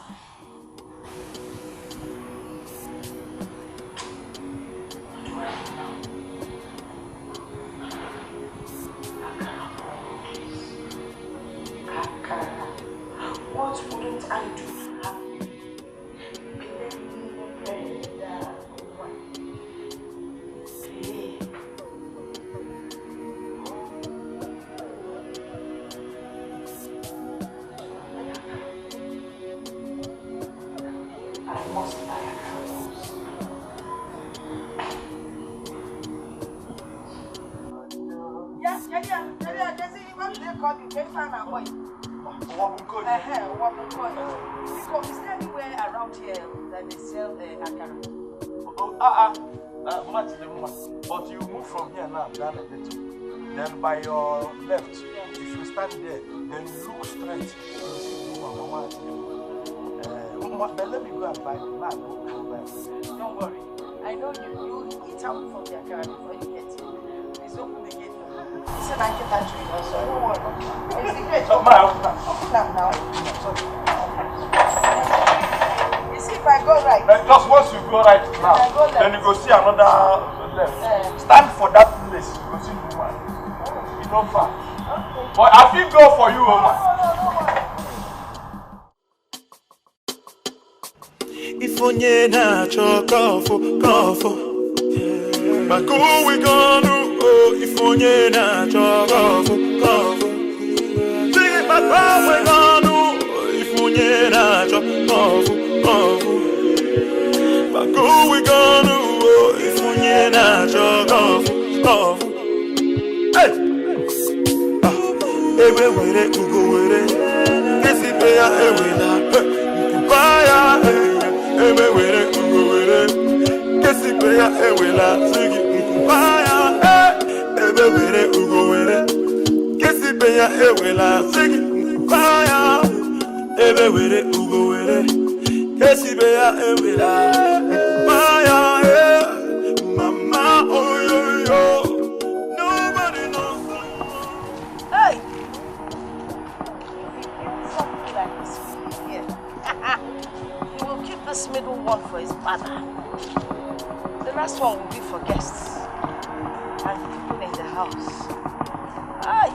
What wouldn't I do to have I must buy a house. Yeah, Jesse, what do they call you? Because is there anywhere around here that they sell akara? But you move from here now, down a little. Then by your left, if you stand there, then you look straight. You see Mama. But let me go and buy the man. Don't worry. I know you eat out from the akara before you get here. Please open the gate for me. It's an architecture also. Don't worry. It's the gate. Open up now. You see if I go right. Just once you go right now, then you go see another left. Stand for that place. You go see the woman. You don't far. Okay. But I feel go for you, woman. If onye na chokofo but go we gonna oh if onye na chokofo sing it but go we gonna if onye na chokofo but go we gonna oh if onye na chokofo hey ewe were ugo were kesi pe ya ewe na baya ebe were ugo were kesi pe ya ewela sigi nkubaya ebe were ugo were kesi pe ya ewela sigi nkubaya ebe were ugo were Esibea ewela. Maya, mama, oh yo yo. Nobody knows. Hey! Something like this here. He will keep this middle one for his mother. The last one will be for guests and people in the house. Ay,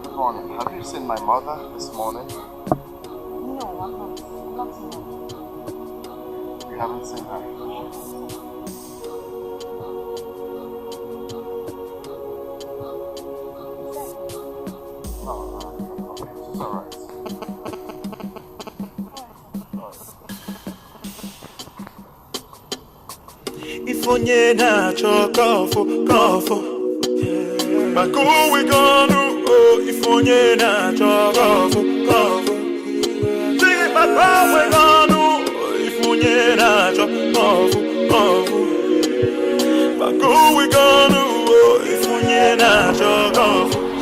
Good morning. Have you seen my mother this morning? No, I'm not seeing her. You haven't seen her? Oh, okay. It's alright. If onye na kofo. But go we gonna oh if onye na kofo. Sing it but go we gonna if onye na kofo. But go we gonna oh if onye na kofo.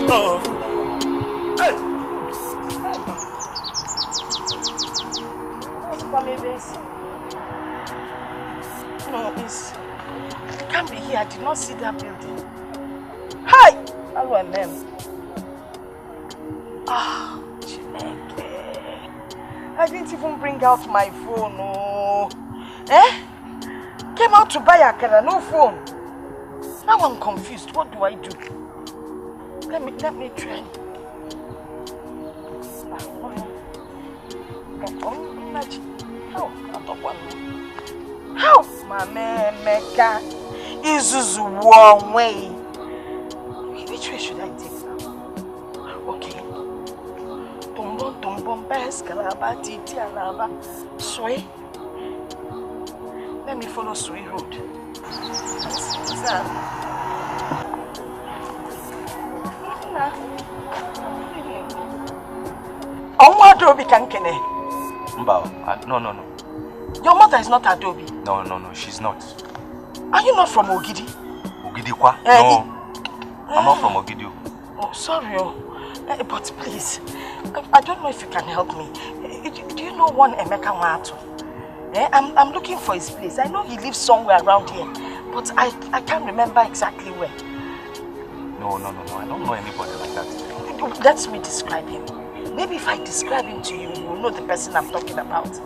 Hey. No, it can't be here. I did not see that building. Hi! Hello, MM. Ah, Chineke. I didn't even bring out my phone. Oh. Came out to buy a car, no phone. Now I'm confused. What do I do? Let me try. How? Mama Mecca is one way. Which way should I take now? Okay. Tumbom, Escalaba, Titi, Alaba, Sway. Let me follow Sway Road. What's that? Adobe Kankene. No. Your mother is not Adobe. No, she's not. Are you not from Ogidi? Ogidi kwa? No. I'm not from Ogidi. Oh, sorry. But please, I don't know if you can help me. Do you know one Emeka Wato? I'm looking for his place. I know he lives somewhere around here, but I can't remember exactly where. No. I don't know anybody like that. Let me describe him. Maybe if I describe him to you, you will know the person I'm talking about.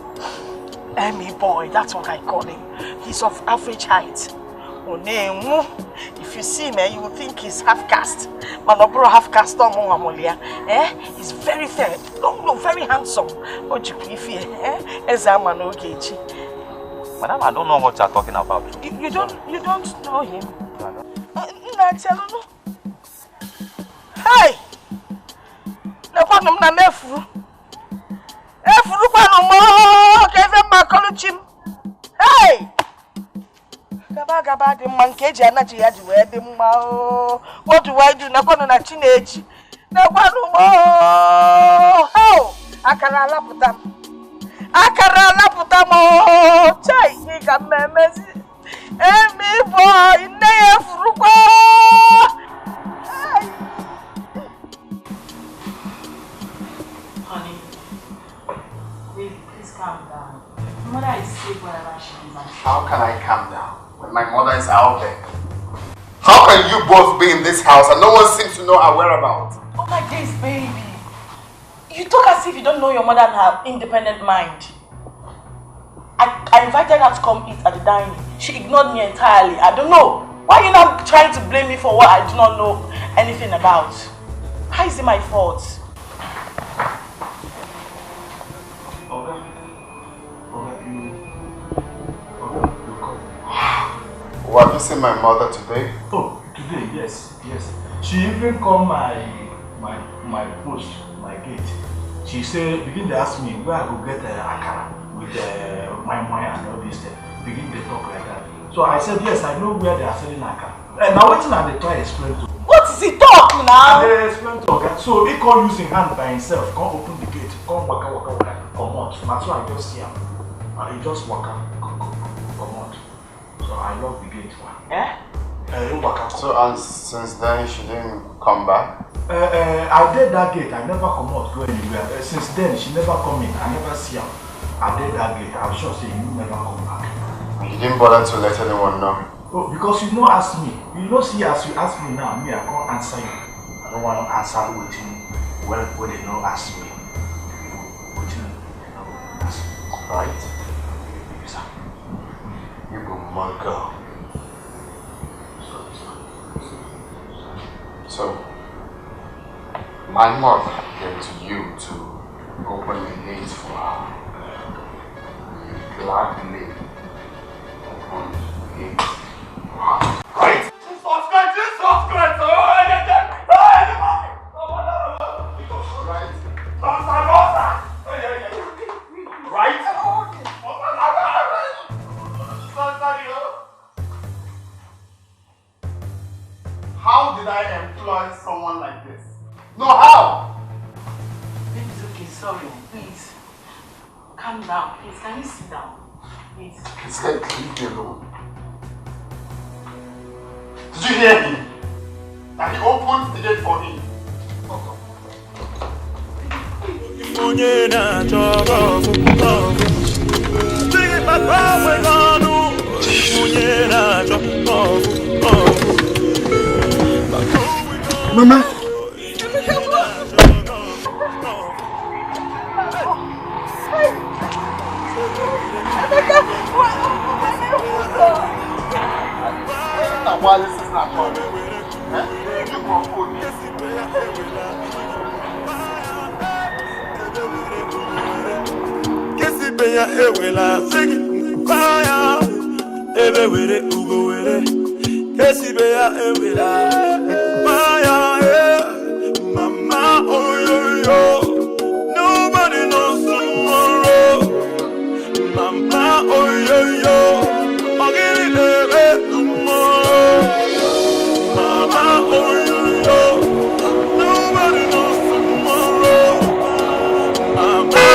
Emmy boy, that's what I call him. He's of average height. If you see him, you will think he's half caste. Manobro half caste. He's very fair, no, very handsome. Madam, I don't know what you're talking about. You don't know him? Hey! Hey! Gaba the monkey energy had to wear the mao. What do I do? Nakono na chineji. Nakwanu mo. How? Akara laputa mo. Chai, he can memezi. Emi boy, ne fruko. Honey, baby, please calm down. Mother is safe wherever she is. How can I calm down when my mother is out there? How can you both be in this house and no one seems to know our whereabouts? Oh my days, baby. You talk as if you don't know your mother and her independent mind. I invited her to come eat at the dining. She ignored me entirely. I don't know. Why are you now trying to blame me for what I do not know anything about? How is it my fault? Well, have you seen my mother today? Oh, today, yes. She even called my post, my gate. She said, begin to ask me where I could get akara with my and all this thing. Begin to talk like that. So I said, yes, I know where they are selling Naka. And now waiting and they try to explain to me. What is he talking now? And they explain to her. So he can't use his hand by himself, can't open the gate, can't waka, come out. That's why I just see him. And he just waka, come out. So I lock the gate for him. Eh? So and since then she didn't come back? I did that gate, I never come out, go anywhere. Since then she never come in, I never see her. I did that gate, I'm sure say you never come back. You didn't bother to let anyone know? Oh, because you don't ask me. You don't see as you ask me now, me I can't answer you. I don't want to answer with you when they don't ask me. What you know, ask me. Right? Yes, sir. You go my girl. So, my mother came to you to open the gate for her. You gladly opened the gate for her. Right? How did I employ someone like this? No, how? It's okay, sorry. Please. Calm down. Please, can you sit down? Please. He said, leave me alone. Did you hear him? That he opened the gate for him. Mama. Why this is not coming? You won't put me. Kesibeya ewela sing fire ebe were ugo were Kesibeya ewela fire mama oyoyo nobody knows tomorrow mama oyoyo ogiri ebe tomorrow mama oyoyo nobody knows tomorrow mama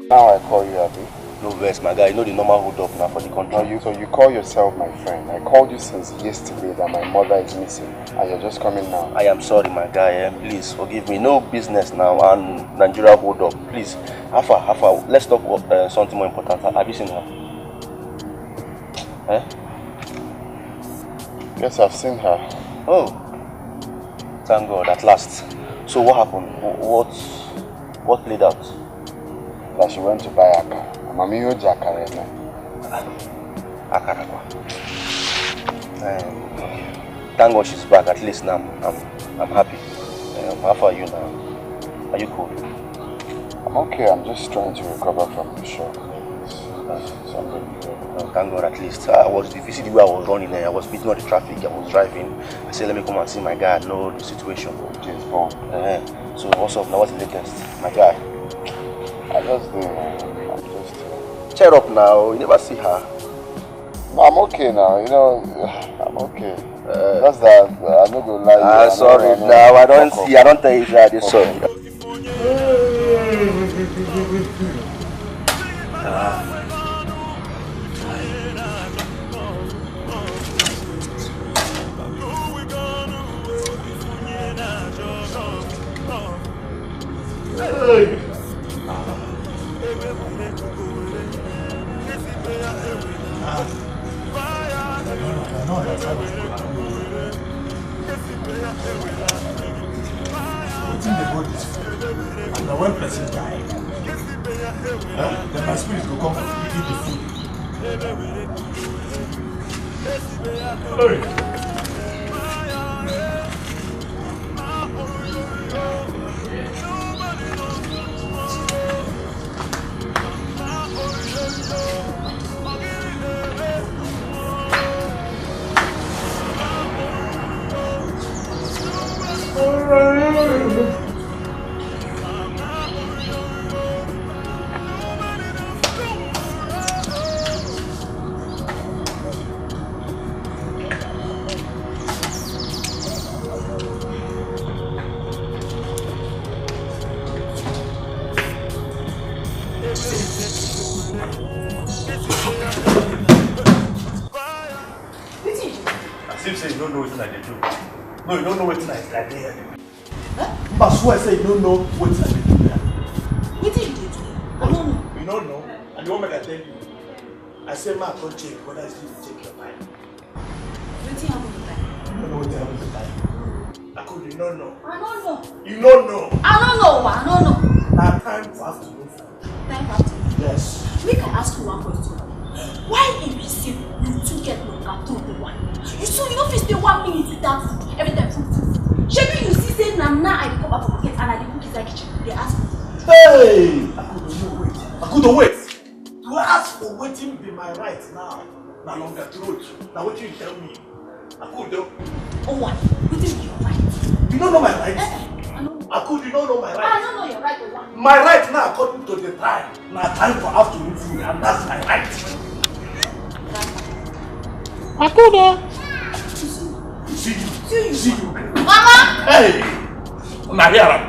Now I call you Abi. No vex, my guy. You know the normal hold up now for the country. So you call yourself my friend. I called you since yesterday that my mother is missing, and you're just coming now. I am sorry, my guy. Please forgive me. No business now and Nigeria hold up. Please, Hafa. Let's talk about something more important. Have you seen her? Eh? Yes, I've seen her. Oh, thank God, at last. So what happened? What played out? That she went to buy Aka. Mami Hoja Aka. Thank God she's back. At least now I'm happy. How far are you now? Are you cool? I'm okay. I'm just trying to recover from the shock. Thank God, at least. You see the way I was running there. I was beating on the traffic. I was driving. I said, let me come and see my guy. I know the situation. James Bond. So what's up now? What's the latest? My guy. I'm just cheer up now. You never see her. No, I'm okay now. You know, I'm okay. Just that I'm not gonna lie. Sorry. Now I don't see. I don't tell you that. Sorry. And when person die, then my spirit will come to eat the food. No, you don't know what tonight is like there. But I say you don't know what tonight is there. What did you do? I don't know. You don't know? And the moment I tell you, I say, man, don't check whether it's going to take your time. What happened to time? You don't know what happened to time. I could, you don't know. I don't know. You don't know. I don't know. Now time for afternoon food. Time for afternoon? Yes. Make I ask you one question. Why in receive you two get longer to the one? You saw you don't face the 1 minute without food. Every time food. Maybe you see say now I come back from market and I cook inside kitchen. They ask me. Hey! I couldn't wait. To ask for waiting be my right now. No longer truth. Now what you tell me? I couldn't. Oh what? What is your right? You don't know my right? I know. You don't know my right? I don't know your right or what? My right now according to the time. Now time for afternoon food and that's my right. I couldn't. See you. Mama! Hey! Now here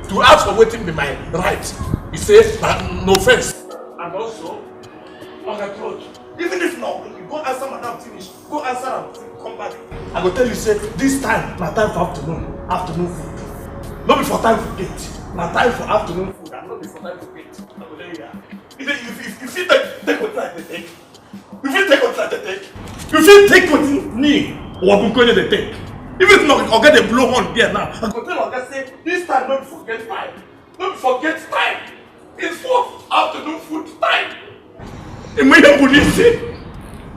to ask for waiting be my right. He says no offense. And also, on the throat. Even if not, you go answer madam finish. Go answer and come back. I go tell you say this time na time for afternoon food. Not before time for gate. Na time for afternoon food and not before time for gate. I go tell you that. If you take what I take. If you take what I take. If you take what me or I'm going to take. If it's not, I'll get a blow on there now. I go tell Oga say this time don't forget time. Don't forget time. It's for afternoon food time. Imuye police.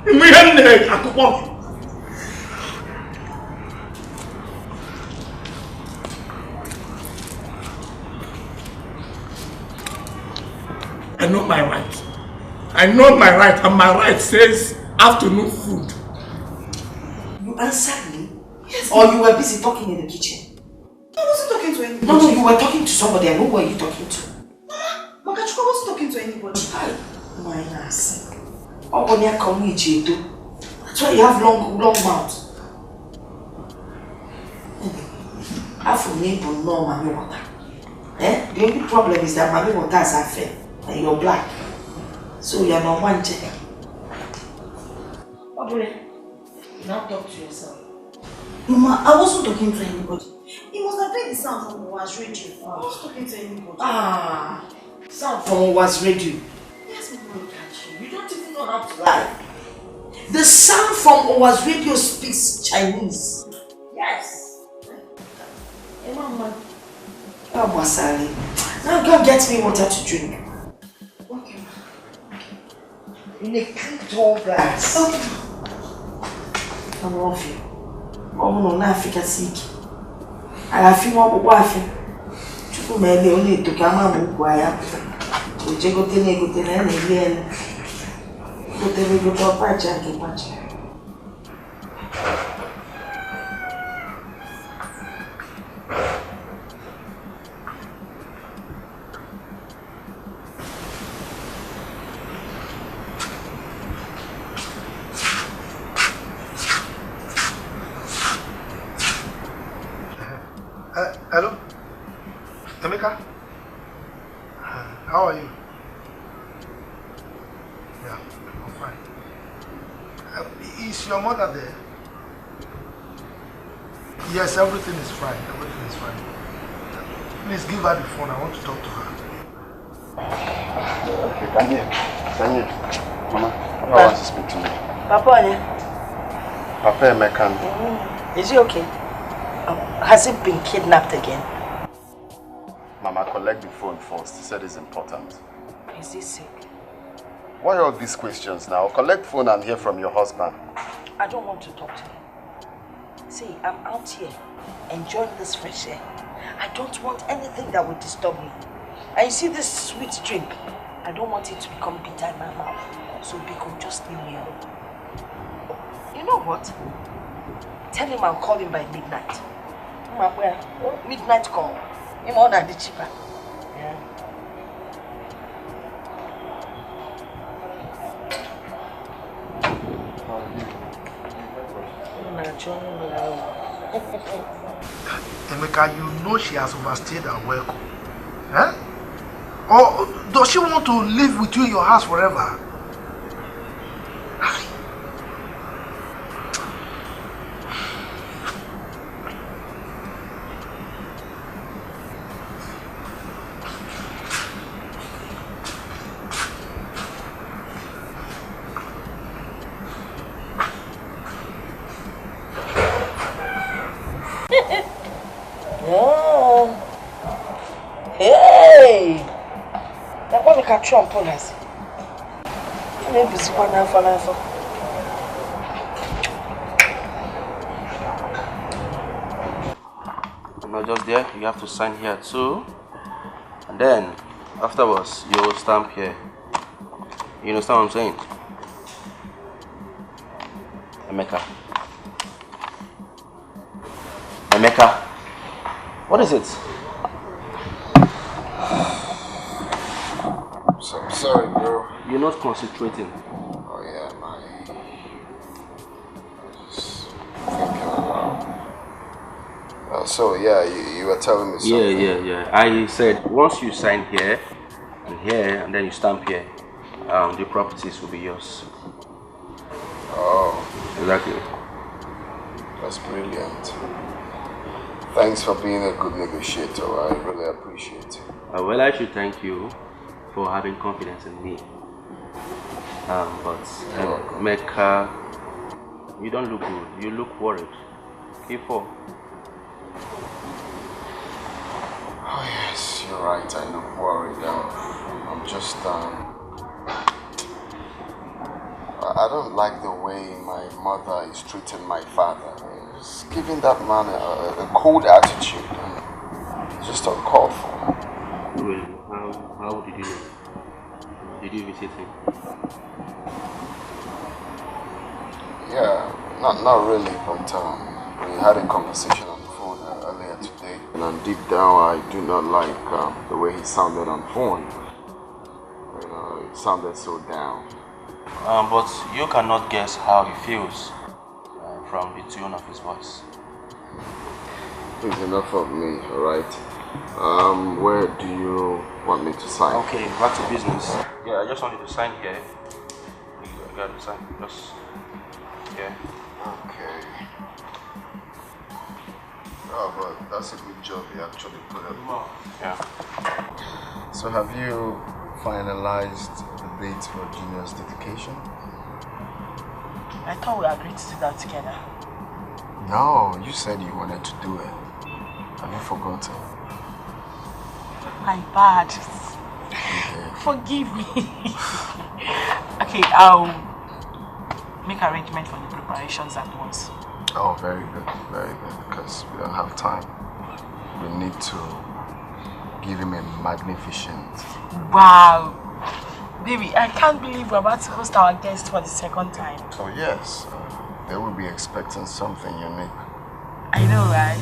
Imuye akoko. I know my right. And my right says afternoon food. You answered me? Yes. Or you were busy talking in the kitchen? I wasn't talking to anybody. No, you were talking to somebody. I know who you were talking to. Makachuka wasn't talking to anybody. My ass. That's why you have long mouth. Half of me will know mommy water. The only problem is that mommy water is unfair. and you're black. So you're not one check. What do you now talk to yourself? Mama, I wasn't talking to anybody. It must have been the sound from Owa's radio. I was talking to anybody. Sound from Owa's radio. Yes, Mama. Look at you. You don't even know how to lie. The sound from Owa's radio speaks Chinese. Yes. Hey, Mama. Now go get me water to drink. Okay. In a clean tall glass. Okay. I'm off you. I'm not Africa sick. I feel more wife. You may only to come and quiet. We just go to the end. Go to a patch and patch. Hello? Emeka? How are you? Yeah, I'm fine. Is your mother there? Yes, everything is fine. Everything is fine. Please give her the phone. I want to talk to her. Okay, can you? Mama, Papa wants to speak to me. Papa Emeka. Is he okay? Has he been kidnapped again? Mama, collect the phone first. He said it's important. Is he sick? Why all these questions now? Collect phone and hear from your husband. I don't want to talk to him. See, I'm out here enjoying this fresh air. I don't want anything that will disturb me. And you see this sweet drink? I don't want it to become bitter in my mouth. So Biko, just leave me alone. You know what? Tell him I'll call him by midnight. Where? Midnight call. Him on the cheaper. Yeah. Emeka, you know she has overstayed her welcome. Huh? Or does she want to live with you in your house forever? Oh. Hey! That one can trump on us. Maybe it's one for. Not just there, you have to sign here too. And then, afterwards, you will stamp here. You understand what I'm saying? Emeka, what is it? I'm sorry, bro. You're not concentrating. Oh yeah, just thinking about. So yeah, you were telling me something. Yeah. I said once you sign here, and then you stamp here, the properties will be yours. Oh. Exactly. That's brilliant. Thanks for being a good negotiator. I really appreciate it. Well, I should thank you for having confidence in me. But Mecca, you don't look good. You look worried. K4. Oh yes, you're right. I look worried. I'm just I don't like the way my mother is treating my father. Just giving that man a cold attitude. It's just uncalled for. Well, how did you know? Did you visit him? Yeah, not really, but we had a conversation on the phone earlier today. And deep down, I do not like the way he sounded on the phone. You know, it sounded so down. But you cannot guess how he feels from the tone of his voice. It's enough of me, alright? Where do you want me to sign? Okay, back to business. Yeah, I just want you to sign here. You got to sign. Just here. Okay. Oh, but that's a good job you actually put in. Yeah. So have you finalized the date for Junior's dedication? I thought we agreed to do that together. No, you said you wanted to do it. Have you forgotten? My bad. Okay. Forgive me. Okay, I'll make arrangements for the preparations at once. Oh, very good, because we don't have time. We need to give him a magnificent... Wow! Baby, I can't believe we're about to host our guest for the second time. Oh yes, they will be expecting something unique. I know, right?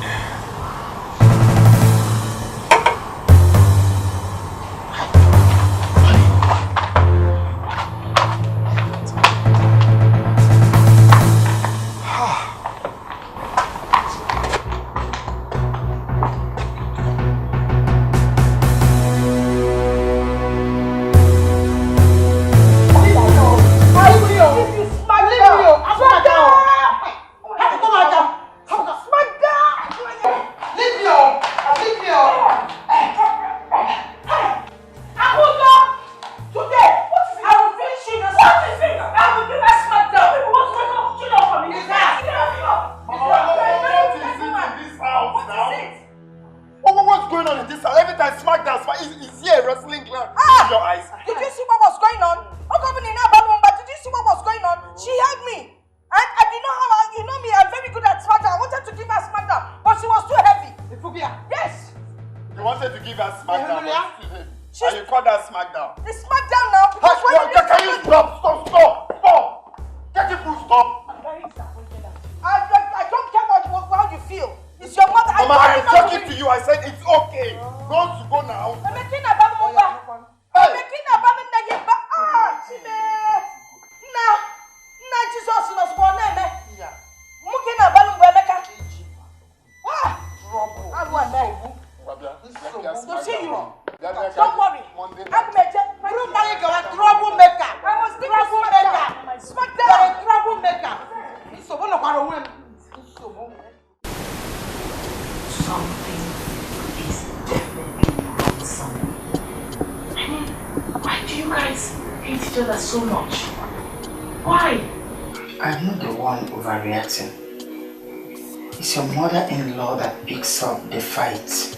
It's your mother-in-law that picks up the fight.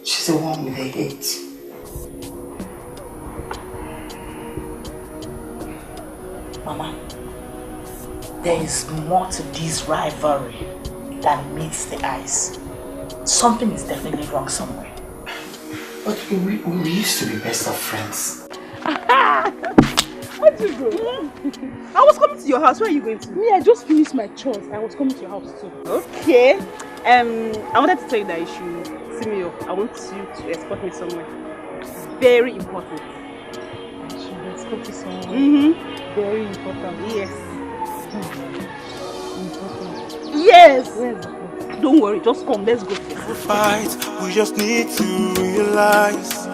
She's the one with the hate. Mama, there is more to this rivalry than meets the eyes. Something is definitely wrong somewhere. But we used to be best of friends. Where'd you go? I was coming to your house. Where are you going to? Me, I just finished my chores. I was coming to your house too. Okay. I wanted to tell you that you should see me up. I want you to escort me somewhere. Very important. I should escort you somewhere? Very important. Yes. Important. Yes. Where's the place? Don't worry. Just come. Let's go. Fight. We just need to realize.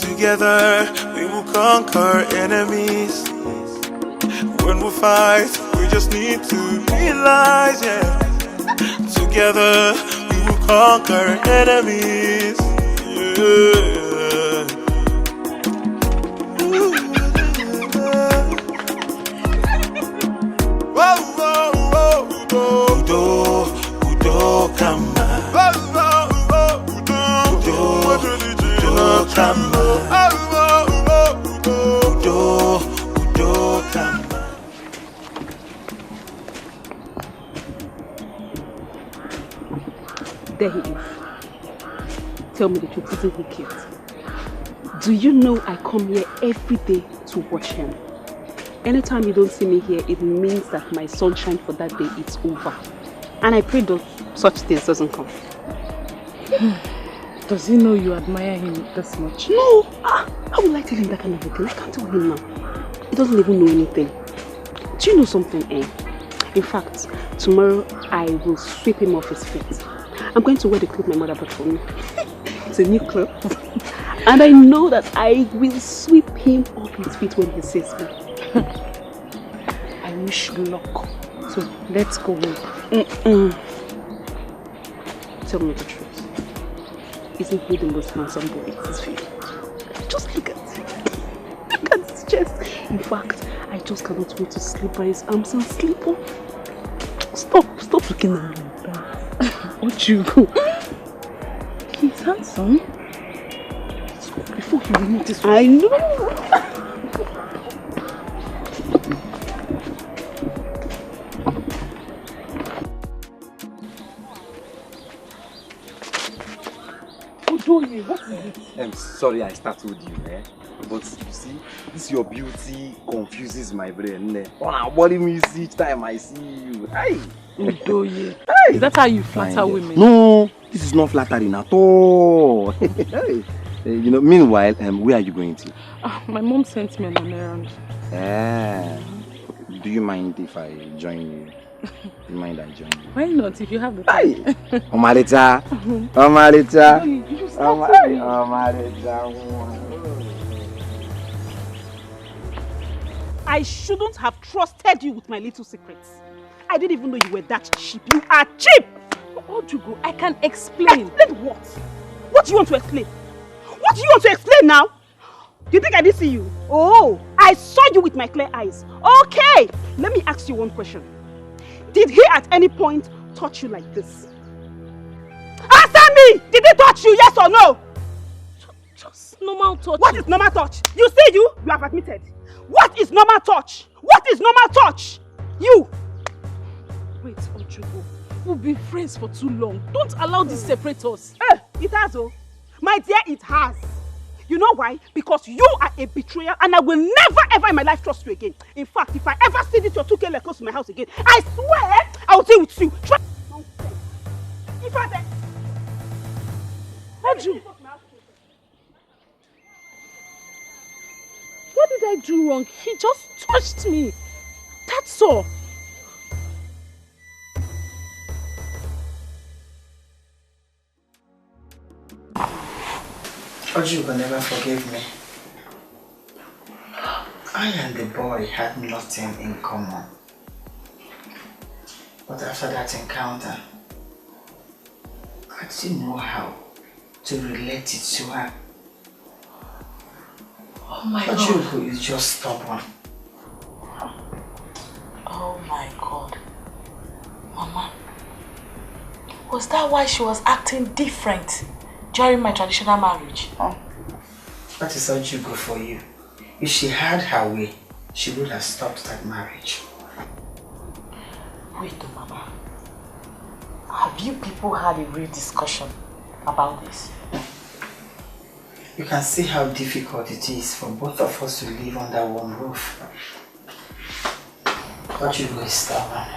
Together we will conquer enemies. When we fight, we just need to realize, yeah. Together we will conquer enemies. Yeah. Whoa, whoa, whoa, Udo, Udo, Kama. Udo, Kama. There he is. Tell me the truth, isn't he cute? Do you know I come here every day to watch him? Anytime you don't see me here, it means that my sunshine for that day is over. And I pray that such things doesn't come. Does he know you admire him this much? No! How will I tell him that kind of thing? I can't tell him now. He doesn't even know anything. Do you know something, eh? In fact, tomorrow I will sweep him off his feet. I'm going to wear the clothes my mother bought for me. bought a new club. And I know that I will sweep him off his feet when he sees me. I wish you luck. So let's go in. Tell me the truth. Isn't he the most handsome boy in this field? Just look at him. Look at his chest. In fact, I just cannot wait to sleep by his arms and sleep off. Stop looking at me like that. What you go? He's handsome. Before he will notice. I know. What is it? I'm sorry I startled you, but you see, this your beauty confuses my brain. On body me each time I see you. Hey! Udoye. Is that how you flatter women? No, this is not flattering at all. Hey. Meanwhile, where are you going to? My mom sent me on an errand. Do you mind if I join you? Do you mind I join you? Why not, if you have the time? Omalita. I shouldn't have trusted you with my little secrets. I didn't even know you were that cheap. You are cheap! Ojugo, I can explain. Explain what? What do you want to explain? What do you want to explain now? Do you think I didn't see you? Oh, I saw you with my clear eyes. Okay, let me ask you one question. Did he at any point touch you like this? Answer me! Did he touch you, yes or no? Just normal touch. What is normal touch? You see you have admitted. What is normal touch? What is normal touch? You! Wait, Ojugo. We've been friends for too long. Don't allow this separate us. It has, oh. My dear, it has. You know why? Because you are a betrayer and I will never ever in my life trust you again. In fact, if I ever see this your 2K close to my house again, I swear I will deal with you. Try. If I then. What did I do wrong? He just touched me. That's all. Ojugo never forgave me. I and the boy had nothing in common. But after that encounter, I didn't know how to relate it to her. Oh my God. Ojugo is just stubborn. Oh my God. Mama, was that why she was acting different during my traditional marriage? Oh, that is Ojugo for you. If she had her way, she would have stopped that marriage. Wait, Mama. Have you people had a real discussion about this? You can see how difficult it is for both of us to live under one roof. Ojugo is stubborn.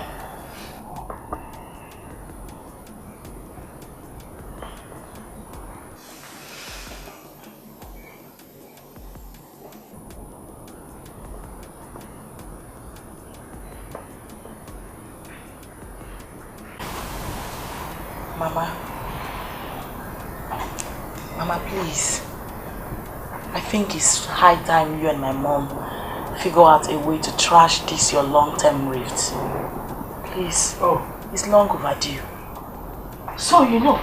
Mama, please. I think it's high time you and my mom figure out a way to trash this your long-term rift. Please. Oh, it's long overdue. So you know.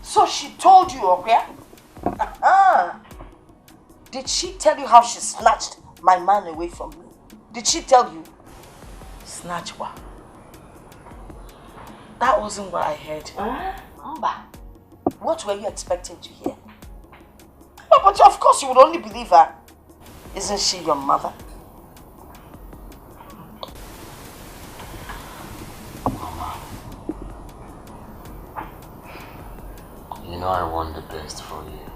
So she told you, okay? Did she tell you how she snatched my man away from me? Did she tell you? Snatch what? That wasn't what I heard. What were you expecting to hear? No, but of course you would only believe her. Isn't she your mother? You know I want the best for you.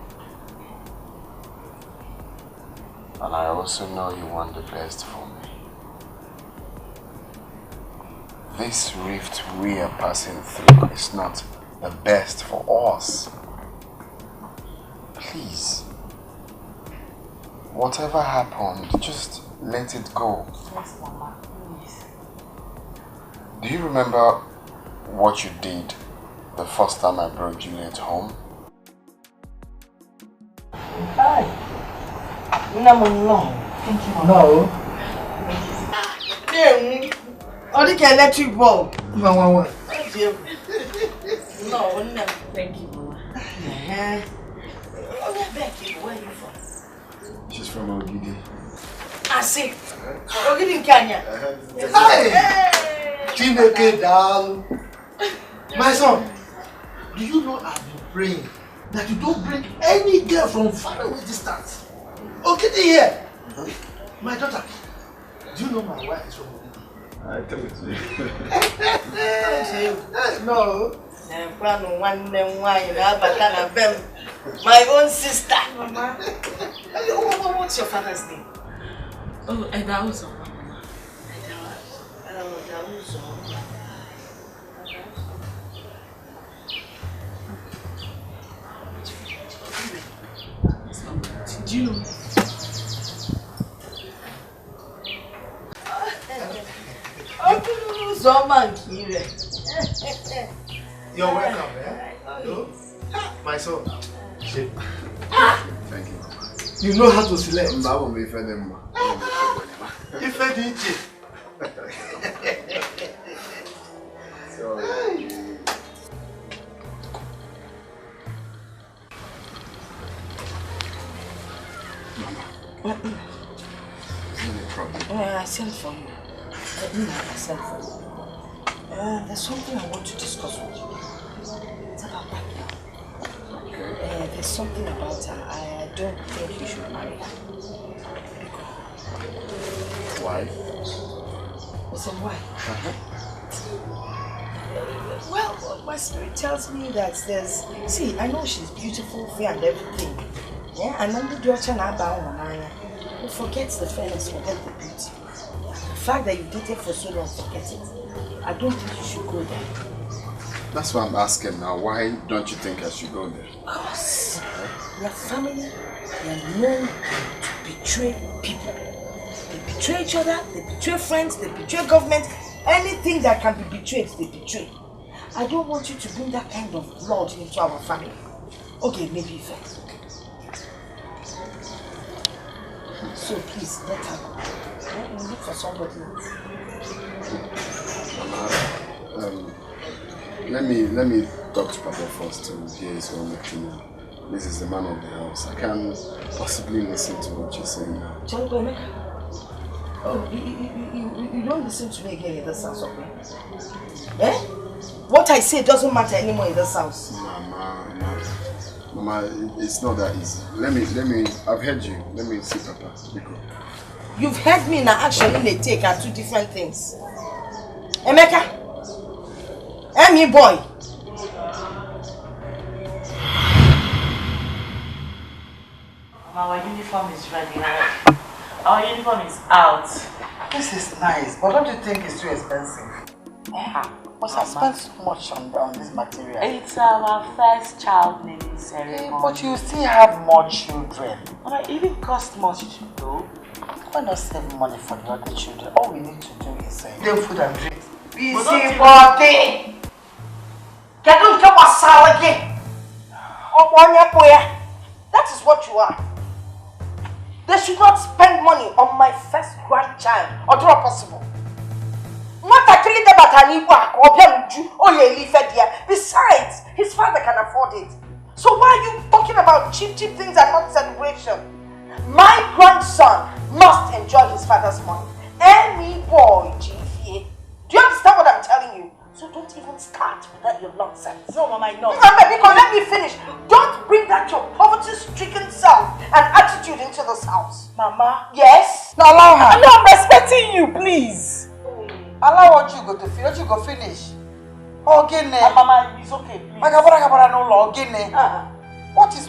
And I also know you want the best for me. This rift we are passing through is not the best for us. Please. Whatever happened, just let it go. Yes, Mama, please. Do you remember what you did the first time I brought Juliet home? No. Thank you, Mama. No. Only can electric bulb. No. No, thank you, Mama. Becky, where are you from? She's from Ogidi. I see. Ogidi in Kenya. Hey! Chineke dal. My son, do you know I've been praying that you don't bring any girl from far away distance? Ogidi here. My daughter, do you know my wife is from Ogidi? I tell it to you. No. My own sister. Mama. What's your father's name? Oh, Edauzo. Do you know? You're welcome, eh? No? My son. Thank you, Mama. You know how to select. I won't be offended, Mama. If I did Mama. No problem. I sent for you. I sent for you. There's something I want to discuss with you. It's about that girl. Okay. There's something about her. I don't think you should marry her. Why? Listen, why? Well, my spirit tells me that there's... See, I know she's beautiful, fair and everything. Yeah, and I'm the daughter who forgets the fairness, forget the beauty. The fact that you dated for so long, forget it. I don't think you should go there. That's why I'm asking now. Why don't you think I should go there? Because your family, they are known to betray people. They betray each other, they betray friends, they betray government. Anything that can be betrayed, they betray. I don't want you to bring that kind of blood into our family. Okay, maybe first. So please, let her go. We'll look for somebody else. Let me talk to Papa first to hear his own opinion. This is the man of the house. I can't possibly listen to what you're saying now. Oh, you don't listen to me again in this house, okay? Eh? What I say doesn't matter anymore in this house. Mama, it's not that easy. Let me, I've heard you. Let me see Papa. You've heard me in an action in a take are two different things. Emeka? Me boy. Our uniform is ready. Our uniform is out. This is nice, but don't you think it's too expensive? Because I spent so much on this material. It's our first child naming ceremony. But you still have more children. It even costs much though. Why not save money for the other children? All we need to do is give food and drink. Busy body. Get on top of salad. That is what you are. They should not spend money on my first grandchild, or do possible. Not actually the Bataniwa or besides, his father can afford it. So why are you talking about cheap things and not celebration? My grandson must enjoy his father's money. Any boy, GFA. Do you understand what I'm telling you? So don't even start with that your nonsense. No, Mama, I know. Because let me finish. Don't bring that your poverty-stricken self and attitude into this house. Mama. Yes? No, allow her. No, I'm respecting you, please. Allow what you go to finish. What you go finish? Mama, it's okay, please.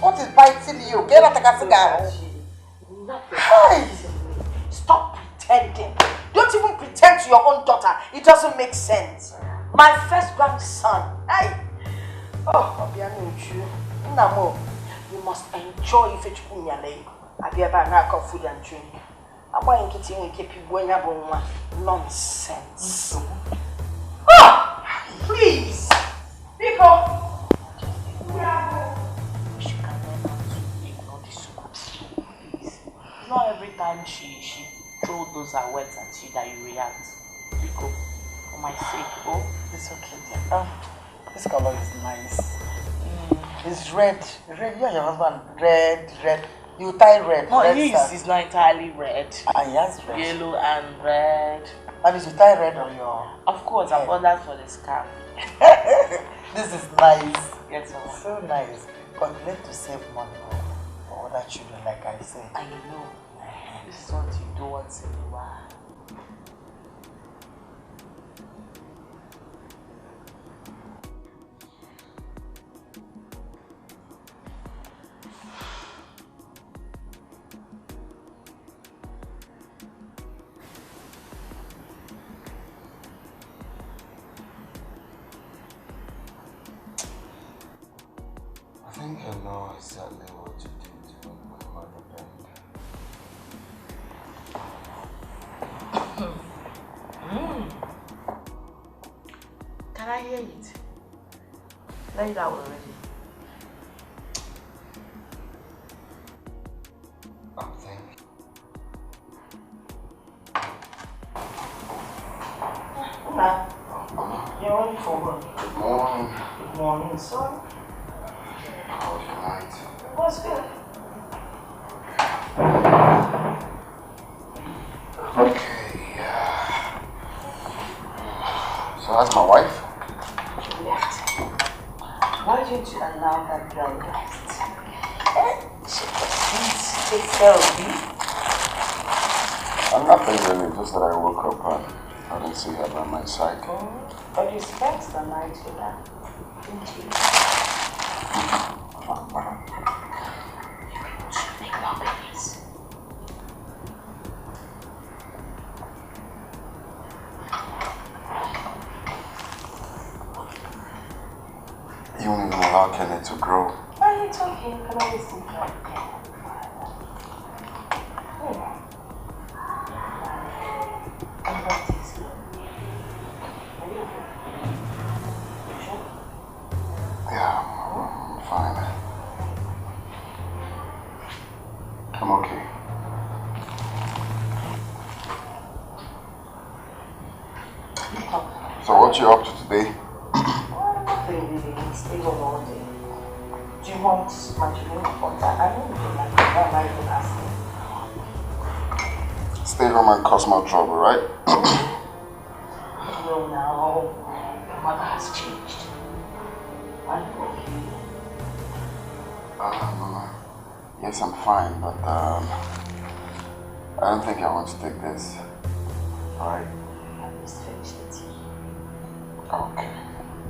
What is biting you? Get out of cigar. Hey! Stop pretending. Don't even pretend to your own daughter. It doesn't make sense. My first grandson. Hey! Oh, Namo, you must enjoy if it's Punyale. I be about lack of food and drink. I'm going to keep you going up nonsense. Oh! Please! People! Not every time she throw those her words at you that you react. Because for my sake, oh, it's okay, dear. This color is nice. It's red. Red, you and your husband. Red. You tie red. No, red his is not entirely red. And yes, red. Yellow and red. And you tie red on your... Of course, I bought that for the scarf. This is nice. Yes, sir. So nice. But you need to save money for other children, like I said. I know. This is what you do once in a while. I think I know exactly what to do to make my mother bend. Can I hear it? Lay that already. I'm thinking. Mama, you're on for work. Good morning. Good morning, son. How was your night? It was good. Okay. So how's my wife? She left. Why didn't you allow that girl rest? She didn't take care of you. I'm not thinking, just that I woke up and I didn't see her by my side. But you spent the night with her, didn't you? You should make more babies. You won't even allow Kenny to grow. Oh, it's okay. You can always think like that. And what is it? Are you okay? You sure? Yeah, I'm fine. I'm okay. So what you up to today? Nothing really. Stay home all day. Do you want matrimonial water? I know you don't like it. Why am I even asking? Stay home and cause more trouble, right? No, now. Your mother has changed. Are you okay? Mama. Yes, I'm fine, but I don't think I want to take this. Alright? I just finished the tea. Okay.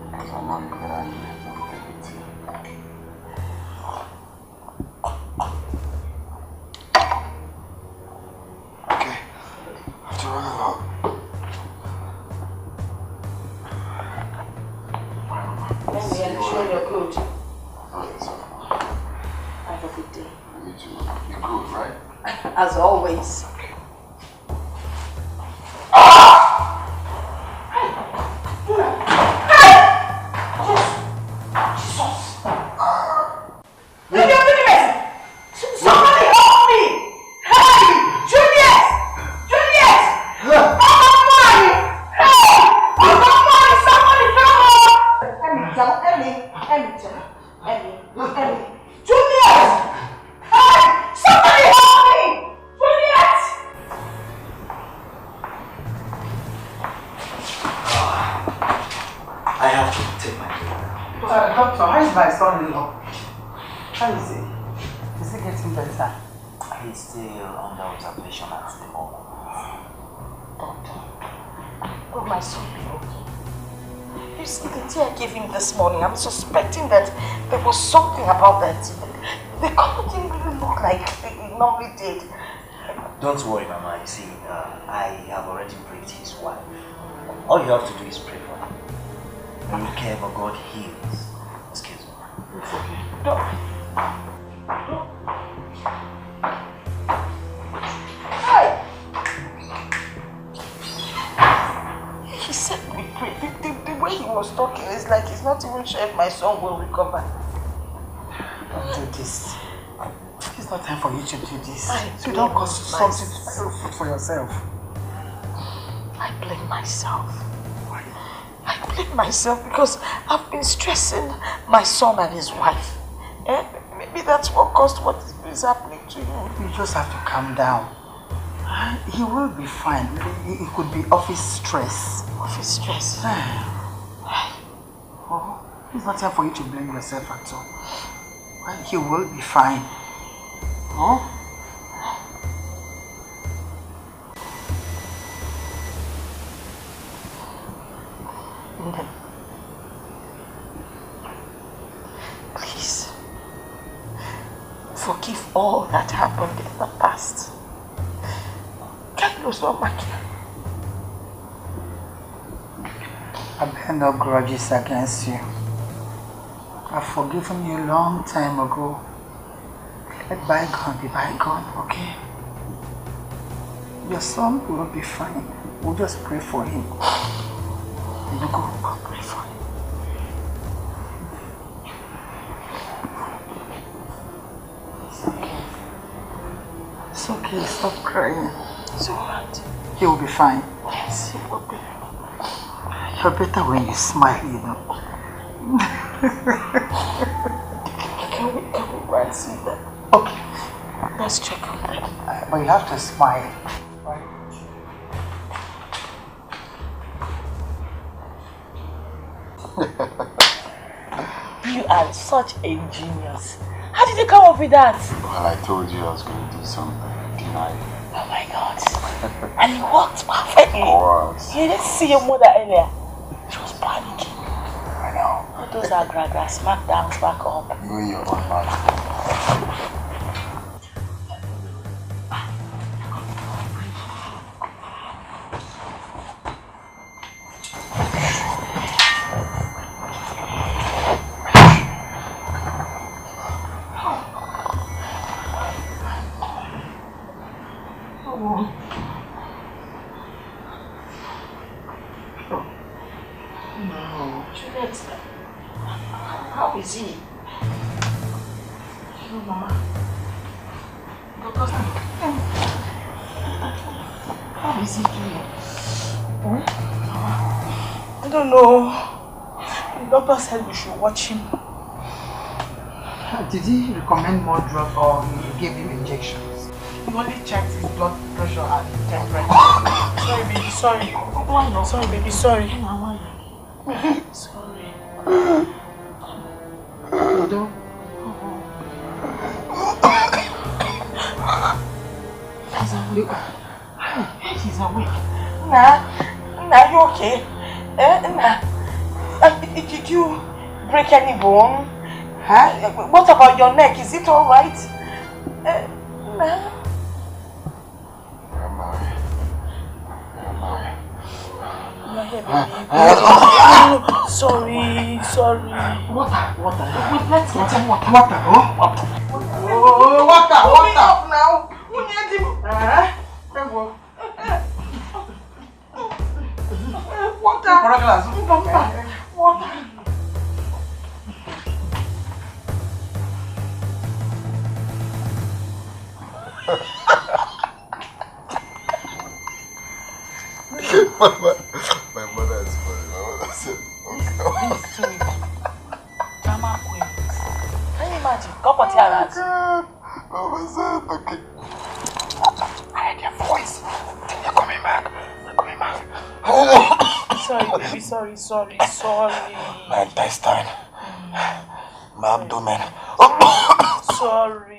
Because I know you're gonna need to take the tea. Okay. I have to run along. Let me ensure you're good. Alright, so. Have a good day. You too. You're good, right? As always. He's still under observation at the moment. Doctor, will my son be okay? You see the tea I gave him this morning, I'm suspecting that there was something about that tea. The color didn't really look like it normally did. Don't worry, Mama. You see, I have already briefed his wife. All you have to do is pray for him. And whatever God heals. Excuse me. It's okay. Don't. Hey! He said we pray. The way he was talking is like he's not even sure if my son will recover. Don't do this. Please It's not time for you to do this. So don't cause something for yourself. I blame myself. I blame myself because I've been stressing my son and his wife. Maybe that's what caused what is happening to him. You just have to calm down. He will be fine. It could be office stress. Office stress? Oh, it's not time for you to blame yourself at all. He will be fine. Oh? Please, forgive all that happened in the past. Carlos not back here. I bear no grudges against you. I've forgiven you a long time ago. Let bygone be bygone, okay? Your son will be fine. We'll just pray for him. You go, I'll pray for him. It's okay, stop crying. It's alright. He will be fine. Yes, he will be. You're better when you smile, you know. Can we go and see that? Okay. Let's check on that. But you have to smile. Right? You are such a genius. How did you come up with that? Well, I told you I was going to do something. Deny it. Oh my God. And it worked perfectly. Of course. You didn't see your mother earlier. She was panicking. I know. All those are gra smackdowns back up. You and your own life. How is he? Oh, Mama. How is he doing? I don't know. The doctor said we should watch him. Did he recommend more drugs or he gave him injections? He only checked his blood pressure and temperature. Sorry, baby, sorry. Why not? Sorry, baby, sorry. Sorry. Dodo? He's awake. He's awake. Nah, you okay? Did you break any bone? Huh? What about your neck? Is it alright? Nah. Sorry. Water. Let's get him water. Water. Water now. We need him. Water. My mother is funny. My mother said, okay. Drama queens. Can you imagine? Go for tiaras. Mama said, okay. I heard your voice. They're coming back. Sorry, baby. Sorry. My intestine. My abdomen. Sorry.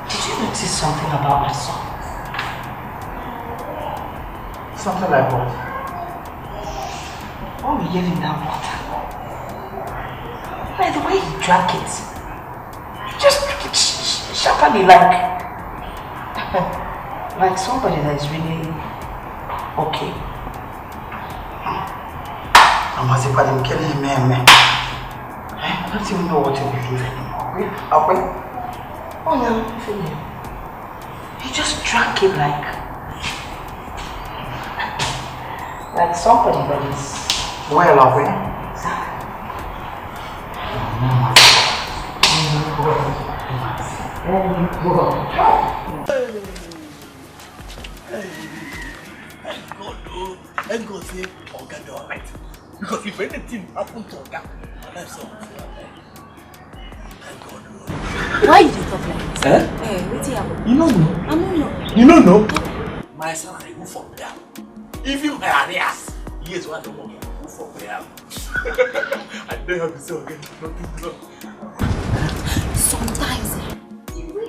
Did you notice something about my son? Something like what? When we gave him that water, by the way he drank it, he just took it sharply like somebody that is really okay. I'm as if I'm killing him. don't even know what you believe anymore. Okay? Oh no, Philip. You just drank it like somebody that is well aware. Let's go say Oga do alright. Because if anything happens to Oga, let's go. Why you talk like this? Eh? What's happening? You don't know. I don't know. You don't know? My salary move for prayer. Even my arrears. Yes, what I don't want to move for prayer. I don't have to say again. Sometimes the way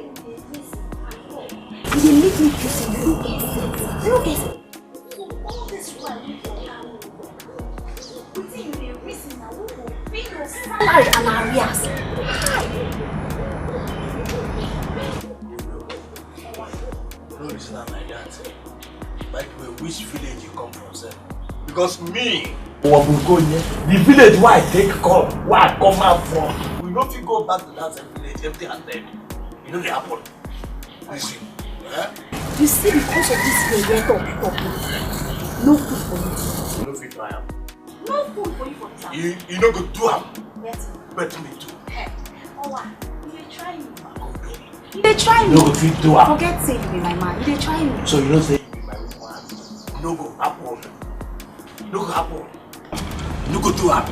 you make me feel so look at it. All this while you within the reason that we will pay your salary and arrears. No reason like that. By the way, which village you come from, sir? Because me, the village where I take come, where I come out from, we don't fit go back to that same village empty-handed. You know the happen. Listen, eh? You see, because of this way, we're talking. No food for you. You don't fit try am. No food for you for this house. You don't go do am. Yes. Bet me too. Hey, oh what? You try me. They try me. You go fit do am. Forget saying you be my man. They try me. So you don't say you be my man. No go happen. No go happen. No go do am.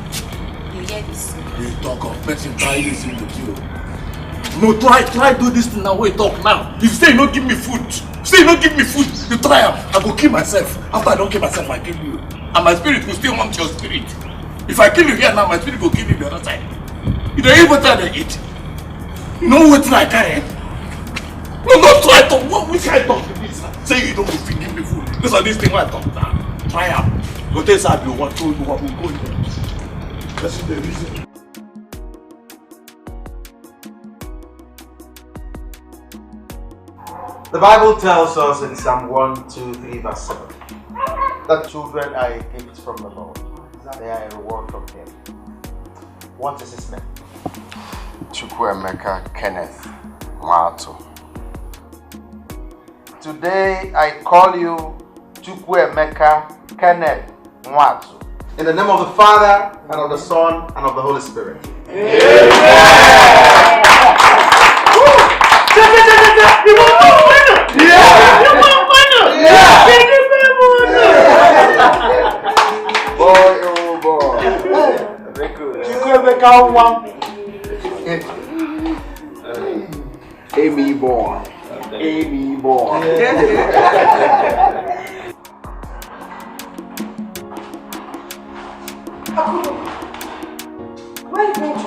You hear this? You talk of person try listen to you. No, try do this thing now. Wait, talk now. If you say you don't give me food, you try am. I go kill myself. After I don't kill myself, I kill you. And my spirit will still hunt your spirit. If I kill you here now, my spirit will kill you the other side. You don't even try to eat. You know what I carry? No, try to. Which kind of talk to this? Say you don't give me food. This is this thing where I talk now. Try am. Go tell Sabi what to do. What will go in there. That's the reason. The Bible tells us in Psalm 123 verse 7 that children are a gift from the Lord. They are a reward from Him. What is his name? Chukwuemeka Kenneth Nwatu. Today I call you Chukwuemeka Kenneth Nwatu. In the name of the Father, and of the Son, and of the Holy Spirit. Amen. Boy, oh boy. Very good. Amy boy. Amy boy. Where are you going to?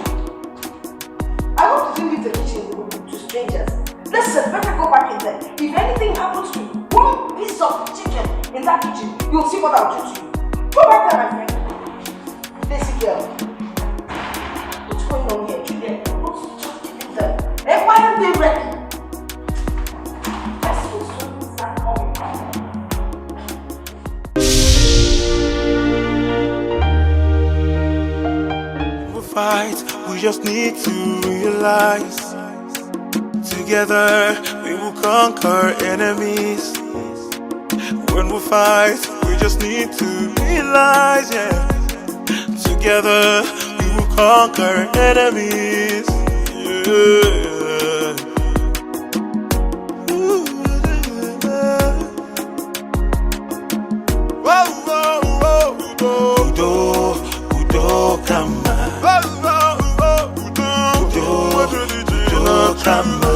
I hope to leave the kitchen to strangers. Listen, better go back in there. If anything happens to one piece of chicken in that kitchen, you'll see what I'll do to you. Go back there, my friend. Lazy girl. What's going on here? Julia, what's just giving them? And why aren't they ready? I suppose something's not coming. Fight, we just need to realize together we will conquer enemies. When we fight, we just need to realize, yeah, together we will conquer enemies. Yeah. Whoa, whoa, whoa, Udo, come on. Udo, come on.